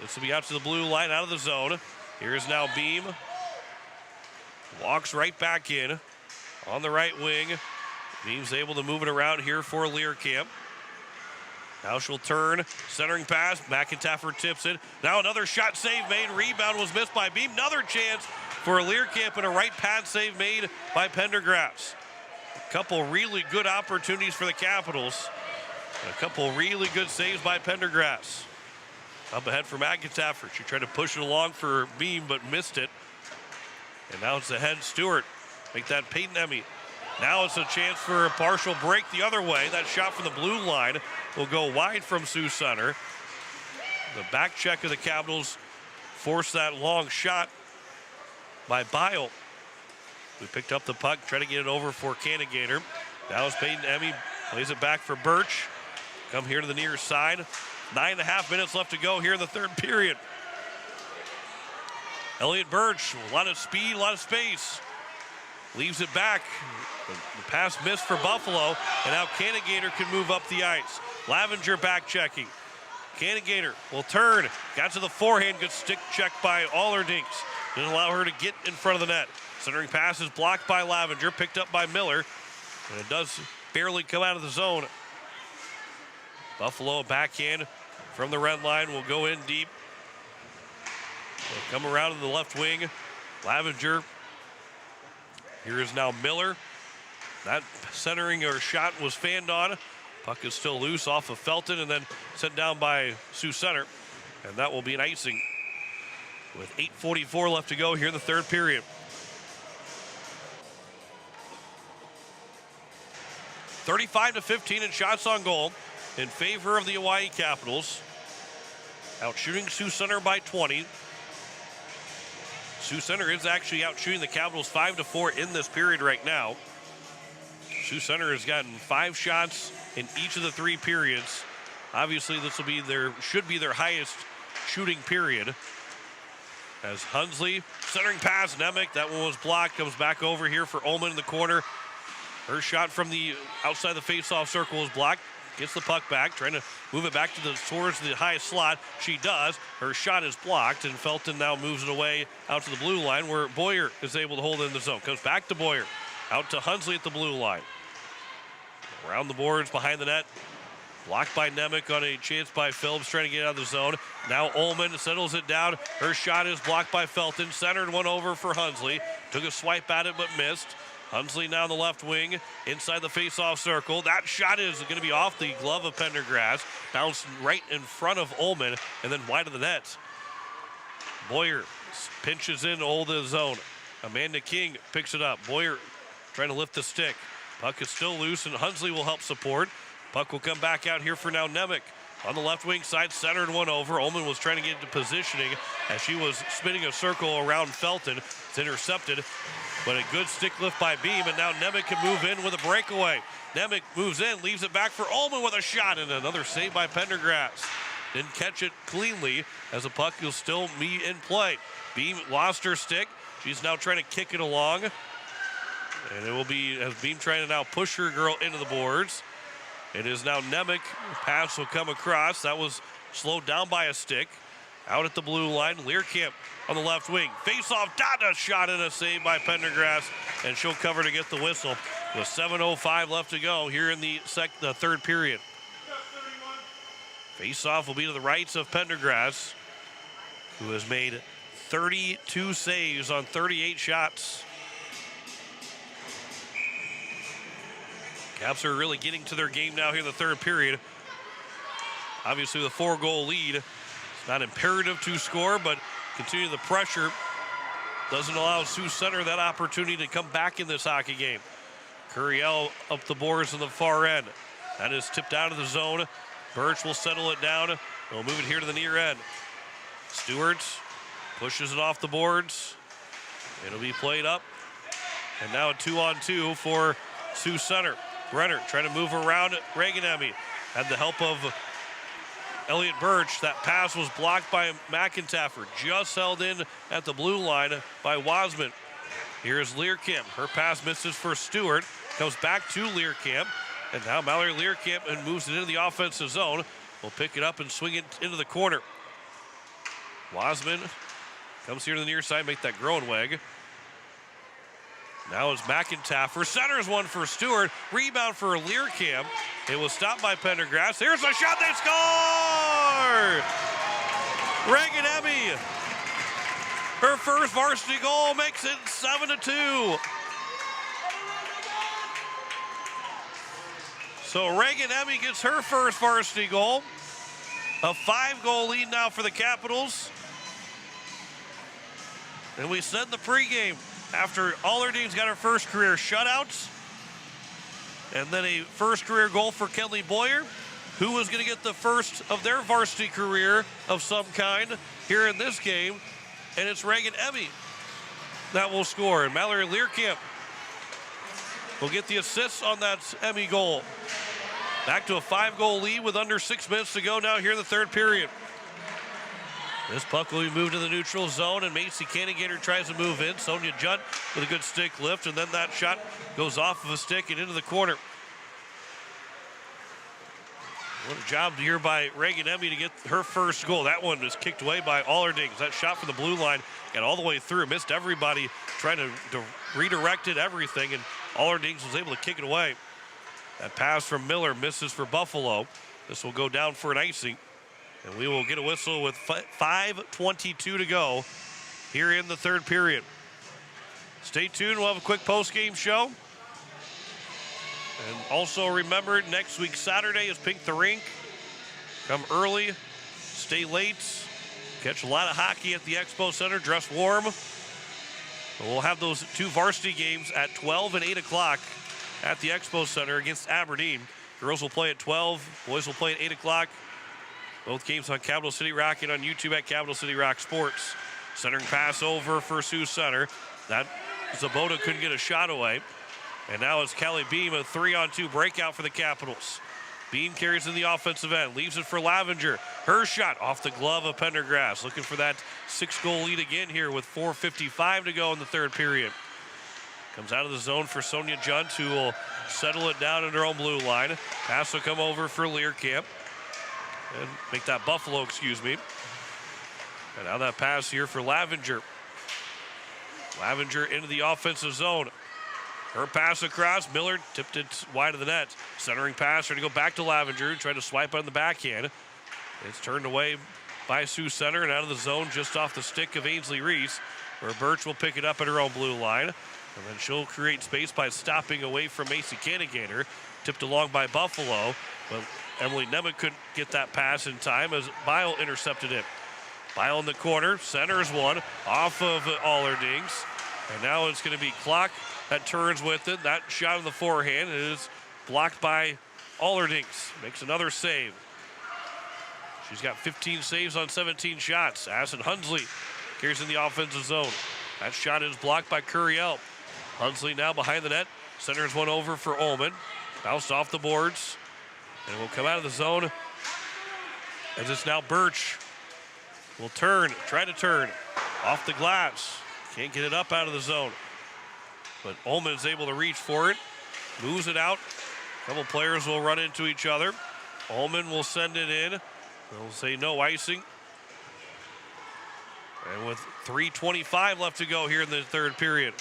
This will be out to the blue line, out of the zone. Here's now Beam. Walks right back in on the right wing. Beam's able to move it around here for Learcamp. Now she'll turn, centering pass. McIntyre tips it. Now another shot save made. Rebound was missed by Beam. Another chance for Learcamp and a right pad save made by Pendergrass. A couple really good opportunities for the Capitals. And a couple really good saves by Pendergrass. Up ahead for McIntyre. She tried to push it along for Beam, but missed it. And now it's ahead Stewart. Make that Peyton Emmy. Now it's a chance for a partial break the other way. That shot from the blue line will go wide from Sioux Center. The back check of the Capitals forced that long shot by Bile. We picked up the puck, try to get it over for Cannigator. Now it's Peyton Emmy, plays it back for Birch. Come here to the near side. 9.5 minutes left to go here in the third period. Elliot Birch, a lot of speed, a lot of space. Leaves it back. The pass missed for Buffalo, and now Cannigator can move up the ice. Lavenger back checking. Cannigator will turn. Got to the forehand. Good stick check by Allerdinks. Didn't allow her to get in front of the net. Centering pass is blocked by Lavenger, picked up by Miller, and it does barely come out of the zone. Buffalo backhand from the red line will go in deep. They'll come around to the left wing. Lavenger. Here is now Miller. That centering or shot was fanned on. Puck is still loose off of Felton and then sent down by Sioux Center. And that will be an icing with 8:44 left to go here in the third period. 35-15 in shots on goal in favor of the Hawaii Capitals. Out shooting Sioux Center by 20. Sioux Center is actually out shooting the Capitals 5-4 in this period right now. Sioux Center has gotten 5 shots in each of the 3 periods. Obviously, this will be should be their highest shooting period. As Hunsley centering pass, Nemec, that one was blocked, comes back over here for Ullman in the corner. Her shot from the outside the faceoff circle is blocked. Gets the puck back, trying to move it back towards the highest slot. She does. Her shot is blocked, and Felton now moves it away out to the blue line where Boyer is able to hold it in the zone. Comes back to Boyer. Out to Hunsley at the blue line. Around the boards, behind the net. Blocked by Nemec on a chance by Phillips, trying to get out of the zone. Now Ullman settles it down. Her shot is blocked by Felton. Centered one over for Hunsley. Took a swipe at it, but missed. Hunsley now on the left wing, inside the face-off circle. That shot is going to be off the glove of Pendergrass. Bounced right in front of Ullman, and then wide of the net. Boyer pinches in to hold the zone. Amanda King picks it up. Boyer trying to lift the stick. Puck is still loose, and Hunsley will help support. Puck will come back out here for now Nemec. On the left wing side, centered one over. Ullman was trying to get into positioning as she was spinning a circle around Felton. It's intercepted, but a good stick lift by Beam, and now Nemec can move in with a breakaway. Nemec moves in, leaves it back for Ullman with a shot, and another save by Pendergrass. Didn't catch it cleanly as the puck will still be in play. Beam lost her stick. She's now trying to kick it along. And it will be as Beam trying to now push her girl into the boards. It is now Nemec. Pass will come across. That was slowed down by a stick. Out at the blue line, Learcamp on the left wing. Face-off, Dada shot and a save by Pendergrass, and she'll cover to get the whistle. With 7:05 left to go here in the third period. Face-off will be to the rights of Pendergrass, who has made 32 saves on 38 shots. Caps are really getting to their game now here in the third period. Obviously, with a 4-goal lead, it's not imperative to score, but continue the pressure doesn't allow Sioux Center that opportunity to come back in this hockey game. Curiel up the boards on the far end. That is tipped out of the zone. Birch will settle it down. They'll move it here to the near end. Stewart pushes it off the boards. It'll be played up. And now a 2-on-2 for Sioux Center. Brenner trying to move around Reagan Emmy. Had the help of Elliott Birch. That pass was blocked by McIntaffer. Just held in at the blue line by Wasman. Here's Learcamp. Her pass misses for Stewart. Comes back to Learcamp. And now Mallory Learcamp and moves it into the offensive zone. Will pick it up and swing it into the corner. Wasman comes here to the near side, make that groin wag. Now it's McIntaffer. Centers one for Stewart. Rebound for Learcamp. It was stopped by Pendergrass. Here's a shot. They score! Reagan Emmy. Her first varsity goal makes it 7-2. So Reagan Emmy gets her first varsity goal. A 5-goal lead now for the Capitals. And we said in the pregame, after Allardyne's got her first career shutouts, and then a first career goal for Kelly Boyer, who was going to get the first of their varsity career of some kind here in this game, and it's Reagan Emmy that will score. And Mallory Learcamp will get the assists on that Emmy goal. Back to a 5-goal lead with under 6 minutes to go now here in the third period. This puck will be moved to the neutral zone, and Macy Cannigator tries to move in. Sonia Judd with a good stick lift, and then that shot goes off of a stick and into the corner. What a job here by Reagan Emmy to get her first goal. That one was kicked away by Allardings. That shot from the blue line got all the way through, missed everybody, trying to redirect it, everything, and Allardings was able to kick it away. That pass from Miller misses for Buffalo. This will go down for an icing. And we will get a whistle with 5:22 to go here in the third period. Stay tuned. We'll have a quick post-game show. And also remember, next week Saturday is Pink the Rink. Come early, stay late, catch a lot of hockey at the Expo Center, dress warm. We'll have those two varsity games at 12 and 8 o'clock at the Expo Center against Aberdeen. Girls will play at 12, boys will play at 8 o'clock. Both games on Capital City Rock and on YouTube at Capital City Rock Sports. Centering pass over for Sioux Center. That Zabota couldn't get a shot away. And now it's Kelly Beam, a 3-on-2 breakout for the Capitals. Beam carries in the offensive end, leaves it for Lavenger. Her shot off the glove of Pendergrass. Looking for that 6-goal lead again here with 4:55 to go in the third period. Comes out of the zone for Sonia Junt, who will settle it down in her own blue line. Pass will come over for Learcamp. And make that Buffalo, excuse me. And now that pass here for Lavenger. Lavenger into the offensive zone. Her pass across. Miller tipped it wide of the net. Centering pass, trying to go back to Lavenger. Trying to swipe on the backhand. It's turned away by Sioux Center and out of the zone just off the stick of Ainsley Reese, where Birch will pick it up at her own blue line. And then she'll create space by stopping away from Macy Cannigator. Tipped along by Buffalo. But Emily Nemeth couldn't get that pass in time as Bile intercepted it. Bile in the corner, centers one off of Allardings. And now it's going to be Clock that turns with it. That shot in the forehand is blocked by Allardings. Makes another save. She's got 15 saves on 17 shots. Addison Hunsley carries in the offensive zone. That shot is blocked by Curiel. Hunsley now behind the net. Centers one over for Ullman. Bounced off the boards. And will come out of the zone as it's now Birch will try to turn off the glass. Can't get it up out of the zone. But Ullman is able to reach for it. Moves it out. A couple players will run into each other. Ullman will send it in. They'll say no icing. And with 3:25 left to go here in the third period.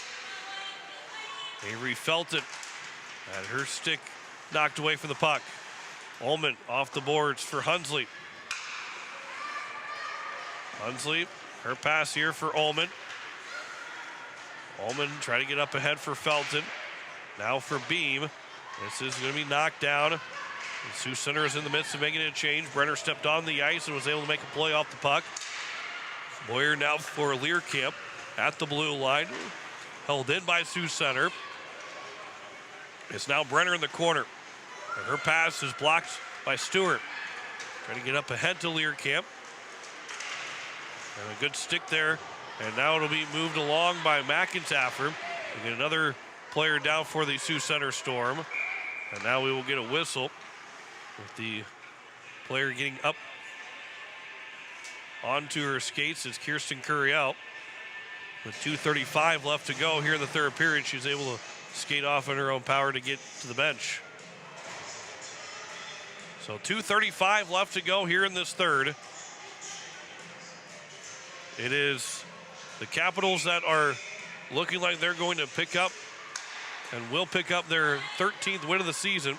Avery felt it. Had her stick knocked away from the puck. Ullman off the boards for Hunsley. Hunsley, her pass here for Ullman. Ullman trying to get up ahead for Felton. Now for Beam. This is going to be knocked down. The Sioux Center is in the midst of making a change. Brenner stepped on the ice and was able to make a play off the puck. Boyer now for Learcamp at the blue line. Held in by Sioux Center. It's now Brenner in the corner. And her pass is blocked by Stewart. Trying to get up ahead to Learcamp. And a good stick there. And now it'll be moved along by McIntaffer. We get another player down for the Sioux Center Storm. And now we will get a whistle with the player getting up onto her skates is Kirsten Curiel. With 2:35 left to go here in the third period, she's able to skate off on her own power to get to the bench. So 2:35 left to go here in this third. It is the Capitals that are looking like they're going to pick up and will pick up their 13th win of the season.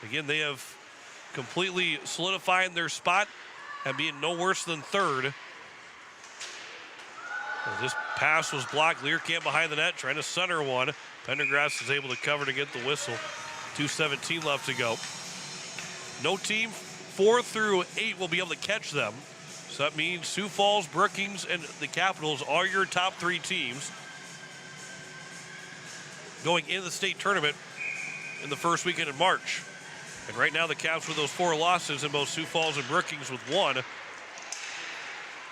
Again, they have completely solidified their spot and being no worse than third. Well, this pass was blocked. Learkamp behind the net, trying to center one. Pendergrass is able to cover to get the whistle. 2:17 left to go. No team 4 through 8 will be able to catch them. So that means Sioux Falls, Brookings, and the Capitals are your top 3 teams going into the state tournament in the first weekend in March. And right now the Caps with those 4 losses in both Sioux Falls and Brookings with 1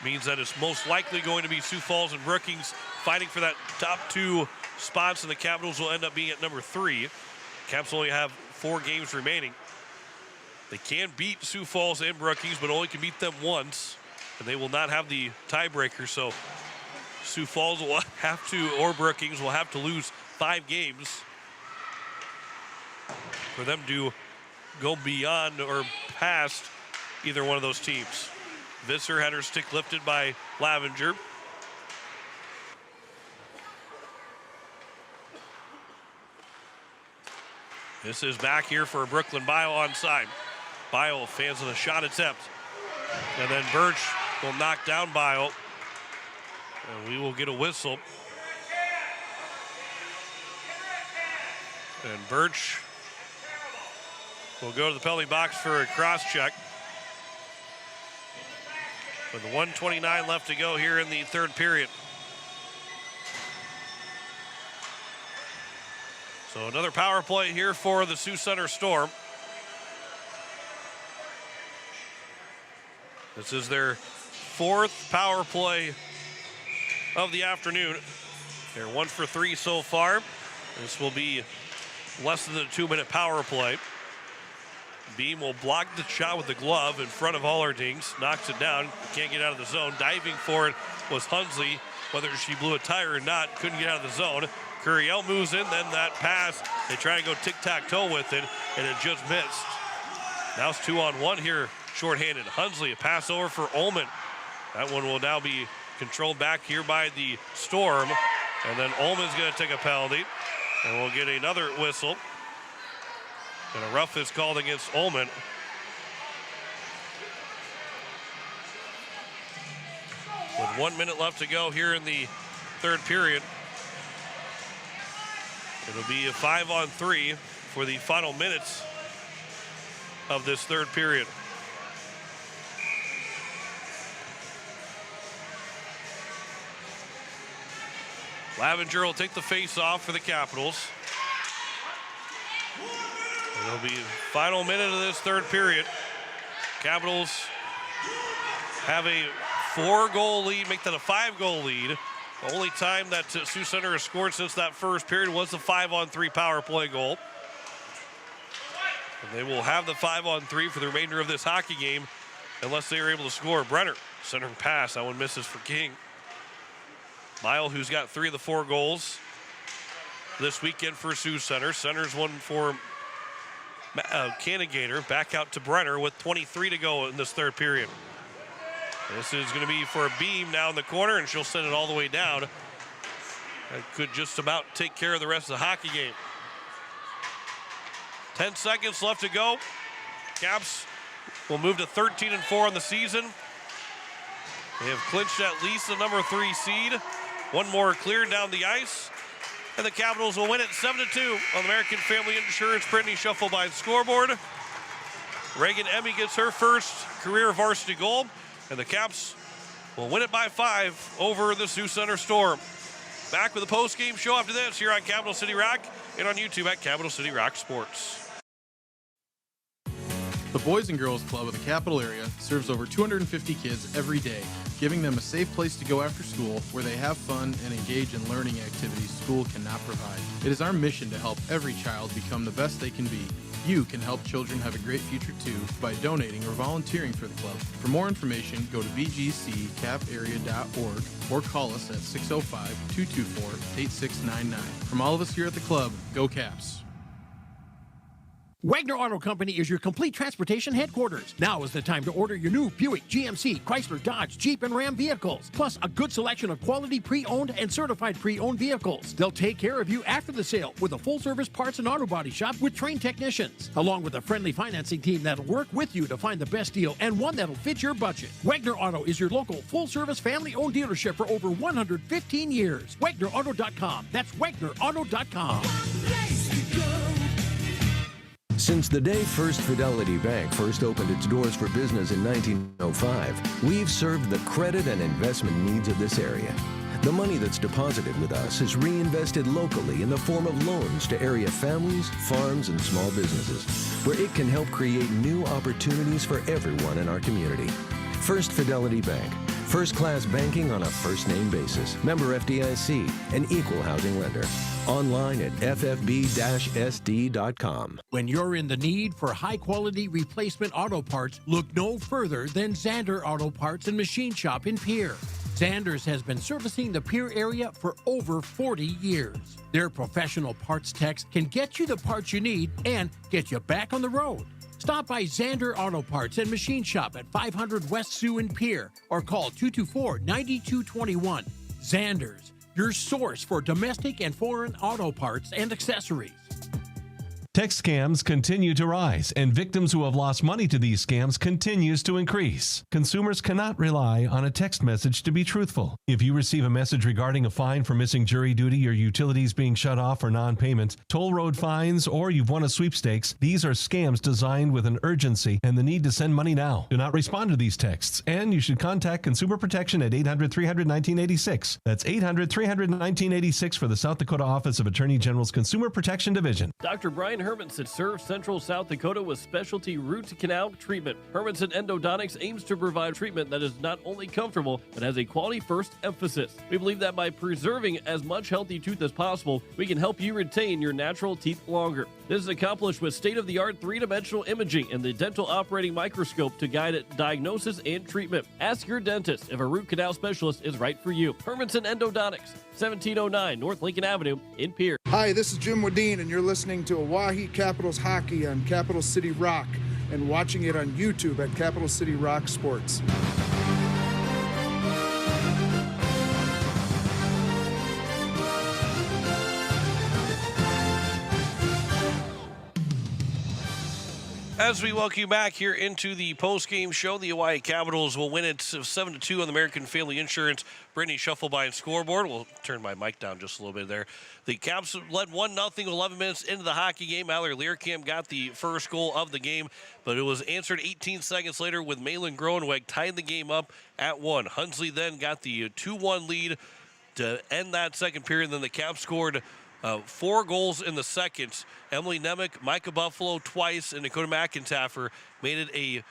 means that it's most likely going to be Sioux Falls and Brookings fighting for that top 2 spots, and the Capitals will end up being at number 3. Caps only have 4 games remaining. They can beat Sioux Falls and Brookings, but only can beat them once, and they will not have the tiebreaker. So Sioux Falls will have to, or Brookings will have to lose 5 games for them to go beyond or past either one of those teams. Visser had her stick lifted by Lavenger. This is back here for Brooklyn Bio onside. Bio fans on a shot attempt. And then Birch will knock down Bio. And we will get a whistle. And Birch will go to the penalty box for a cross check. With 1:29 left to go here in the third period. So another power play here for the Sioux Center Storm. This is their 4th power play of the afternoon. They're 1 for 3 so far. This will be less than a 2-minute power play. Beam will block the shot with the glove in front of Hollardings. Knocks it down. Can't get out of the zone. Diving for it was Hunsley. Whether she blew a tire or not, couldn't get out of the zone. Curiel moves in. Then that pass. They try to go tic-tac-toe with it, and it just missed. Now it's 2-on-1 here, shorthanded. Hunsley, a pass over for Ullman. That one will now be controlled back here by the Storm. And then Ullman's going to take a penalty. And we'll get another whistle. And a rough is called against Ullman. With 1 minute left to go here in the third period. It'll be a 5-on-3 for the final minutes of this third period. Lavenger will take the face off for the Capitals. It'll be final minute of this third period. Capitals have a 4-goal lead, make that a 5-goal lead. The only time that Sioux Center has scored since that first period was the 5-on-3 power play goal. And they will have the 5-on-3 for the remainder of this hockey game unless they are able to score. Brenner, centering pass, that one misses for King. Lyle, who's got 3 of the 4 goals this weekend for Sioux Center. Centers one for Canagator, back out to Brenner with 23 to go in this third period. This is going to be for a Beam now in the corner, and she'll send it all the way down. That could just about take care of the rest of the hockey game. 10 seconds left to go. Caps will move to 13-4 on the season. They have clinched at least the number 3 seed. One more cleared down the ice. And the Capitals will win it 7-2 on American Family Insurance. Brittany Shuffle by the scoreboard. Reagan Emmy gets her first career varsity goal. And the Caps will win it by 5 over the Sioux Center Storm. Back with a post-game show after this here on Capital City Rock and on YouTube at Capital City Rock Sports. The Boys and Girls Club of the capital area serves over 250 kids every day, giving them a safe place to go after school where they have fun and engage in learning activities school cannot provide. It is our mission to help every child become the best they can be. You can help children have a great future too by donating or volunteering for the club. For more information, go to vgccaparea.org or call us at 605-224-8699. From all of us here at the club, go Caps! Wagner Auto Company is your complete transportation headquarters. Now is the time to order your new Buick, GMC, Chrysler, Dodge, Jeep, and Ram vehicles, plus a good selection of quality pre-owned and certified pre-owned vehicles. They'll take care of you after the sale with a full-service parts and auto body shop with trained technicians, along with a friendly financing team that'll work with you to find the best deal and one that'll fit your budget. Wagner Auto is your local full-service family-owned dealership for over 115 years. WagnerAuto.com. That's WagnerAuto.com. Since the day First Fidelity Bank first opened its doors for business in 1905, we've served the credit and investment needs of this area. The money that's deposited with us is reinvested locally in the form of loans to area families, farms, and small businesses, where it can help create new opportunities for everyone in our community. First Fidelity Bank, first-class banking on a first-name basis. Member FDIC, an equal housing lender. Online at ffb-sd.com. When you're in the need for high-quality replacement auto parts, look no further than Zander Auto Parts and Machine Shop in Pierre. Zanders has been servicing the Pierre area for over 40 years. Their professional parts techs can get you the parts you need and get you back on the road. Stop by Zander Auto Parts and Machine Shop at 500 West Sioux in Pierre or call 224-9221. Zanders, your source for domestic and foreign auto parts and accessories. Text scams continue to rise, and victims who have lost money to these scams continues to increase. Consumers cannot rely on a text message to be truthful. If you receive a message regarding a fine for missing jury duty or utilities being shut off for non-payment, toll road fines, or you've won a sweepstakes, these are scams designed with an urgency and the need to send money now. Do not respond to these texts, and you should contact Consumer Protection at 800-300-1986. That's 800-300-1986 for the South Dakota Office of Attorney General's Consumer Protection Division. Dr. Brian Hermanson serves Central South Dakota with specialty root canal treatment. Hermanson Endodontics aims to provide treatment that is not only comfortable, but has a quality first emphasis. We believe that by preserving as much healthy tooth as possible, we can help you retain your natural teeth longer. This is accomplished with state-of-the-art three-dimensional imaging and the dental operating microscope to guide diagnosis and treatment. Ask your dentist if a root canal specialist is right for you. Hermanson Endodontics, 1709 North Lincoln Avenue in Pierre. Hi, this is Jim Wadeen, and you're listening to Oahe Capitals Hockey on Capital City Rock and watching it on YouTube at Capital City Rock Sports. As we welcome you back here into the post-game show, the Oahe Capitals will win it 7-2 on the American Family Insurance Brittany Shufflebein scoreboard. We'll turn my mic down just a little bit there. The Caps led 1-0 11 minutes into the hockey game. Mallory Learcamp got the first goal of the game, but it was answered 18 seconds later with Malin Groenweg tying the game up at 1. Hunsley then got the 2-1 lead to end that second period. Then the Caps scored 4 goals in the second. Emily Nemec, Micah Buffalo twice, and Dakota McIntyre made it a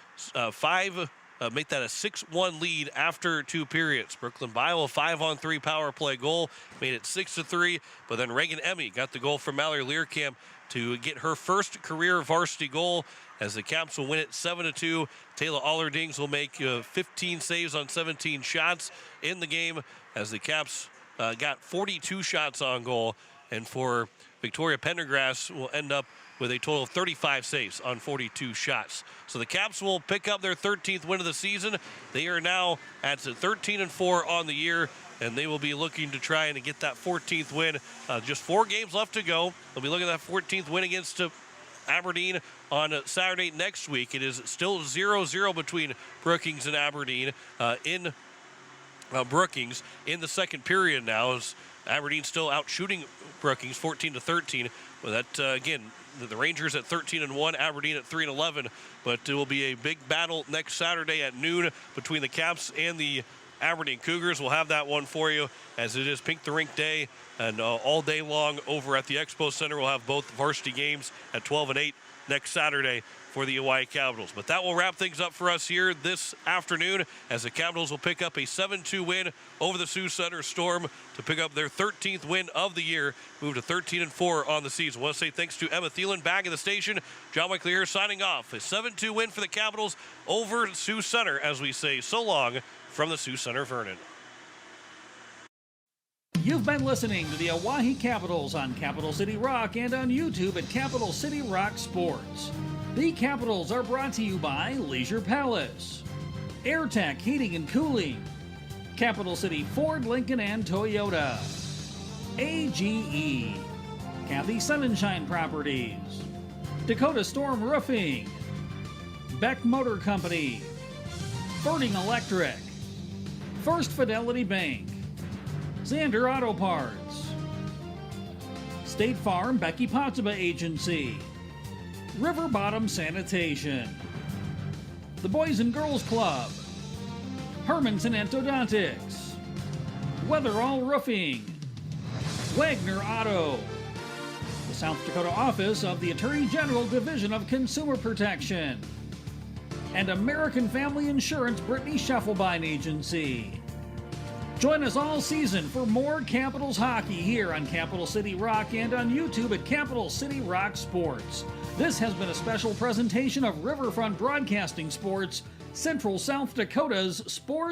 6-1 lead after 2 periods. Brooklyn Bio, a 5-on-3 power play goal, made it 6-3. But then Reagan Emmy got the goal from Mallory Learcamp to get her first career varsity goal, as the Caps will win it 7-2. Taylor Allerdings will make 15 saves on 17 shots in the game, as the Caps got 42 shots on goal. And for Victoria Pendergrass will end up with a total of 35 saves on 42 shots. So the Caps will pick up their 13th win of the season. They are now at 13-4 on the year, and they will be looking to try and get that 14th win. Just 4 games left to go. They'll be looking at that 14th win against Aberdeen on Saturday next week. It is still 0-0 between Brookings and Aberdeen in Brookings in the second period now, as Aberdeen still out shooting Brookings 14-13. But that again, the Rangers at 13-1, Aberdeen at 3-11. But it will be a big battle next Saturday at noon between the Caps and the Aberdeen Cougars. We'll have that one for you, as it is Pink the Rink Day, and all day long over at the Expo Center we'll have both varsity games at 12 and 8 next Saturday for the Hawaii Capitals. But that will wrap things up for us here this afternoon as the Capitals will pick up a 7-2 win over the Sioux Center Storm to pick up their 13th win of the year, move to 13-4 on the season. I want to say thanks to Emma Thielen back in the station. John Michael here signing off. A 7-2 win for the Capitals over Sioux Center as we say so long from the Sioux Center Vernon. You've been listening to the Oahe Capitals on Capital City Rock and on YouTube at Capital City Rock Sports. The Capitals are brought to you by Leisure Palace, AirTech Heating and Cooling, Capital City Ford, Lincoln, and Toyota, AGE, Kathy Sunshine Properties, Dakota Storm Roofing, Beck Motor Company, Ferding Electric, First Fidelity Bank, Xander Auto Parts, State Farm Becky Pottsba Agency, River Bottom Sanitation, the Boys and Girls Club, Hermanson Orthodontics, Weatherall Roofing, Wagner Auto, the South Dakota Office of the Attorney General Division of Consumer Protection, and American Family Insurance Brittany Scheffelbein Agency. Join us all season for more Capitals hockey here on Capital City Rock and on YouTube at Capital City Rock Sports. This has been a special presentation of Riverfront Broadcasting Sports, Central South Dakota's sports